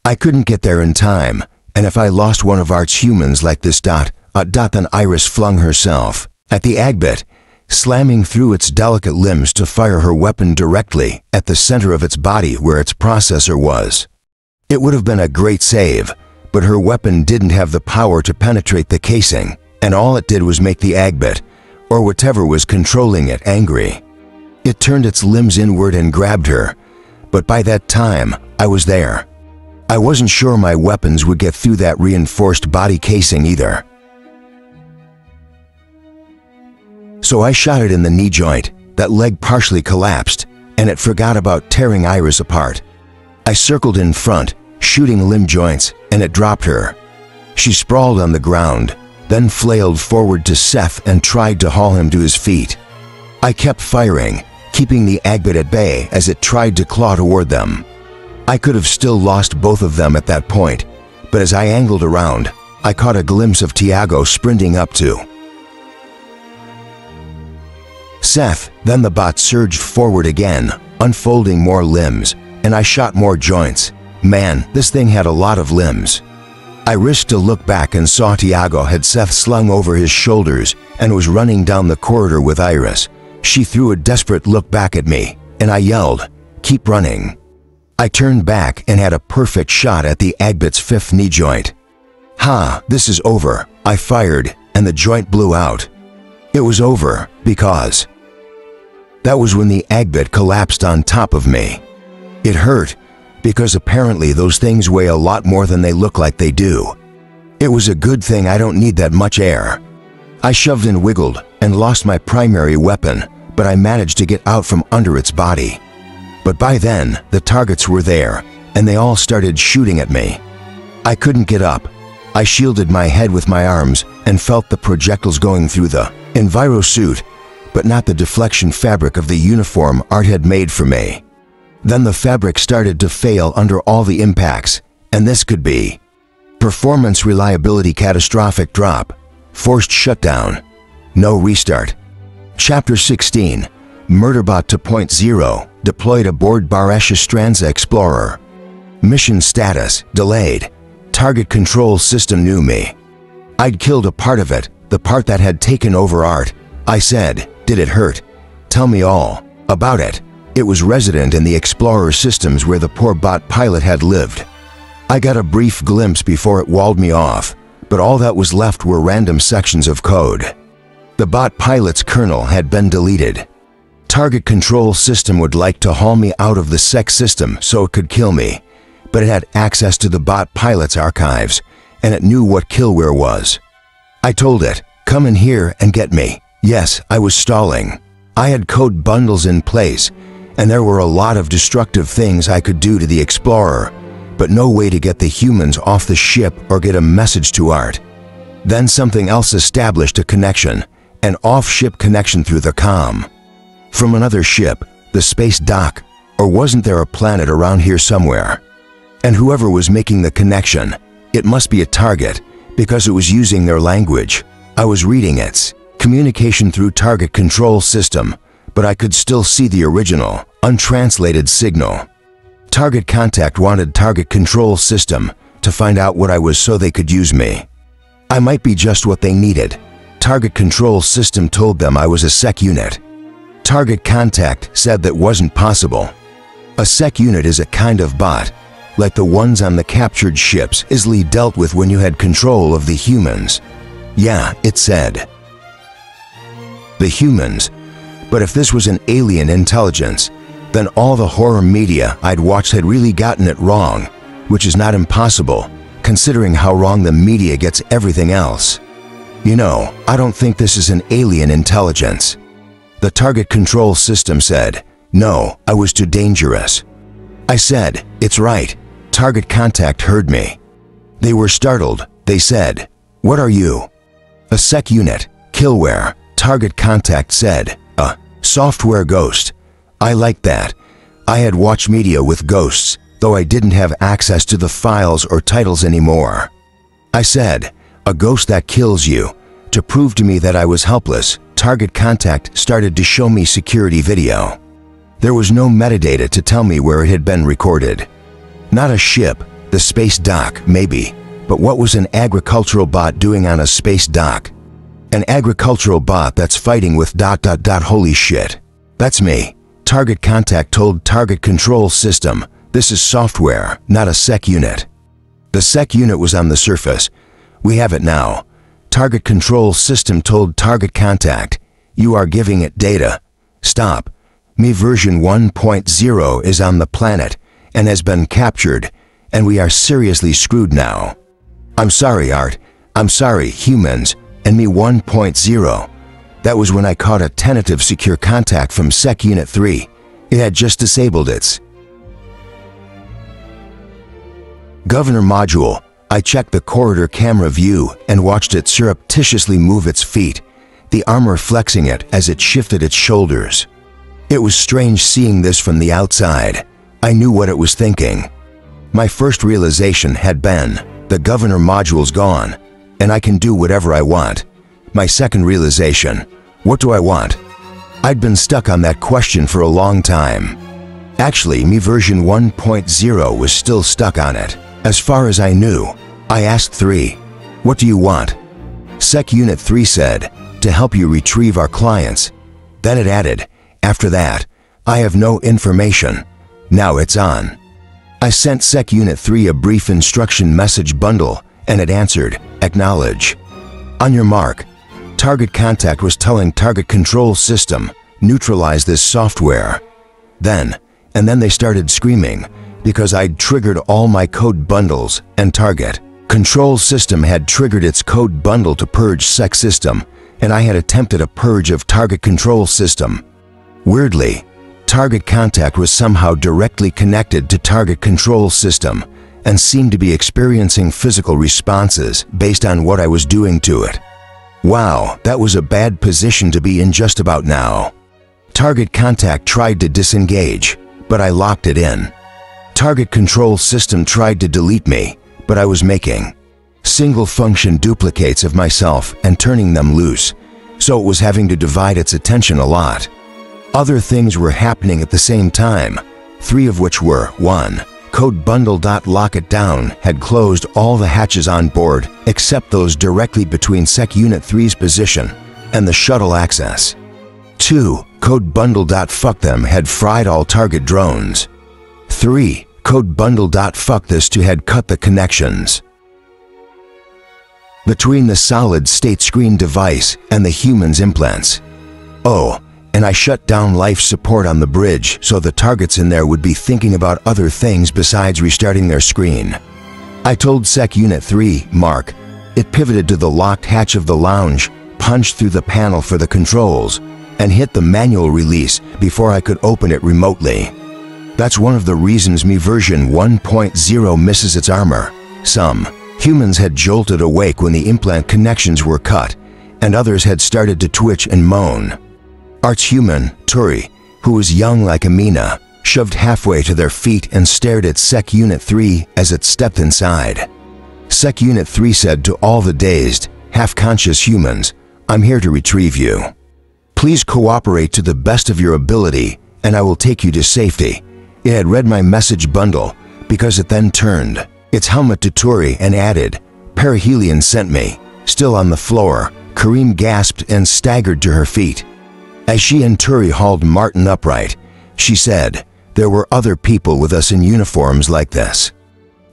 I couldn't get there in time, and if I lost one of Art's humans like this then Iris flung herself at the Agbit, slamming through its delicate limbs to fire her weapon directly at the center of its body where its processor was. It would have been a great save, but her weapon didn't have the power to penetrate the casing, and all it did was make the Agbit, or whatever was controlling it, angry. It turned its limbs inward and grabbed her, but by that time, I was there. I wasn't sure my weapons would get through that reinforced body casing either. So I shot it in the knee joint. That leg partially collapsed, and it forgot about tearing Iris apart. I circled in front, shooting limb joints, and it dropped her. She sprawled on the ground, then flailed forward to Seth and tried to haul him to his feet. I kept firing, keeping the Agbit at bay as it tried to claw toward them. I could have still lost both of them at that point, but as I angled around, I caught a glimpse of Tiago sprinting up to Seth. Then the bot surged forward again, unfolding more limbs, and I shot more joints. Man, this thing had a lot of limbs. I risked to look back and saw Tiago had Seth slung over his shoulders and was running down the corridor with Iris. She threw a desperate look back at me, and I yelled, "Keep running." I turned back and had a perfect shot at the Agbit's fifth knee joint. "Ha, this is over," I fired, and the joint blew out. It was over because that was when the Agbit collapsed on top of me. It hurt, because apparently those things weigh a lot more than they look like they do. It was a good thing I don't need that much air. I shoved and wiggled and lost my primary weapon, but I managed to get out from under its body. But by then, the targets were there, and they all started shooting at me. I couldn't get up. I shielded my head with my arms and felt the projectiles going through the enviro suit, but not the deflection fabric of the uniform Art had made for me. Then the fabric started to fail under all the impacts, and this could be performance reliability catastrophic drop, forced shutdown, no restart. Chapter 16, Murderbot 2.0, deployed aboard Baresha Stranza Explorer. Mission status, delayed. Target control system knew me. I'd killed a part of it, the part that had taken over Art. I said, "Did it hurt? Tell me all about it." It was resident in the Explorer systems where the poor bot pilot had lived. I got a brief glimpse before it walled me off, but all that was left were random sections of code. The bot pilot's kernel had been deleted. Target control system would like to haul me out of the SEC system so it could kill me, but it had access to the bot pilot's archives, and it knew what killware was. I told it, "Come in here and get me." Yes, I was stalling. I had code bundles in place, and there were a lot of destructive things I could do to the Explorer, but no way to get the humans off the ship or get a message to Art. Then something else established a connection, an off-ship connection through the comm. From another ship, the space dock, or wasn't there a planet around here somewhere? And whoever was making the connection, it must be a target, because it was using their language. I was reading its communication through target control system, but I could still see the original, untranslated signal. Target contact wanted target control system to find out what I was so they could use me. I might be just what they needed. Target control system told them I was a SEC unit. Target contact said that wasn't possible. A SEC unit is a kind of bot, like the ones on the captured ships easily dealt with when you had control of the humans. Yeah, it said the humans. But if this was an alien intelligence, then all the horror media I'd watched had really gotten it wrong, which is not impossible, considering how wrong the media gets everything else. You know, I don't think this is an alien intelligence. The target control system said, no, I was too dangerous. I said, it's right. Target contact heard me. They were startled. They said, what are you? A SEC unit, killware. Target contact said, software ghost. I liked that. I had watched media with ghosts, though I didn't have access to the files or titles anymore. I said, "A ghost that kills you." To prove to me that I was helpless, Target Contact started to show me security video. There was no metadata to tell me where it had been recorded. Not a ship, the space dock, maybe, but what was an agricultural bot doing on a space dock? An agricultural bot that's fighting with ... Holy shit. That's me. Target Contact told Target Control System, "This is software, not a sec unit." The sec unit was on the surface. We have it now. Target Control System told Target Contact, "You are giving it data. Stop. Me version 1.0 is on the planet and has been captured, and we are seriously screwed now. I'm sorry, Art. I'm sorry, humans, and me 1.0. That was when I caught a tentative secure contact from Sec Unit 3. It had just disabled its Governor module. I checked the corridor camera view and watched it surreptitiously move its feet, the armor flexing it as it shifted its shoulders. It was strange seeing this from the outside. I knew what it was thinking. My first realization had been, the Governor module's gone, and I can do whatever I want. My second realization, what do I want? I'd been stuck on that question for a long time. Actually, me version 1.0 was still stuck on it. As far as I knew, I asked 3, "What do you want?" Sec Unit 3 said, "To help you retrieve our clients." Then it added, "After that, I have no information. Now it's on." I sent Sec Unit 3 a brief instruction message bundle, and it answered, "Acknowledge." On your mark. Target Contact was telling Target Control System, "Neutralize this software." Then they started screaming, because I'd triggered all my code bundles, and Target Control System had triggered its code bundle to purge Sec System, and I had attempted a purge of Target Control System. Weirdly, Target Contact was somehow directly connected to Target Control System and seemed to be experiencing physical responses based on what I was doing to it. Wow, that was a bad position to be in just about now. Target Contact tried to disengage, but I locked it in. Target Control System tried to delete me, but I was making single-function duplicates of myself and turning them loose, so it was having to divide its attention a lot. Other things were happening at the same time, 3 of which were: 1. Code bundle.lock it down had closed all the hatches on board except those directly between Sec Unit 3's position and the shuttle access. 2. Code bundle.fuck them had fried all target drones. 3. Code bundle.fuck this to had cut the connections between the solid-state screen device and the human's implants. Oh, and I shut down life support on the bridge so the targets in there would be thinking about other things besides restarting their screen. I told Sec Unit 3, Mark. It pivoted to the locked hatch of the lounge, punched through the panel for the controls, and hit the manual release before I could open it remotely. That's one of the reasons me version 1.0 misses its armor. Some humans had jolted awake when the implant connections were cut, and others had started to twitch and moan. Arch-human, Turi, who was young like Amina, shoved halfway to their feet and stared at Sec Unit 3 as it stepped inside. Sec Unit 3 said to all the dazed, half-conscious humans, "I'm here to retrieve you. Please cooperate to the best of your ability, and I will take you to safety." It had read my message bundle, because it then turned its helmet to Turi and added, "Perihelion sent me." Still on the floor, Kareem gasped and staggered to her feet. As she and Turi hauled Martin upright, she said, "There were other people with us in uniforms like this.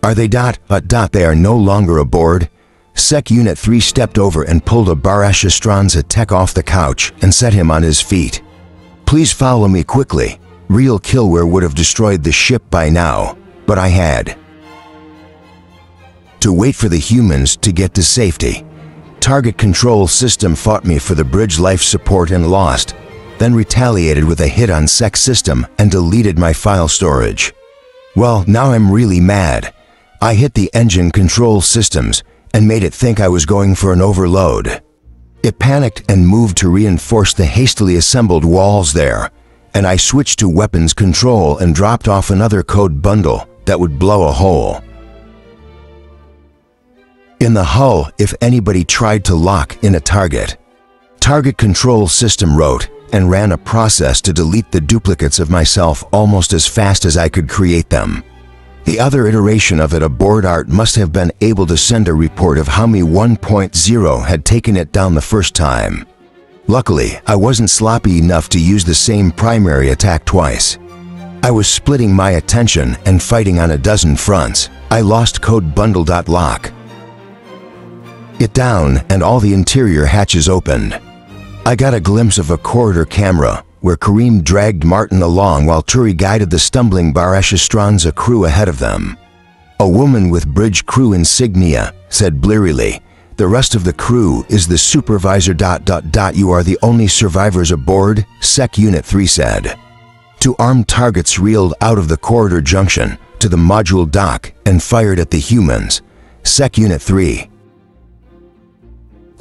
Are they ... They are no longer aboard?" Sec Unit 3 stepped over and pulled a Barash Estranza tech off the couch and set him on his feet. "Please follow me quickly. Real killware would have destroyed the ship by now, but I had to wait for the humans to get to safety. Target Control System fought me for the bridge life support and lost, then retaliated with a hit on Sec System and deleted my file storage. Well, now I'm really mad. I hit the engine control systems and made it think I was going for an overload. It panicked and moved to reinforce the hastily assembled walls there, and I switched to weapons control and dropped off another code bundle that would blow a hole In the hull, if anybody tried to lock in a target. Target Control System wrote and ran a process to delete the duplicates of myself almost as fast as I could create them. The other iteration of it aboard ART must have been able to send a report of how me 1.0 had taken it down the first time. Luckily, I wasn't sloppy enough to use the same primary attack twice. I was splitting my attention and fighting on a dozen fronts. I lost code bundle.lock it down and all the interior hatches opened. I got a glimpse of a corridor camera where Kareem dragged Martin along while Turi guided the stumbling Barashastranza crew ahead of them. A woman with bridge crew insignia said blearily, "The rest of the crew is the supervisor ... You are the only survivors aboard," Sec Unit 3 said. Two armed targets reeled out of the corridor junction to the module dock and fired at the humans. Sec Unit 3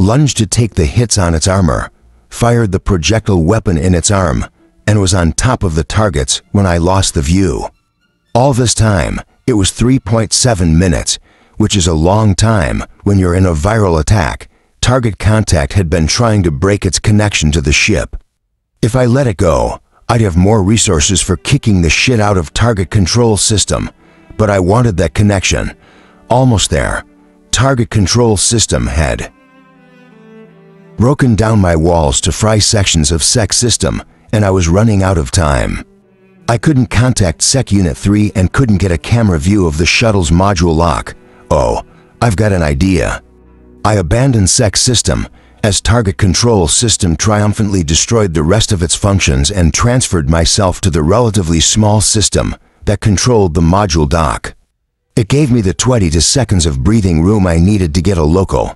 lunged to take the hits on its armor, fired the projectile weapon in its arm, and was on top of the targets when I lost the view. All this time, it was 3.7 minutes, which is a long time when you're in a viral attack. Target contact had been trying to break its connection to the ship. If I let it go, I'd have more resources for kicking the shit out of Target Control System, but I wanted that connection. Almost there. Target Control System had broken down my walls to fry sections of Sec System, and I was running out of time. I couldn't contact Sec Unit 3 and couldn't get a camera view of the shuttle's module lock. Oh, I've got an idea. I abandoned Sec System as Target Control System triumphantly destroyed the rest of its functions and transferred myself to the relatively small system that controlled the module dock. It gave me the 20 seconds of breathing room I needed to get a local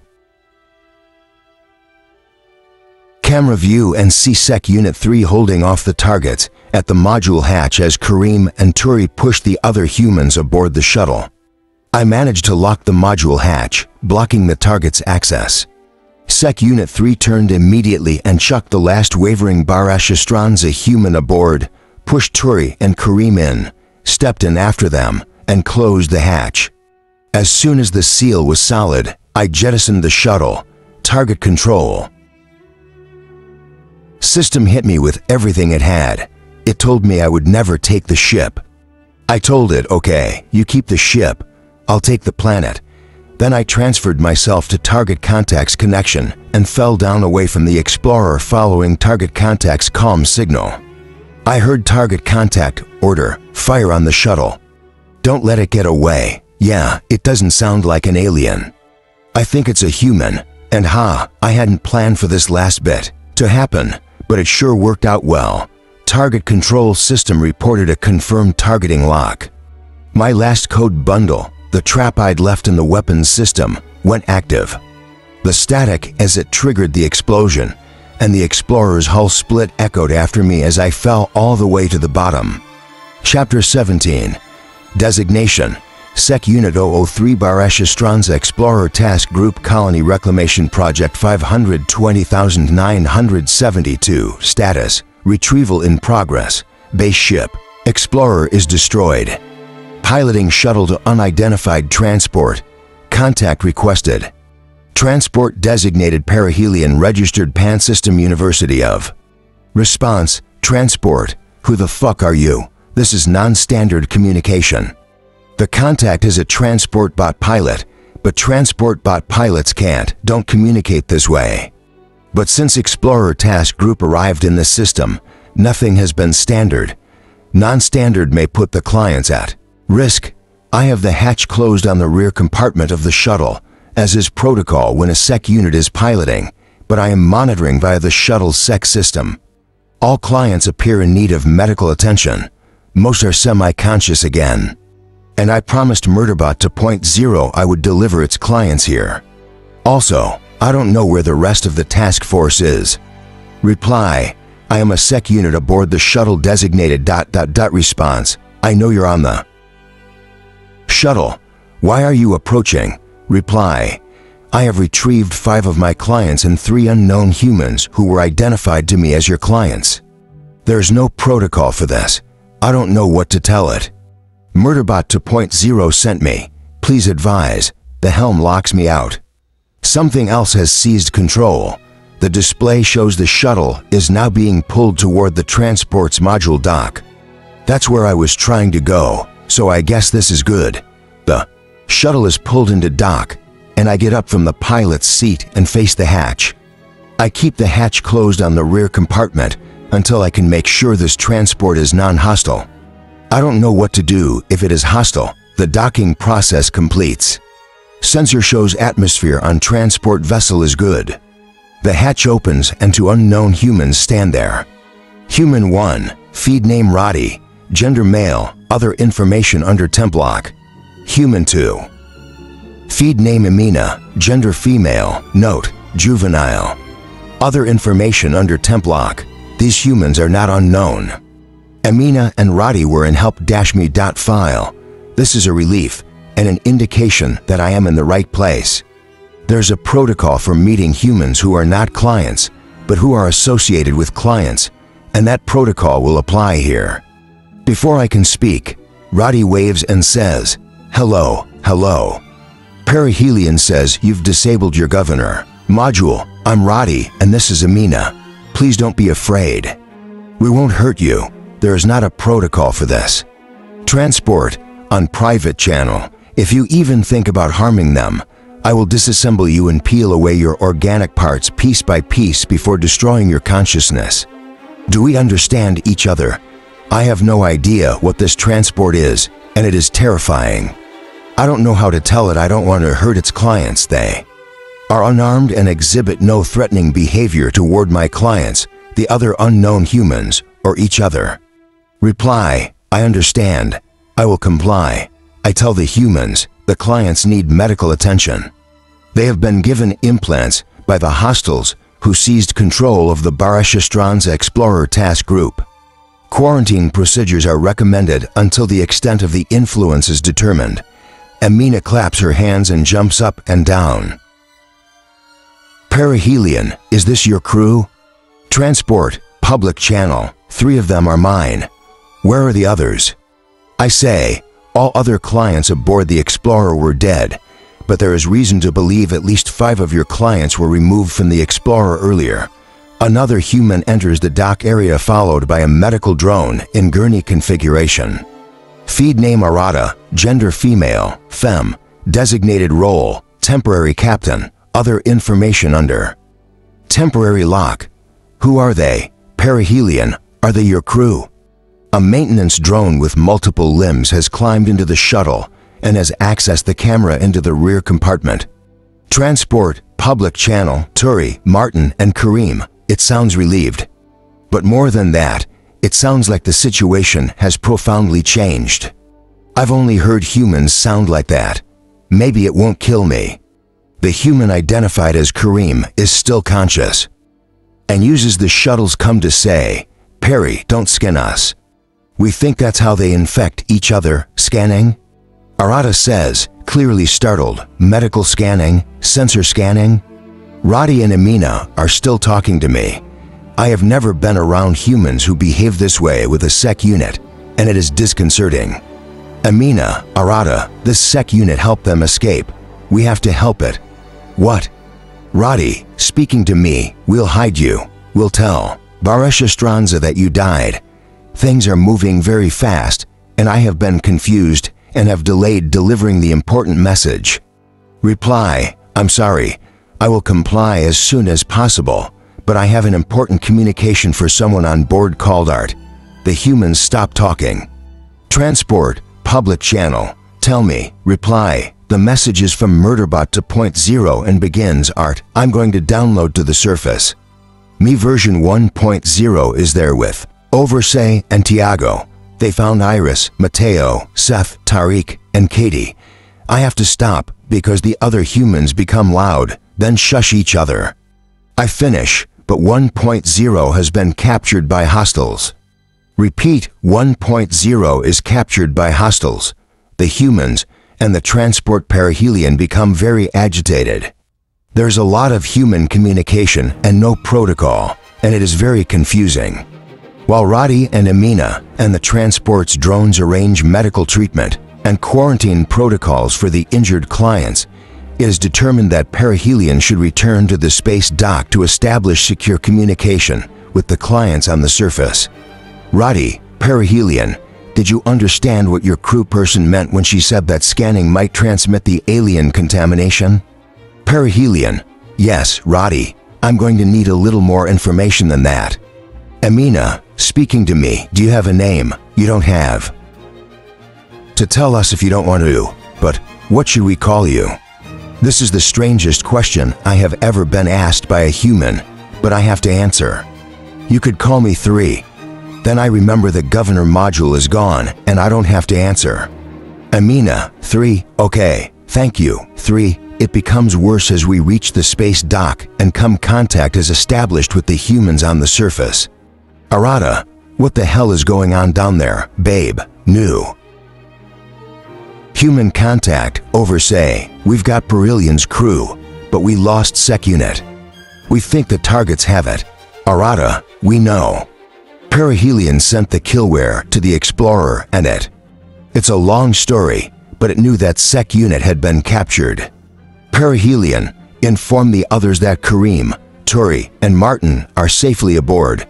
camera view and see Sec Unit 3 holding off the targets at the module hatch as Kareem and Turi pushed the other humans aboard the shuttle. I managed to lock the module hatch, blocking the target's access. Sec Unit 3 turned immediately and chucked the last wavering Barashastranza human aboard, pushed Turi and Kareem in, stepped in after them, and closed the hatch. As soon as the seal was solid, I jettisoned the shuttle. Target Control System hit me with everything it had. It told me I would never take the ship. I told it, "Okay, you keep the ship. I'll take the planet." Then I transferred myself to Target Contact's connection and fell down away from the Explorer following Target Contact's calm signal. I heard Target Contact order, "Fire on the shuttle. Don't let it get away." Yeah, it doesn't sound like an alien. I think it's a human, and I hadn't planned for this last bit to happen, but it sure worked out well. Target Control System reported a confirmed targeting lock. My last code bundle, the trap I'd left in the weapons system, went active. The static as it triggered the explosion, and the Explorer's hull split echoed after me as I fell all the way to the bottom. Chapter 17. Designation: Sec Unit 003 Barashastranza Explorer Task Group Colony Reclamation Project 520,972. Status: Retrieval in progress. Base ship: Explorer is destroyed. Piloting shuttle to unidentified transport. Contact requested. Transport designated perihelion registered Pansystem University of. Response: Transport. Who the fuck are you? This is non-standard communication. The contact is a transport bot pilot, but transport bot pilots don't communicate this way. But since Explorer Task Group arrived in the system, nothing has been standard. Non-standard may put the clients at risk. I have the hatch closed on the rear compartment of the shuttle, as is protocol when a Sec unit is piloting, but I am monitoring via the shuttle's Sec system. All clients appear in need of medical attention. Most are semi-conscious again. And I promised Murderbot 2.0 I would deliver its clients here. Also, I don't know where the rest of the task force is. Reply: I am a Sec unit aboard the shuttle designated ... Response: I know you're on the shuttle. Why are you approaching? Reply: I have retrieved 5 of my clients and 3 unknown humans who were identified to me as your clients. There's no protocol for this. I don't know what to tell it. Murderbot 2.0 sent me. Please advise. the helm locks me out. Something else has seized control. The display shows the shuttle is now being pulled toward the transport's module dock. That's where I was trying to go, so I guess this is good. The shuttle is pulled into dock, and I get up from the pilot's seat and face the hatch. I keep the hatch closed on the rear compartment until I can make sure this transport is non-hostile. I don't know what to do if it is hostile. The docking process completes. Sensor shows atmosphere on transport vessel is good. The hatch opens and two unknown humans stand there. Human 1, feed name Roddy, gender male, other information under temp lock. Human 2, feed name Amina, gender female, note, juvenile. Other information under temp lock. These humans are not unknown. Amina and Roddy were in help-me.file. This is a relief and an indication that I am in the right place. There's a protocol for meeting humans who are not clients, but who are associated with clients, and that protocol will apply here. Before I can speak, Roddy waves and says, "Hello, hello." Perihelion says, "You've disabled your governor." Module, "I'm Roddy and this is Amina. Please don't be afraid. We won't hurt you. There is not a protocol for this." Transport, on private channel, "If you even think about harming them, I will disassemble you and peel away your organic parts piece by piece before destroying your consciousness." Do we understand each other? I have no idea what this transport is, and it is terrifying. I don't know how to tell it I don't want to hurt its clients. They are unarmed and exhibit no threatening behavior toward my clients, the other unknown humans, or each other. Reply, "I understand. I will comply." I tell the humans, the clients need medical attention. They have been given implants by the hostiles who seized control of the Barashastranza Explorer Task Group. Quarantine procedures are recommended until the extent of the influence is determined. Amina claps her hands and jumps up and down. Perihelion, "Is this your crew?" Transport, public channel, "3 of them are mine. Where are the others?" I say, all other clients aboard the Explorer were dead, but there is reason to believe at least 5 of your clients were removed from the Explorer earlier. Another human enters the dock area followed by a medical drone in gurney configuration. Feed name Arata, gender female, femme, designated role, temporary captain, other information under. Temporary lock. Who are they? Perihelion, are they your crew? A maintenance drone with multiple limbs has climbed into the shuttle and has accessed the camera into the rear compartment. Transport, public channel, Turi, Martin, and Kareem. It sounds relieved. But more than that, it sounds like the situation has profoundly changed. I've only heard humans sound like that. Maybe it won't kill me. The human identified as Kareem is still conscious and uses the shuttle's come to say, "Perry, don't skin us." We think that's how they infect each other, scanning? Arata says, clearly startled, "Medical scanning, sensor scanning?" Roddy and Amina are still talking to me. I have never been around humans who behave this way with a sec unit, and it is disconcerting. Amina, Arata, this sec unit helped them escape. We have to help it. What? Roddy, speaking to me, "We'll hide you. We'll tell Barashastranza that you died. Things are moving very fast, and I have been confused and have delayed delivering the important message." Reply, "I'm sorry. I will comply as soon as possible, but I have an important communication for someone on board called Art." The humans stop talking. Transport, public channel, "Tell me." Reply, "The message is from Murderbot to point 0 and begins, Art, I'm going to download to the surface. Me version 1.0 is there with Oversay and Tiago. They found Iris, Mateo, Seth, Tariq, and Katie. I have to stop because the other humans become loud, then shush each other. I finish, but 1.0 has been captured by hostiles. Repeat, 1.0 is captured by hostiles. The humans and the transport perihelion become very agitated. There's a lot of human communication and no protocol, and it is very confusing. While Roddy and Amina and the transport's drones arrange medical treatment and quarantine protocols for the injured clients, It is determined that perihelion should return to the space dock to establish secure communication with the clients on the surface. Roddy, perihelion, did you understand what your crew person meant when she said that scanning might transmit the alien contamination? Perihelion, yes, Roddy, I'm going to need a little more information than that. Amina, speaking to me, do you have a name? You don't have to tell us if you don't want to, but what should we call you? This is the strangest question I have ever been asked by a human, but I have to answer. You could call me 3. Then I remember the governor module is gone and I don't have to answer. Amina, 3, okay, thank you, 3. It becomes worse as we reach the space dock and contact is established with the humans on the surface. Arata, what the hell is going on down there, babe? New. Human contact, over say, we've got Perilion's crew, but we lost Sec Unit. We think the targets have it. Arata, we know. Perihelion sent the killware to the Explorer and it. It's a long story, but it knew that Sec Unit had been captured. Perihelion informed the others that Kareem, Turi, and Martin are safely aboard.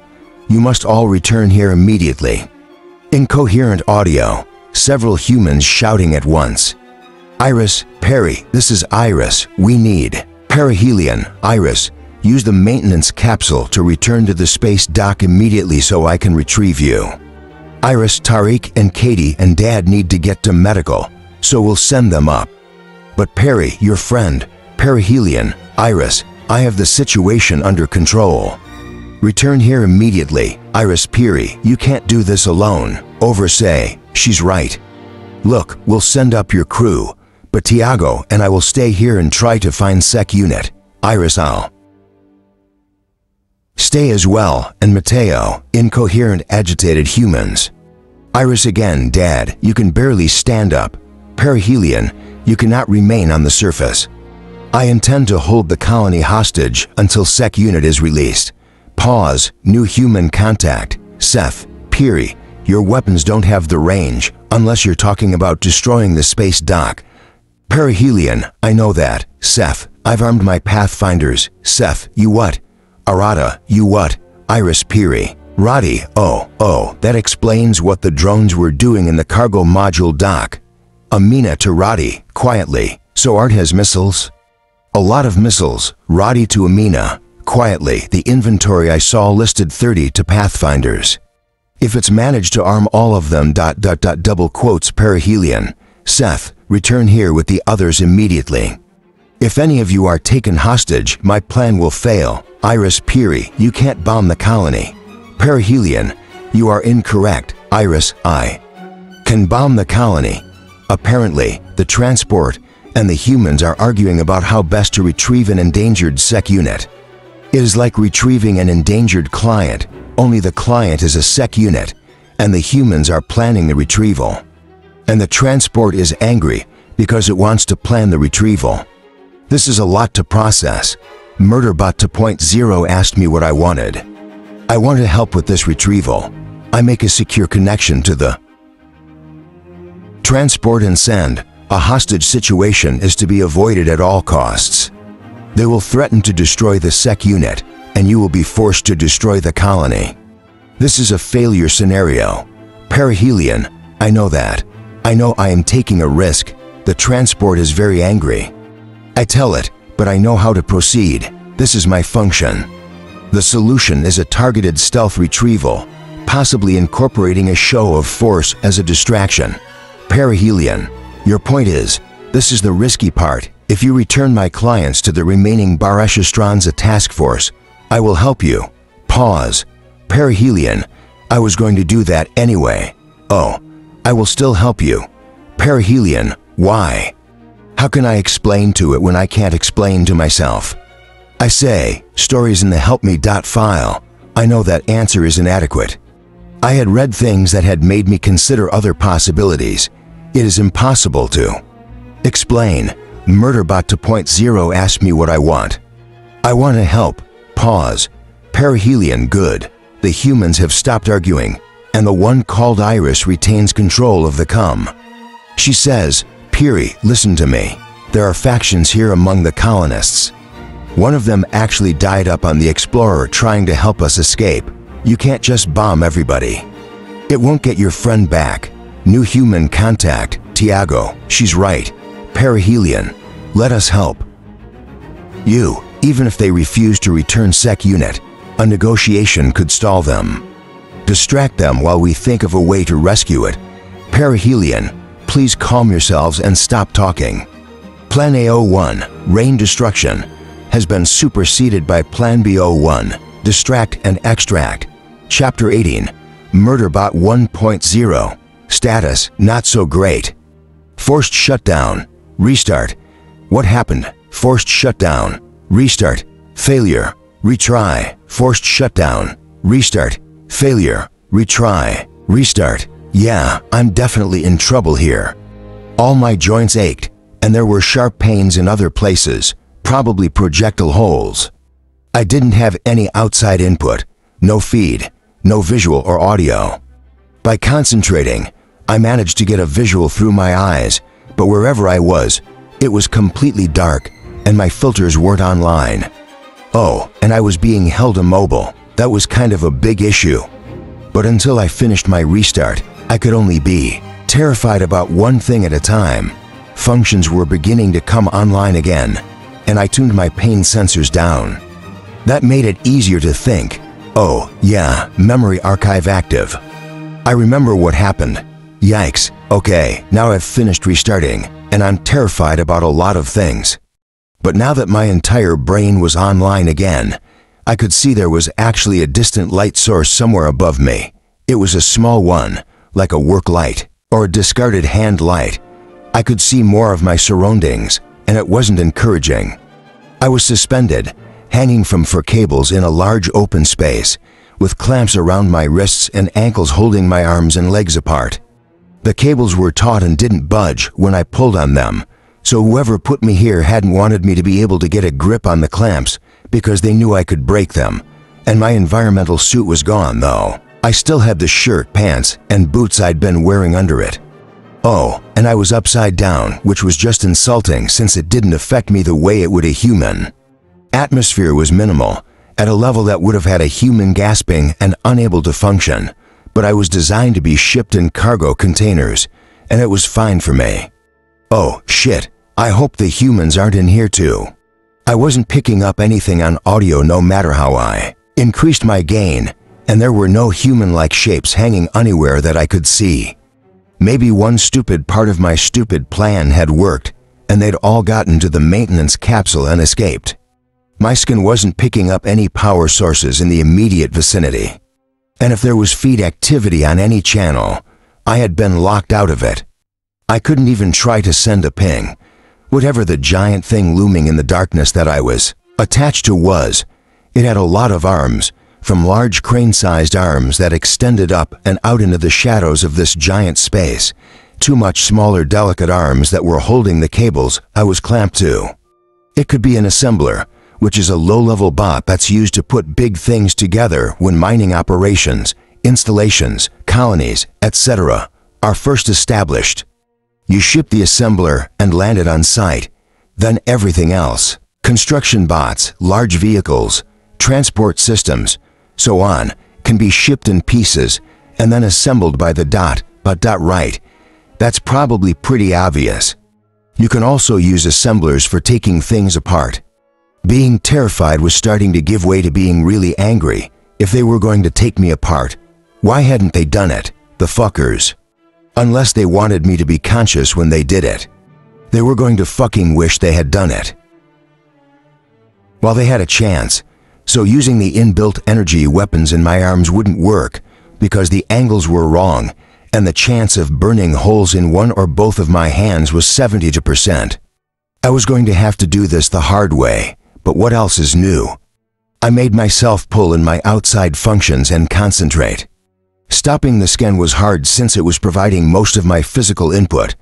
You must all return here immediately. Incoherent audio. Several humans shouting at once. Iris, Perry, this is Iris, we need. Perihelion, Iris, use the maintenance capsule to return to the space dock immediately so I can retrieve you. Iris, Tariq, and Katie and Dad need to get to medical, so we'll send them up. But Perry, your friend, Perihelion, Iris, I have the situation under control. Return here immediately. Iris, Perry, you can't do this alone. Over say, she's right. Look, we'll send up your crew, but Tiago and I will stay here and try to find Sec Unit. Iris, I'll stay as well, and Mateo, incoherent, agitated humans. Iris again, Dad, you can barely stand up. Perihelion, you cannot remain on the surface. I intend to hold the colony hostage until Sec Unit is released. Pause, new human contact. Seth, Piri, your weapons don't have the range unless you're talking about destroying the space dock. Perihelion, I know that. Seth, I've armed my pathfinders. Seth, you what? Arata, you what? Iris, Piri. Roddy, oh, that explains what the drones were doing in the cargo module dock. Amina to Roddy, quietly. So Art has missiles? A lot of missiles. Roddy to Amina. Quietly, the inventory I saw listed 30 to Pathfinders. If it's managed to arm all of them, double quotes Perihelion. Seth, return here with the others immediately. If any of you are taken hostage, my plan will fail. Iris, Piri, you can't bomb the colony. Perihelion, you are incorrect. Iris, I can bomb the colony. Apparently, the transport and the humans are arguing about how best to retrieve an endangered Sec Unit. It is like retrieving an endangered client, only the client is a Sec Unit, and the humans are planning the retrieval. And the transport is angry because it wants to plan the retrieval. This is a lot to process. Murderbot 2.0 asked me what I wanted. I want to help with this retrieval. I make a secure connection to the transport and send. A hostage situation is to be avoided at all costs. They will threaten to destroy the Sec Unit, and you will be forced to destroy the colony. This is a failure scenario. Perihelion, I know that. I know I am taking a risk. The transport is very angry. I tell it, but I know how to proceed. This is my function. The solution is a targeted stealth retrieval, possibly incorporating a show of force as a distraction. Perihelion, your point is, this is the risky part. If you return my clients to the remaining Bareshastranza task force, I will help you. Pause. Perihelion, I was going to do that anyway. Oh, I will still help you. Perihelion, why? How can I explain to it when I can't explain to myself? I say, stories in the help me file. I know that answer is inadequate. I had read things that had made me consider other possibilities. It is impossible to explain. Murderbot 2.0 asked me what I want. I want to help. Pause. Perihelion, good. The humans have stopped arguing, and the one called Iris retains control of the She says, Piri, listen to me. There are factions here among the colonists. One of them actually died up on the Explorer trying to help us escape. You can't just bomb everybody. It won't get your friend back. New human contact. Tiago, she's right. Perihelion, let us help. You, even if they refuse to return Sec Unit, a negotiation could stall them. Distract them while we think of a way to rescue it. Perihelion, please calm yourselves and stop talking. Plan A01, Rain Destruction, has been superseded by Plan B01, Distract and Extract. Chapter 18, Murderbot 1.0, Status, Not So Great. Forced Shutdown, Restart. What happened? Forced Shutdown, Restart, Failure, Retry, Forced Shutdown, Restart, Failure, Retry, Restart. Yeah, I'm definitely in trouble here. All my joints ached, and there were sharp pains in other places, probably projectile holes. I didn't have any outside input, no feed, no visual or audio. By concentrating, I managed to get a visual through my eyes, but wherever I was, it was completely dark, and my filters weren't online. Oh, and I was being held immobile. That was kind of a big issue. But until I finished my restart, I could only be terrified about one thing at a time. Functions were beginning to come online again, and I tuned my pain sensors down. That made it easier to think. Oh, yeah, memory archive active. I remember what happened. Yikes, okay, now I've finished restarting, and I'm terrified about a lot of things. But now that my entire brain was online again, I could see there was actually a distant light source somewhere above me. It was a small one, like a work light, or a discarded hand light. I could see more of my surroundings, and it wasn't encouraging. I was suspended, hanging from four cables in a large open space, with clamps around my wrists and ankles holding my arms and legs apart. The cables were taut and didn't budge when I pulled on them, so whoever put me here hadn't wanted me to be able to get a grip on the clamps because they knew I could break them, and my environmental suit was gone though. I still had the shirt, pants, and boots I'd been wearing under it. Oh, and I was upside down, which was just insulting since it didn't affect me the way it would a human. Atmosphere was minimal, at a level that would have had a human gasping and unable to function, but I was designed to be shipped in cargo containers, and it was fine for me. Oh, shit, I hope the humans aren't in here too. I wasn't picking up anything on audio no matter how I increased my gain, and there were no human-like shapes hanging anywhere that I could see. Maybe one stupid part of my stupid plan had worked, and they'd all gotten to the maintenance capsule and escaped. My skin wasn't picking up any power sources in the immediate vicinity. And if there was feed activity on any channel, I had been locked out of it. I couldn't even try to send a ping. Whatever the giant thing looming in the darkness that I was attached to was, it had a lot of arms, from large crane-sized arms that extended up and out into the shadows of this giant space, to much smaller delicate arms that were holding the cables I was clamped to. It could be an assembler, which is a low-level bot that's used to put big things together when mining operations, installations, colonies, etc. are first established. You ship the assembler and land it on site, then everything else, construction bots, large vehicles, transport systems, so on, can be shipped in pieces and then assembled by the right. That's probably pretty obvious. You can also use assemblers for taking things apart. Being terrified was starting to give way to being really angry. If they were going to take me apart, why hadn't they done it, the fuckers? Unless they wanted me to be conscious when they did it. They were going to fucking wish they had done it. Well, they had a chance, so using the inbuilt energy weapons in my arms wouldn't work because the angles were wrong and the chance of burning holes in one or both of my hands was 70%. I was going to have to do this the hard way, but what else is new? I made myself pull in my outside functions and concentrate. Stopping the scan was hard since it was providing most of my physical input,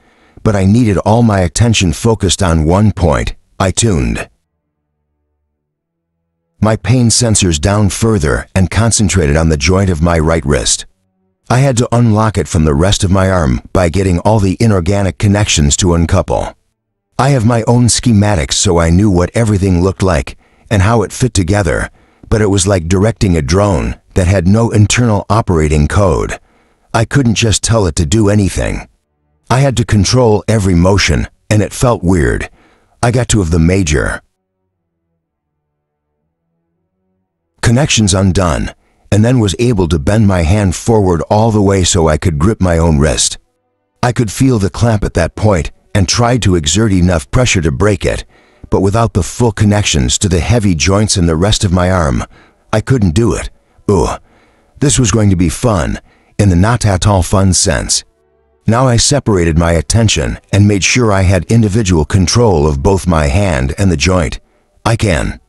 but I needed all my attention focused on one point. I tuned my pain sensors down further and concentrated on the joint of my right wrist. I had to unlock it from the rest of my arm by getting all the inorganic connections to uncouple. I have my own schematics, so I knew what everything looked like and how it fit together, but it was like directing a drone that had no internal operating code. I couldn't just tell it to do anything. I had to control every motion, and it felt weird. I got to have the major connections undone, and then was able to bend my hand forward all the way so I could grip my own wrist. I could feel the clamp at that point and tried to exert enough pressure to break it, but without the full connections to the heavy joints in the rest of my arm, I couldn't do it. Ugh. This was going to be fun, in the not at all fun sense. Now I separated my attention and made sure I had individual control of both my hand and the joint. I can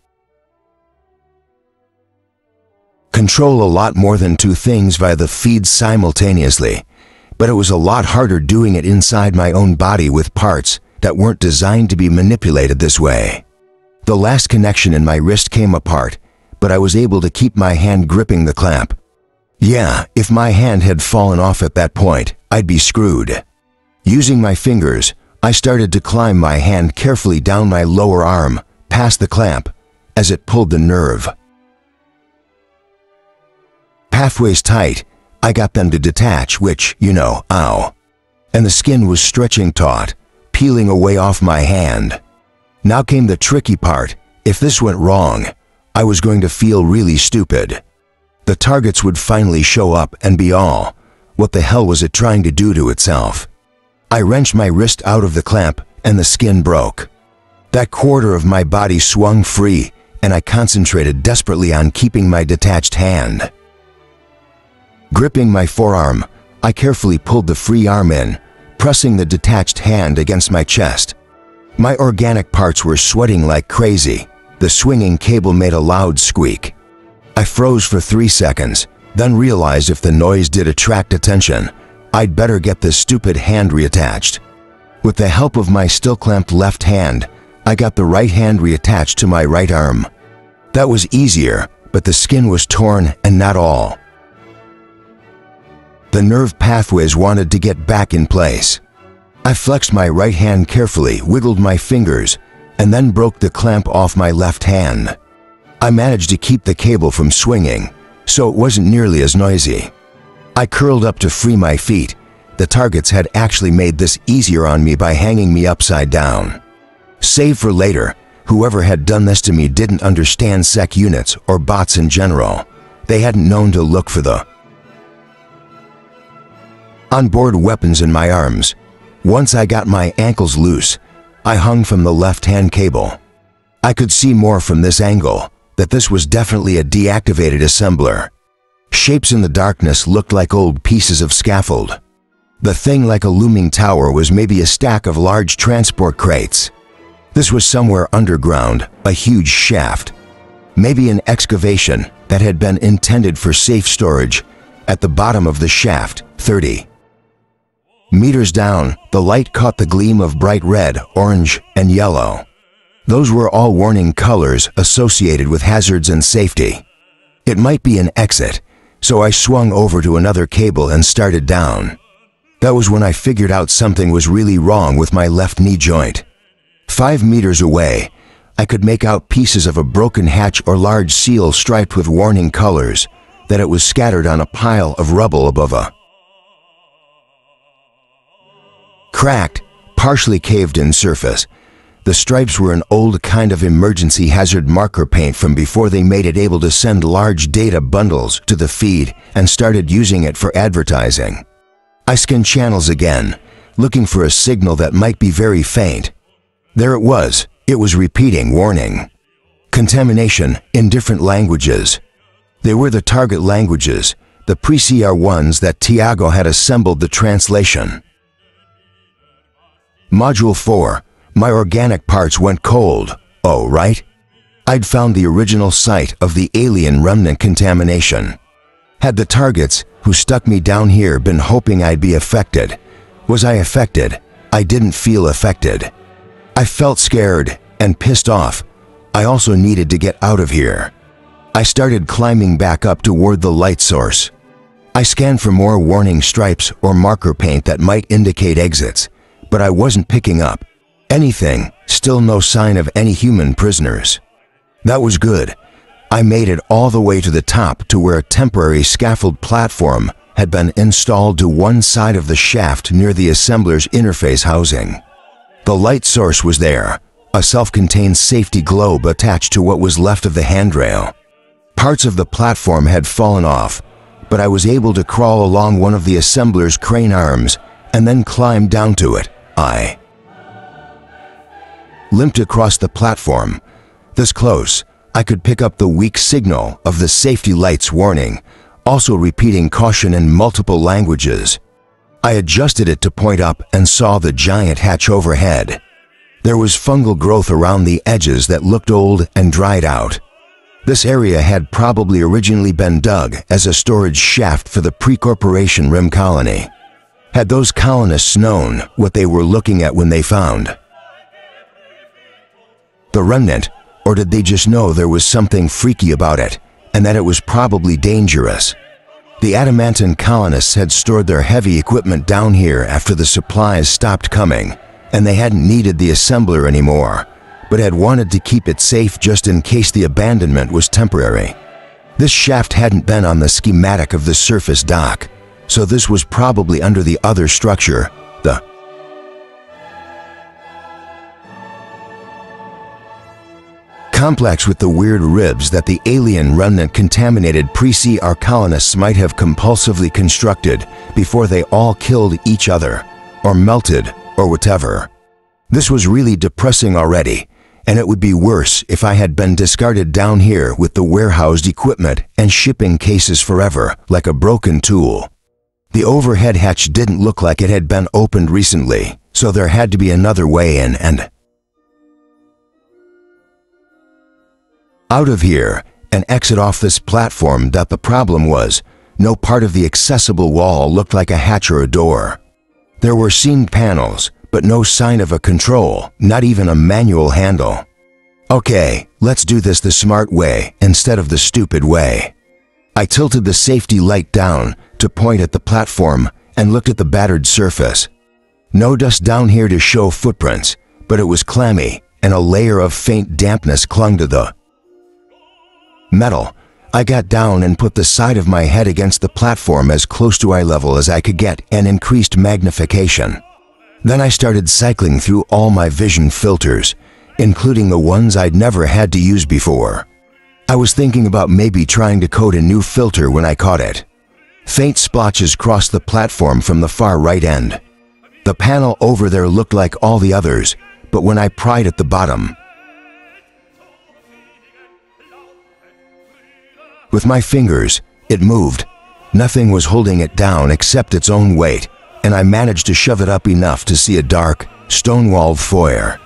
control a lot more than two things via the feed simultaneously, but it was a lot harder doing it inside my own body with parts that weren't designed to be manipulated this way. The last connection in my wrist came apart, but I was able to keep my hand gripping the clamp. Yeah, if my hand had fallen off at that point, I'd be screwed. Using my fingers, I started to climb my hand carefully down my lower arm, past the clamp, as it pulled the nerve. Pathways tight, I got them to detach, which, ow. And the skin was stretching taut, peeling away off my hand. Now came the tricky part. If this went wrong, I was going to feel really stupid. The targets would finally show up and be all, what the hell was it trying to do to itself? I wrenched my wrist out of the clamp and the skin broke. That quarter of my body swung free, and I concentrated desperately on keeping my detached hand. Gripping my forearm, I carefully pulled the free arm in, pressing the detached hand against my chest. My organic parts were sweating like crazy. The swinging cable made a loud squeak. I froze for 3 seconds, then realized if the noise did attract attention, I'd better get this stupid hand reattached. With the help of my still clamped left hand, I got the right hand reattached to my right arm. That was easier, but the skin was torn and not all. The nerve pathways wanted to get back in place. I flexed my right hand carefully, wiggled my fingers, and then broke the clamp off my left hand. I managed to keep the cable from swinging, so it wasn't nearly as noisy. I curled up to free my feet. The targets had actually made this easier on me by hanging me upside down. Save for later, whoever had done this to me didn't understand sec units or bots in general. They hadn't known to look for the onboard weapons in my arms. Once I got my ankles loose, I hung from the left-hand cable. I could see more from this angle that this was definitely a deactivated assembler. Shapes in the darkness looked like old pieces of scaffold. The thing like a looming tower was maybe a stack of large transport crates. This was somewhere underground, a huge shaft. Maybe an excavation that had been intended for safe storage. At the bottom of the shaft, 30 meters down, the light caught the gleam of bright red, orange, and yellow. Those were all warning colors associated with hazards and safety. It might be an exit, so I swung over to another cable and started down. That was when I figured out something was really wrong with my left knee joint. 5 meters away, I could make out pieces of a broken hatch or large seal striped with warning colors, that it was scattered on a pile of rubble above a cracked, partially caved-in surface. The stripes were an old kind of emergency hazard marker paint from before they made it able to send large data bundles to the feed and started using it for advertising. I scanned channels again, looking for a signal that might be very faint. There it was. It was repeating warning. Contamination in different languages. They were the target languages, the pre-CR ones that Tiago had assembled the translation. Module 4. My organic parts went cold. Oh, right? I'd found the original site of the alien remnant contamination. Had the targets who stuck me down here been hoping I'd be affected? Was I affected? I didn't feel affected. I felt scared and pissed off. I also needed to get out of here. I started climbing back up toward the light source. I scanned for more warning stripes or marker paint that might indicate exits, but I wasn't picking up Anything, still no sign of any human prisoners. That was good. I made it all the way to the top to where a temporary scaffold platform had been installed to one side of the shaft near the assembler's interface housing. The light source was there, a self-contained safety globe attached to what was left of the handrail. Parts of the platform had fallen off, but I was able to crawl along one of the assembler's crane arms and then climb down to it. I limped across the platform. This close, I could pick up the weak signal of the safety light's warning, also repeating caution in multiple languages. I adjusted it to point up and saw the giant hatch overhead. There was fungal growth around the edges that looked old and dried out. This area had probably originally been dug as a storage shaft for the pre-corporation Rim colony. Had those colonists known what they were looking at when they found the remnant, or did they just know there was something freaky about it and that it was probably dangerous? The adamantine colonists had stored their heavy equipment down here after the supplies stopped coming, and they hadn't needed the assembler anymore, but had wanted to keep it safe just in case the abandonment was temporary. This shaft hadn't been on the schematic of the surface dock, so this was probably under the other structure, the complex with the weird ribs that the alien remnant-contaminated pre-CR colonists might have compulsively constructed before they all killed each other, or melted, or whatever. This was really depressing already, and it would be worse if I had been discarded down here with the warehoused equipment and shipping cases forever, like a broken tool. The overhead hatch didn't look like it had been opened recently, so there had to be another way in and out of here, and exit off this platform. That the problem was, no part of the accessible wall looked like a hatch or a door. There were seamed panels, but no sign of a control, not even a manual handle. Okay, let's do this the smart way instead of the stupid way. I tilted the safety light down to point at the platform and looked at the battered surface. No dust down here to show footprints, but it was clammy, and a layer of faint dampness clung to the metal. I got down and put the side of my head against the platform as close to eye level as I could get and increased magnification. Then I started cycling through all my vision filters, including the ones I'd never had to use before. I was thinking about maybe trying to code a new filter when I caught it. Faint splotches crossed the platform from the far right end. The panel over there looked like all the others, but when I pried at the bottom, with my fingers, it moved. Nothing was holding it down except its own weight, and I managed to shove it up enough to see a dark, stone-walled foyer.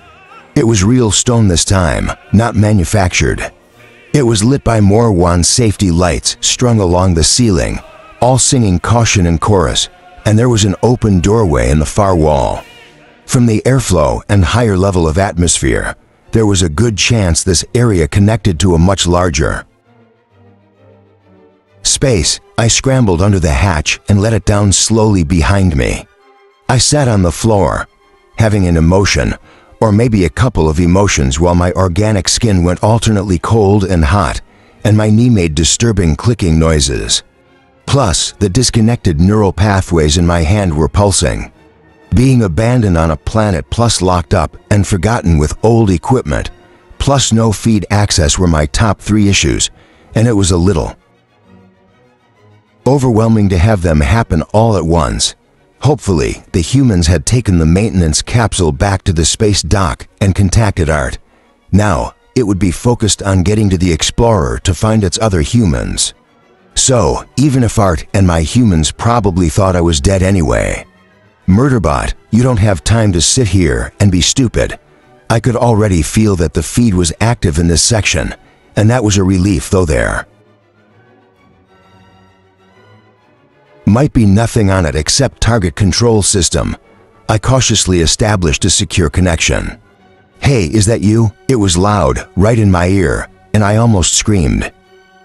It was real stone this time, not manufactured. It was lit by more wand safety lights strung along the ceiling, all singing caution in chorus, and there was an open doorway in the far wall. From the airflow and higher level of atmosphere, there was a good chance this area connected to a much larger space. I scrambled under the hatch and let it down slowly behind me. I sat on the floor, having an emotion, or maybe a couple of emotions, while my organic skin went alternately cold and hot, and my knee made disturbing clicking noises. Plus, the disconnected neural pathways in my hand were pulsing. Being abandoned on a planet, plus locked up and forgotten with old equipment, plus no feed access were my top 3 issues, and it was a little overwhelming to have them happen all at once. Hopefully, the humans had taken the maintenance capsule back to the space dock and contacted Art. Now, it would be focused on getting to the Explorer to find its other humans. So, even if Art and my humans probably thought I was dead anyway. Murderbot, you don't have time to sit here and be stupid. I could already feel that the feed was active in this section, and that was a relief, though there might be nothing on it except target control system. I cautiously established a secure connection. "Hey, is that you?" It was loud, right in my ear, and I almost screamed.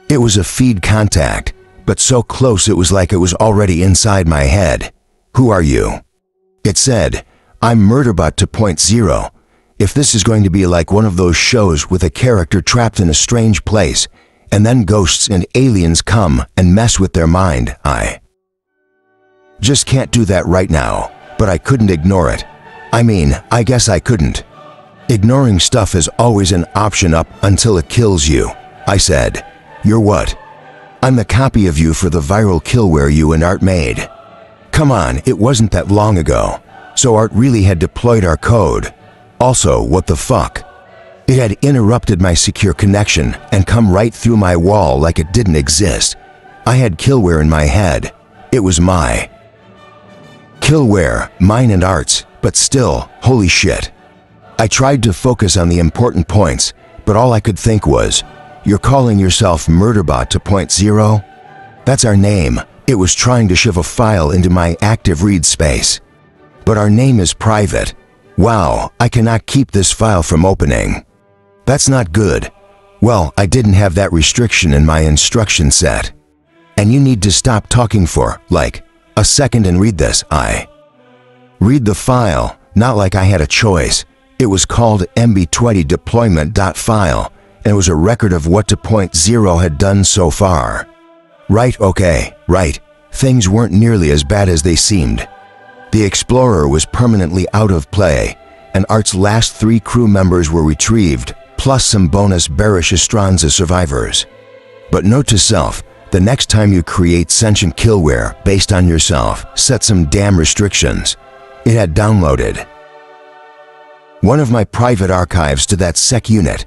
It was a feed contact, but so close it was like it was already inside my head. "Who are you?" It said, "I'm Murderbot 2.0. if this is going to be like one of those shows with a character trapped in a strange place, and then ghosts and aliens come and mess with their mind, I just can't do that right now, but I couldn't ignore it. I mean, I guess I couldn't. Ignoring stuff is always an option up until it kills you. I said, "You're what?" "I'm the copy of you for the viral killware you and Art made." Come on, it wasn't that long ago. So Art really had deployed our code. Also, what the fuck? It had interrupted my secure connection and come right through my wall like it didn't exist. I had killware in my head. It was my killware, mine and Art's, but still, holy shit. I tried to focus on the important points, but all I could think was, "You're calling yourself Murderbot 2.0? That's our name." It was trying to shove a file into my active read space. "But our name is private. Wow, I cannot keep this file from opening." "That's not good." "Well, I didn't have that restriction in my instruction set. And you need to stop talking for, like, a second and read this." I read the file, not like I had a choice. It was called MB20 deployment.file, and it was a record of what 2.0 had done so far. Right, okay, right. Things weren't nearly as bad as they seemed. The Explorer was permanently out of play, and Art's last 3 crew members were retrieved, plus some bonus bearish Estranza survivors. But note to self, the next time you create sentient killware based on yourself, set some damn restrictions. It had downloaded one of my private archives to that sec unit.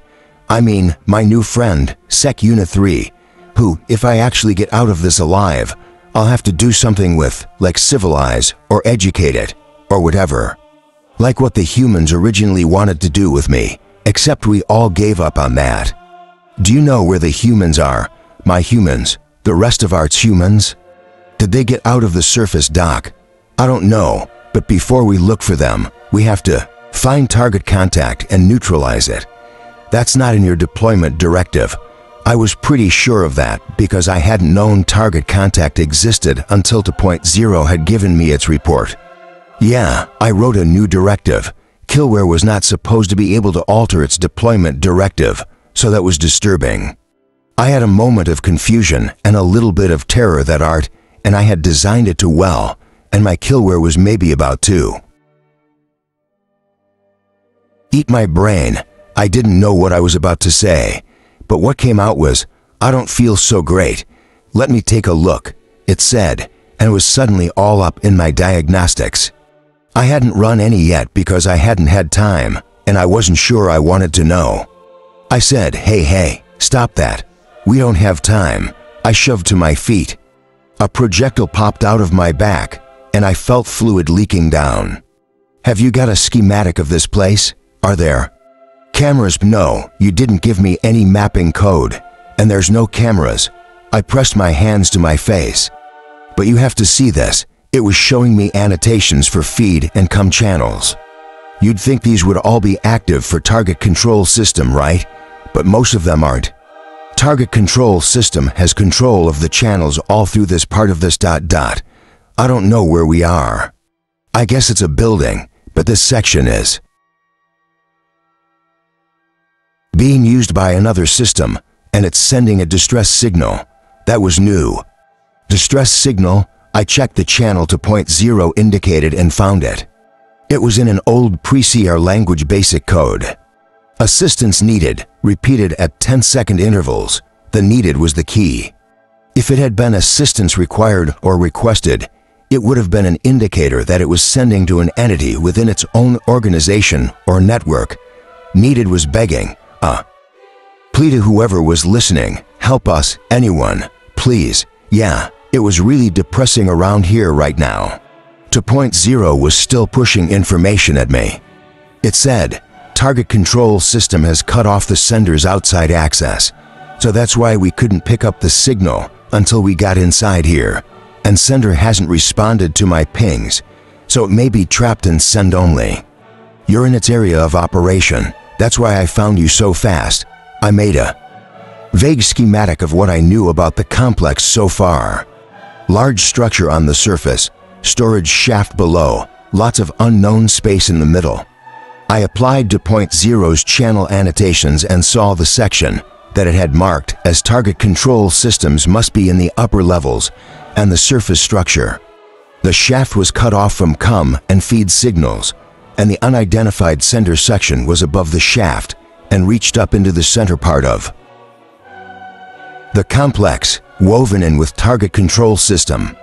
I mean, my new friend, Sec Unit 3, who, if I actually get out of this alive, I'll have to do something with, like civilize or educate it, or whatever. Like what the humans originally wanted to do with me, except we all gave up on that. Do you know where the humans are? My humans, the rest of Art's humans? Did they get out of the surface dock? I don't know, but before we look for them, we have to find target contact and neutralize it. That's not in your deployment directive. I was pretty sure of that because I hadn't known target contact existed until 2.0 had given me its report. Yeah, I wrote a new directive. Killware was not supposed to be able to alter its deployment directive, so that was disturbing. I had a moment of confusion and a little bit of terror that Art, and I had designed it to well, and my killware was maybe about to eat my brain. I didn't know what I was about to say, but what came out was, "I don't feel so great. Let me take a look," it said, and it was suddenly all up in my diagnostics. I hadn't run any yet because I hadn't had time, and I wasn't sure I wanted to know. I said, hey, stop that. We don't have time." I shoved to my feet. A projectile popped out of my back, and I felt fluid leaking down. "Have you got a schematic of this place? Are there cameras?" "No, you didn't give me any mapping code, and there's no cameras." I pressed my hands to my face. "But you have to see this. It was showing me annotations for feed and come channels. You'd think these would all be active for target control system, right? But most of them aren't. Target control system has control of the channels all through this part of this ... I don't know where we are. I guess it's a building, but this section is being used by another system, and it's sending a distress signal. That was new. Distress signal? I checked the channel 2.0 indicated and found it. It was in an old pre-CR language basic code. Assistance needed, repeated at 10-second intervals. The needed was the key. If it had been assistance required or requested, it would have been an indicator that it was sending to an entity within its own organization or network. Needed was begging. Plea to whoever was listening, help us, anyone, please. Yeah, it was really depressing around here right now. 2.0 was still pushing information at me. It said, target control system has cut off the sender's outside access, so that's why we couldn't pick up the signal until we got inside here, and sender hasn't responded to my pings, so it may be trapped in send only. You're in its area of operation. That's why I found you so fast. I made a vague schematic of what I knew about the complex so far. Large structure on the surface, storage shaft below, lots of unknown space in the middle. I applied to Point Zero's channel annotations and saw the section that it had marked as target control systems must be in the upper levels and the surface structure. The shaft was cut off from COM and feed signals, and the unidentified center section was above the shaft and reached up into the center part of the complex, woven in with target control system.